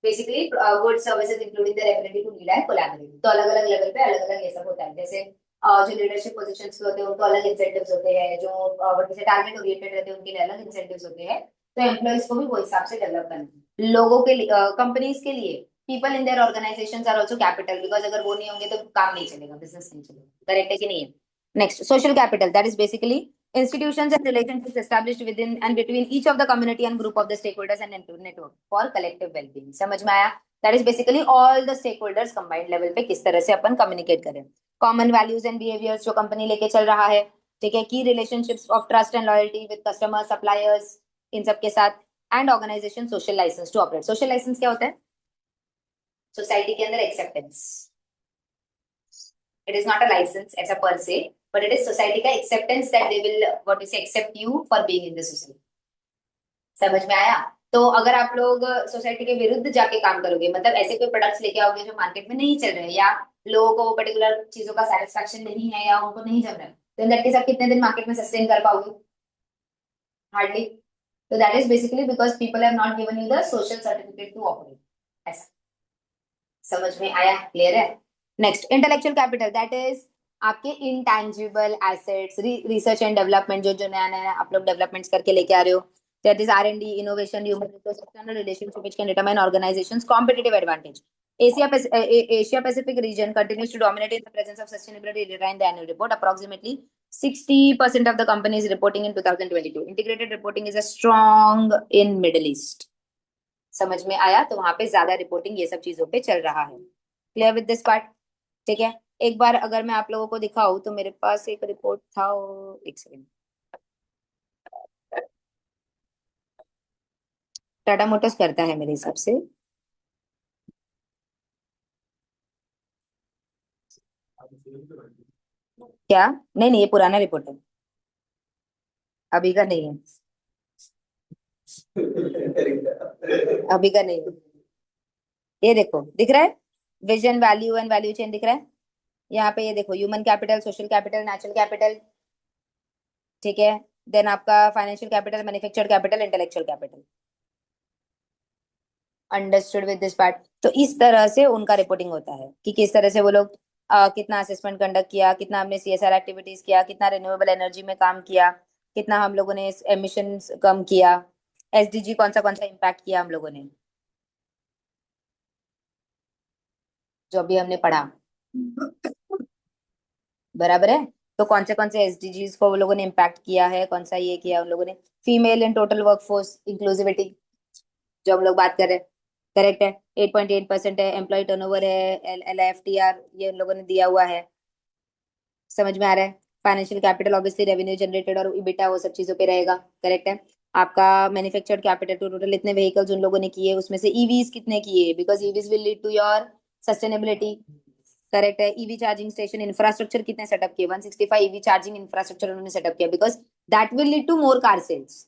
basically good services including their ability to lead and collaborate. तो अलग अलग level पे अलग अलग ये सब होता है। जैसे जो लीडरशिप पोजीशंस पे होते हैं उनको अलग इंसेंटिव्स होते हैं, जो जैसे टारगेट ओरिएंटेड रहते हैं उनके लिए अलग इंसेंटिव्स होते हैं। तो एम्प्लॉइज को भी वो हिसाब से डेवलप करना है। लोगों के लिए, कंपनीज के लिए, people in their organisations are also capital, because अगर वो नहीं होंगे तो काम नहीं चलेगा, बिजनेस नहीं चलेगा। करेक्ट है कि नहीं है? Next social capital, that is basically institutions and relationships established within and between each of the community and group of the stakeholders and network for collective well-being। समझ में आया? That is basically all the stakeholders combined level पे किस तरह से अपन communicate करें। Common values and behaviors जो company लेके चल रहा है, ठीक है, key relationships of trust and loyalty with customers, suppliers, इन सब के साथ, and organization social license to operate। Social license क्या होता है? सोसाइटी के अंदर acceptance। It is not a license as a per se, but it is society का acceptance that they will what you say accept you for being in the society। समझ में आया? तो अगर आप लोग सोसाइटी के विरुद्ध जाके काम करोगे, मतलब ऐसे कोई प्रोडक्ट्स लेके आओगे जो मार्केट में नहीं चल रहे या लोगों को वो पर्टिकुलर चीजों का सेटिस्फेक्शन नहीं है या उनको नहीं जम रहा है, तो इन दैट केस आप कितने दिन मार्केट में सस्टेन कर पाओगे? हार्डली। तो that is basically because people have not given you the social certificate to operate. ऐसा समझ में आया? क्लियर है? Next intellectual capital, that is आपके intangible assets, research and development, जो नया नया आप लोग डेवलपमेंट्स करके लेके आ रहे हो, that is R&D, innovation, human resource, external relationship which can determine organisations competitive advantage. Asia Pacific region continues to dominate in the presence of sustainability data in the annual report. Approximately 60% of the companies reporting in 2022. Integrated reporting is a strong in Middle East। समझ में आया? तो वहां पे ज्यादा reporting ये सब चीजों पे चल रहा है। Clear with this part? ठीक है, एक बार अगर मैं आप लोगों को दिखाऊं तो मेरे पास एक रिपोर्ट था, एक सेकेंड, टाटा मोटर्स करता है मेरे हिसाब से। क्या? नहीं नहीं, ये पुराना रिपोर्ट है, अभी का नहीं है, अभी का नहीं है। ये देखो, दिख रहा है vision, value and value chain दिख रहा है यहाँ पे। ये देखो human capital, social capital, natural capital, ठीक है, देन आपका financial capital, manufactured capital, intellectual capital. Understood with this part? तो इस तरह से उनका रिपोर्टिंग होता है कि किस तरह से वो लोग कितना असेसमेंट कंडक्ट किया, कितना हमने CSR एक्टिविटीज किया, कितना रिन्यूएबल एनर्जी में काम किया, कितना हम लोगों ने एमिशंस कम किया, SDG कौन सा इम्पैक्ट किया हम लोगों ने, जो अभी हमने पढ़ा, बराबर है? तो कौन से SDGs को वो लोगों ने इम्पैक्ट किया है, कौन सा ये किया उन लोगों ने। Female in total workforce inclusivity जो हम लोग बात कर रहे हैं, करेक्ट है, 8.8% है। एम्प्लॉय टर्नओवर है, LFTR ये उन लोगों ने दिया हुआ है। समझ में आ रहा है? Financial capital obviously revenue generated और EBITDA वो सब चीजों पे रहेगा, करेक्ट है। आपका मैन्युफैक्चर्ड कैपिटल, टोटल इतने व्हीकल्स उन लोगों ने किए, उसमें से EVs कितने किए, because EVs will lead to your sustainability, correct है। EV चार्जिंग स्टेशन इंफ्रास्ट्रक्चर कितने सेटअप किए, 165 EV चार्जिंग इंफ्रास्ट्रक्चर उन्होंने सेटअप किया, because that will lead to more car sales.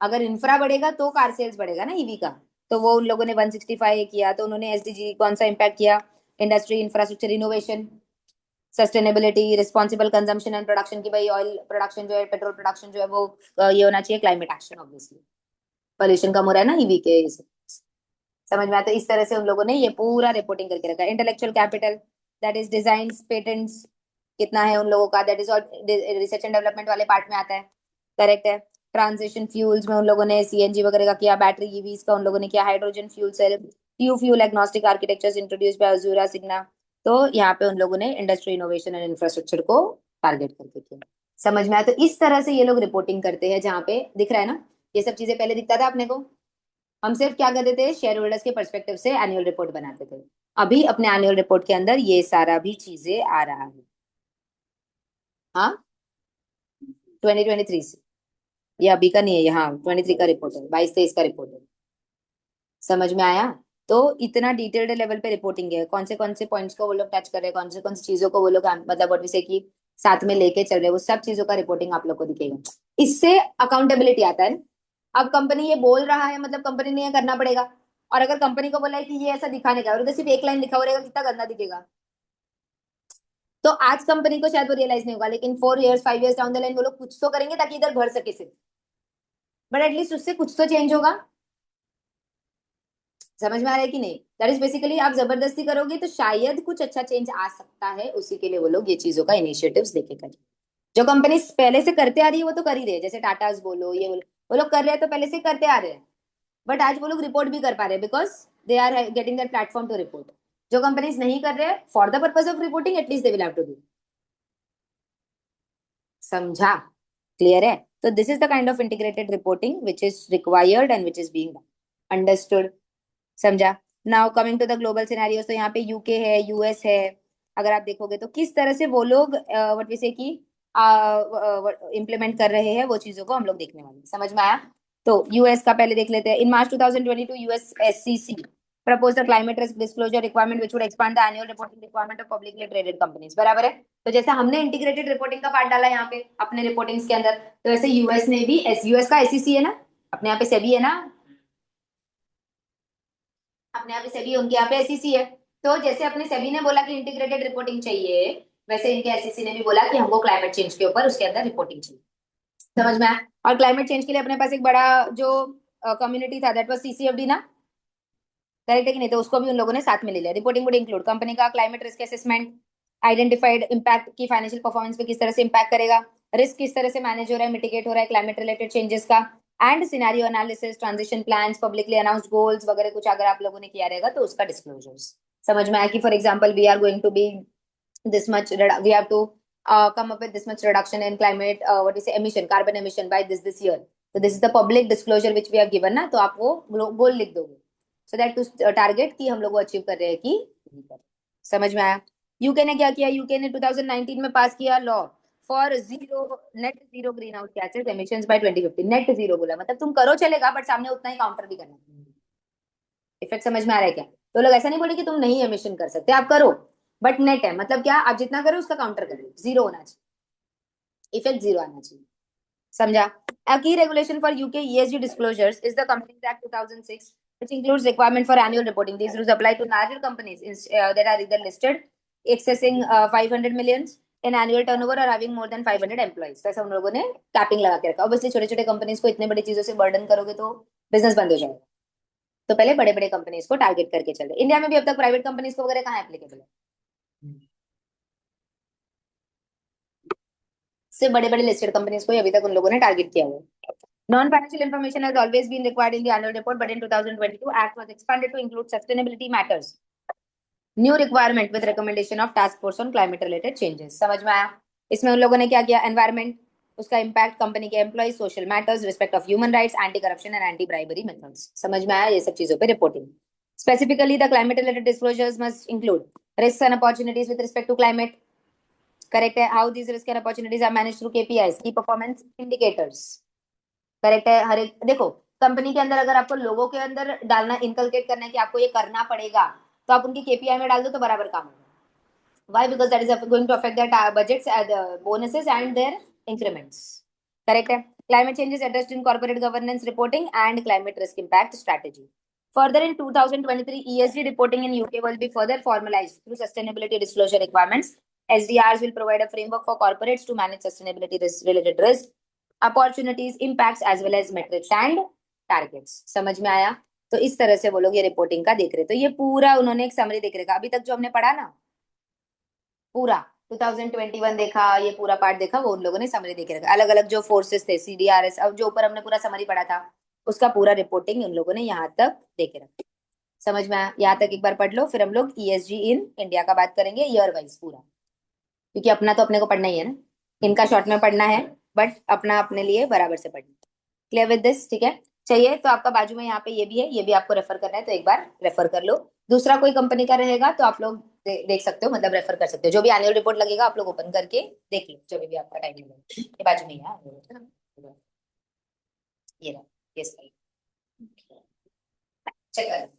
अगर इंफ्रा बढ़ेगा तो कार सेल्स बढ़ेगा ना EV का। तो वो उन लोगों ने 165 किया। तो उन्होंने SDG कौन सा इम्पैक्ट किया, industry, infrastructure, innovation, sustainability, responsible consumption and production, की भाई ऑयल प्रोडक्शन जो है, पेट्रोल प्रोडक्शन जो है वो ये होना चाहिए। क्लाइमेट एक्शन, ऑब्वियसली पॉल्यूशन कम हो रहा है ना EV के, समझ में आता है? इस तरह से उन लोगों ने ये पूरा रिपोर्टिंग करके रखा है। Intellectual capital, that is design, patents कितना है उन लोगों का, दैट इज और रिसर्च एंड डेवलपमेंट वाले पार्ट में आता है, करेक्ट है। ट्रांजिशन फ्यूल्स में उन लोगों ने CNG वगैरह का किया, बैटरी EVs का उन लोगों ने किया, hydrogen fuel cell, fuel agnostic architectures introduce by Azura Signa. तो यहाँ पे उन लोगों ने इंडस्ट्री इनोवेशन एंड इंफ्रास्ट्रक्चर को टारगेट करके किया। समझ में आया? तो इस तरह से ये लोग रिपोर्टिंग करते हैं, जहाँ पे दिख रहा है ना, ये सब चीजें पहले दिखता था अपने को। हम सिर्फ क्या करते थे, शेयर होल्डर्स के पर्सपेक्टिव से एनुअल रिपोर्ट बनाते थे। अभी अपने एनुअल रिपोर्ट के अंदर ये सारा भी चीजें आ रहा है। हाँ, 2023 से, ये अभी का नहीं है, यहाँ 23 का रिपोर्ट है, 22-23 का रिपोर्ट है। समझ में आया? तो इतना डिटेल्ड लेवल पे रिपोर्टिंग है, कौन से पॉइंट्स को वो लोग टच कर रहे हैं, कौन सी चीजों को वो लोग मतलब व्हाट वी से कि साथ में लेके चल रहे हैं, वो सब चीजों का रिपोर्टिंग आप लोग को दिखेगा। इससे अकाउंटेबिलिटी आता है ना। अब कंपनी ये बोल रहा है, मतलब कंपनी ने ये करना पड़ेगा। और अगर कंपनी को बोला है कि ये ऐसा दिखाने का, और उधर सिर्फ एक लाइन लिखा हुआ रहेगा, कितना गंदा दिखेगा। तो आज कंपनी को शायद वो रियलाइज नहीं होगा, लेकिन 4 years 5 years down the line वो लोग कुछ तो करेंगे ताकि इधर भर सके सिर्फ, बट एटलीस्ट उससे कुछ तो चेंज होगा। समझ में आ रहा है कि नहीं? दैट इज बेसिकली, आप जबरदस्ती करोगे तो शायद कुछ अच्छा चेंज आ सकता है, उसी के लिए वो लोग ये चीजों का इनिशिएटिव्स लेके करें। जो कंपनी पहले से करते आ रही है वो तो कर ही रहे हैं, जैसे टाटास बोलो, ये बोलो, वो लोग कर रहे हैं तो पहले से करते आ रहे हैं। बट आज वो लोग रिपोर्ट भी कर पा रहे हैं because they are getting that platform to report. जो कंपनीज नहीं कर रहे हैं for the purpose of reporting, at least they will have to do. समझा? क्लियर है? तो this is the kind of integrated reporting which is required and which is being understood. समझा? Now coming to the global scenarios, तो यहाँ पे UK है, US है। अगर आप देखोगे तो किस तरह से वो लोग व्हाट वी से कि इम्प्लीमेंट कर रहे हैं, वो चीजों को हम लोग देखने वाले हैं। समझ में आया? तो यूएस का पहले देख लेते हैं। इन मार्च 2022 US SCC proposed a climate risk disclosure requirement which would expand the annual reporting requirement of publicly traded companies। बराबर है? तो जैसे हमने इंटीग्रेटेड रिपोर्टिंग का पार्ट डाला यहाँ पे अपने रिपोर्टिंग्स के अंदर, तो ऐसे यूएस ने भी, यूएस का एसईसी है ना, अपने यहाँ पे सेबी है ना, अपने यहाँ पे सेबी, उनके यहाँ पे एसईसी है। तो जैसे अपने सेबी ने बोला कि इंटीग्रेटेड रिपोर्टिंग चाहिए, वैसे इनके एसईसी ने भी बोला कि हमको क्लाइमेट चेंज के ऊपर उसके अंदर रिपोर्टिंग चाहिए। समझ में आया? और क्लाइमेट चेंज के लिए अपने पास एक बड़ा जो कम्युनिटी था, दैट वाज सीसीएफडी ना, करेक्ट है कि नहीं? तो उसको भी उन लोगों ने साथ में ले लिया। रिपोर्टिंग वुड इंक्लूड कंपनी का climate risk assessment, identified impact की फाइनेंशियल परफॉर्मेंस पे किस तरह से इम्पैक्ट करेगा, रिस्क किस तरह से मैनेज हो रहा है, मिटिगेट हो रहा है क्लाइमेट रिलेटेड चेंजेस का, and scenario analysis, transition plans, publicly announced goals वगैरह कुछ अगर आप लोगों ने किया रहेगा तो उसका डिस्क्लोजर्स। समझ में आया कि for example we are going to be this much, we have to come up with this much reduction in climate what is it, emission, carbon emission by this year, so this is the public disclosure which we have given ना, तो आप वो गोल लिख दोगे, so that to target कि हम लोग वो अचीव कर रहे हैं कि नहीं कर रहे। समझ में आया? यूके ने क्या किया? यूके ने 2019 में पास किया law for zero, net zero green house gases emissions by 2050। Net zero बोला मतलब तुम करो चलेगा, बट सामने उतना ही काउंटर भी करना। इफेक्ट समझ में आ रहा है क्या? तो लोग ऐसा नहीं बोले कि तुम नहीं एमिशन कर सकते, आप करो, बट नेट है, मतलब क्या, आप जितना करो उसका काउंटर करो, जीरो होना चाहिए, इफेक्ट जीरो आना चाहिए। समझा? A key regulation for UK ESG disclosures is the Companies Act 2006, which includes requirement for annual reporting. These rules apply to larger companies that are either listed, accessing 500 millions in annual turnover or having more than 500 employees। तो ऐसा उन लोगों ने capping लगा के रखा। Obviously छोटे छोटे कंपनीज को इतने बड़ी चीजों से बर्डन करोगे तो बिजनेस बंद हो जाएगा, तो पहले बड़े बड़े कंपनीज को टारगेट करके चल रहे। इंडिया में भी अब तक प्राइवेट कंपनीज को वगैरह कहाँ एप्लीकेबल है, सिर्फ बड़े बड़े लिस्टेड कंपनीज को अभी तक उन लोगों ने टारगेट किया हुआ है। Non financial information has always been required in the annual report, but in 2022 act was expanded to include sustainability matters, new requirement with recommendation of task force on climate related changes. समझ में आया? इसमें उन लोगों ने क्या किया? Environment, उसका इम्पैक्ट, कंपनी के employ, social matters, respect of human rights, anti corruption and anti bribery methods. समझ में आया? ये सब चीजों पे reporting. Specifically the climate related disclosures must include risks and opportunities with respect to climate, correct है, how these risks and opportunities are managed through KPIs, key performance indicators, correct है। हर एक देखो, कंपनी के अंदर अगर आपको लोगों के अंदर डालना, इनकलकेट करना है कि आपको ये करना पड़ेगा, तो आप उनकी केपीआई में डाल दो तो बराबर काम होगा। Why? Because that is going to affect their budgets, bonuses and their increments, correct है। climate change is addressed in corporate governance reporting and climate risk impact strategy. Further, in 2023, ESG reporting in UK will be further formalized through sustainability disclosure requirements. SDRs will provide a framework for corporates to manage sustainability related risks, opportunities, impacts as well as metrics and targets। समझ में आया? तो इस तरह से वो लोग ये रिपोर्टिंग का देख रहे। तो ये पूरा उन्होंने एक समरी देख रखा, अभी तक जो हमने पढ़ा ना, पूरा 2021 देखा, ये पूरा पार्ट देखा, वो उन लोगों ने समरी देख रखा। अलग अलग जो फोर्सेस थे, CDRS, अब जो ऊपर हमने पूरा समरी पढ़ा था, उसका पूरा रिपोर्टिंग उन लोगों ने यहाँ तक देखे रखा। समझ में आया? यहाँ तक एक बार पढ़ लो, फिर हम लोग ESG इन इंडिया का बात करेंगे ईयर वाइज पूरा, क्योंकि अपना तो अपने को पढ़ना ही है ना, इनका शॉर्ट में पढ़ना है, बट अपना अपने लिए बराबर से पढ़ना। Clear with this? ठीक है। चाहिए तो आपका बाजू में यहाँ पे ये भी है, ये भी आपको रेफर करना है तो एक बार रेफर कर लो। दूसरा कोई कंपनी का रहेगा तो आप लोग देख सकते हो, मतलब रेफर कर सकते हो। जो भी एनुअल रिपोर्ट लगेगा आप लोग ओपन करके देख लो, जब भी आपका टाइम मिलेगा। ये बाजू में ही है annual report। ये रहा, ये सही, चेक कर।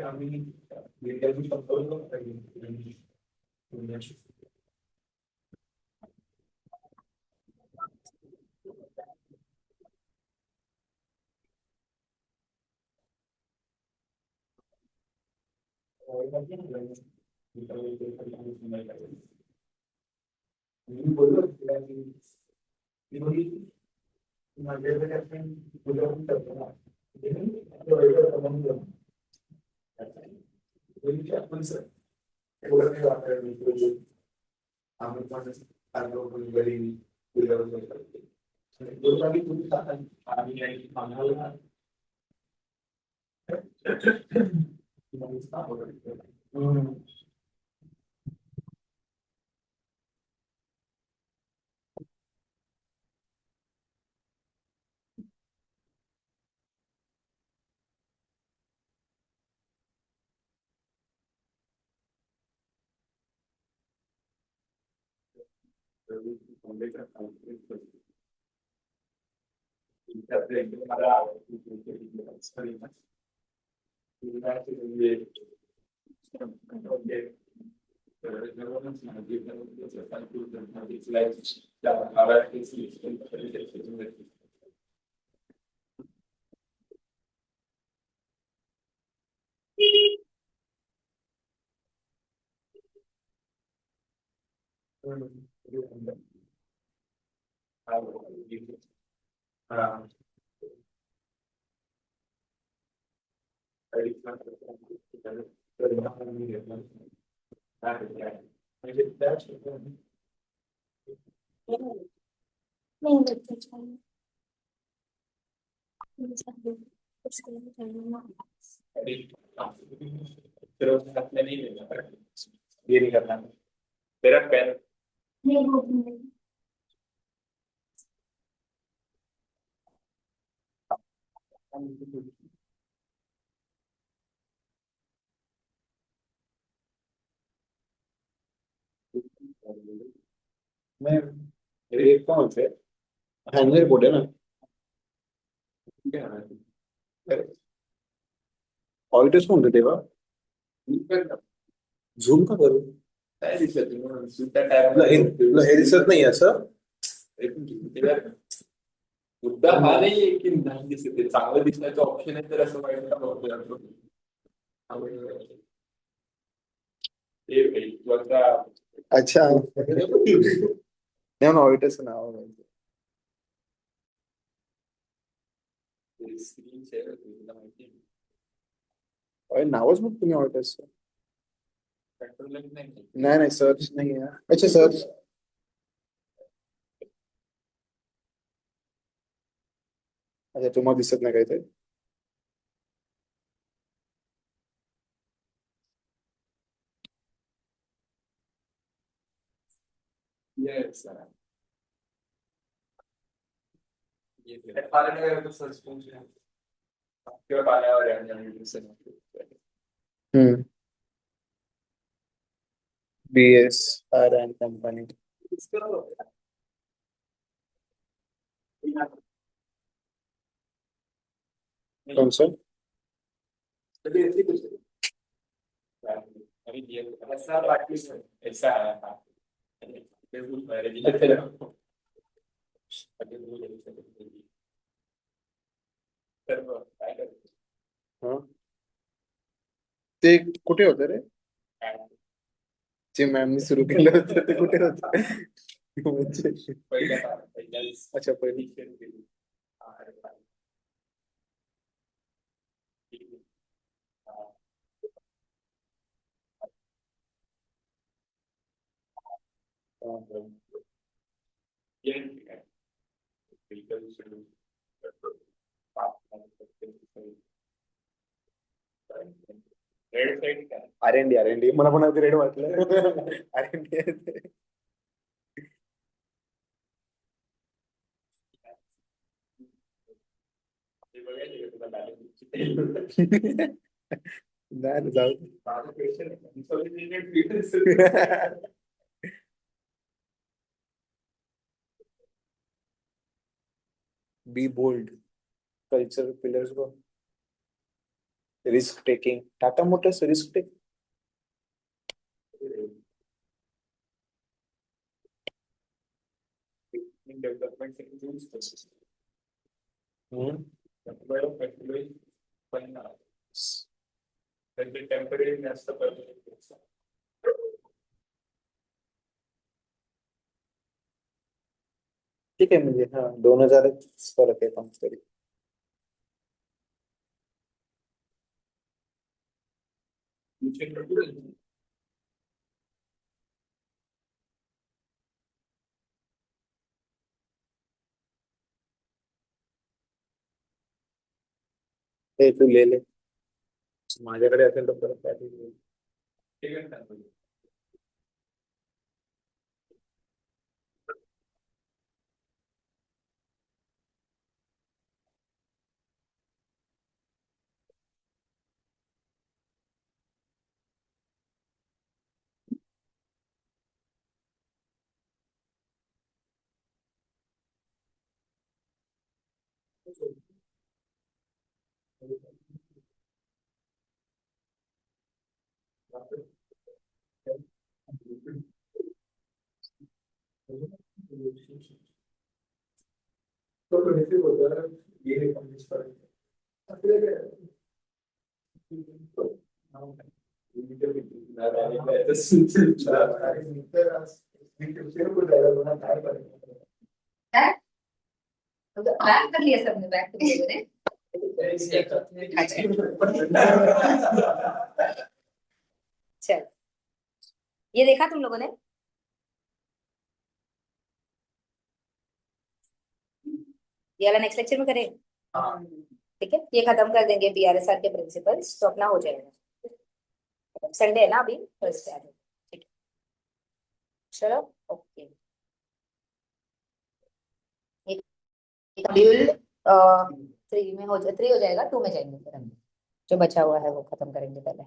आम्ही विद्यार्थी संपर्क पाहिजे. मी बोललो तिला की ती बोलली माझ्याकडे आपण बोलवून करतो ना ते मी आपलं वेगळं करून देऊ. बोलली आपण सर एवढं काही वाटायला आम्ही पण चांगलं पण घरी बोलवून करतो. दोघांनी तुम्ही सांगा आम्ही काही सांगायला नहीं बच्चे चाहिए उसके लिए चाहिए ना ये नहीं करना तेरा पेन नहीं वो भी नहीं मैं मेरे कौन से हैंडल रिपोर्ट है ना ऑडिटर्स कोण होते तेव्हा झूम का करू तुला हे दिसत नाही असं मुद्दा हा नाहीये की नाही दिसत ते चांगलं दिसण्याचं ऑप्शन आहे तर असं वाईट का बघतोय अच्छा नाही ऑडिटर्स नाव स्क्रीन शेअर माहिती नावच मग तुम्ही ऑडिटर्स नाही नाही सर्च नाही आहे अच्छा सर्च अच्छा तुम्हाला दिसत नाही काय ते येस सर्च किंवा पाण्यावर BSR and company कौन सा ऐसा हाँ ते कुठे होतं रे जे मॅमनी सुरू केलं होतं ते कुठे होतं अच्छा पहिली R&D मला पण रेड वाटलं R&D नाही जाऊ be bold culture pillars risk taking, Tata Motors risk take. Development से यूज कर सकते हम्म, टेम्पररी नसतं ठीक आहे म्हणजे हा 2000 फरक आहे कम तरी. हे तू ले ले, माझ्याकडे असेल तर परत पाठवून दे. तो बेसिक होता है ये रिकमेंड करेंगे अपने काय बॅक कर लिया सबने, बॅक कर लिया मैंने. चल, ये देखा तुम लोगों ने? ये वाला नेक्स्ट लेक्चर में करें. ठीक है, ये खत्म कर देंगे BRSR के प्रिंसिपल्स, तो अपना हो जाएगा. संडे है ना अभी, थर्सडे आ जाएगा. ठीक है, चलो ओके. मॉड्यूल 3 में हो जाए, 3 हो जाएगा, 2 में जाएंगे फिर हम. जो बचा हुआ है वो खत्म करेंगे पहले.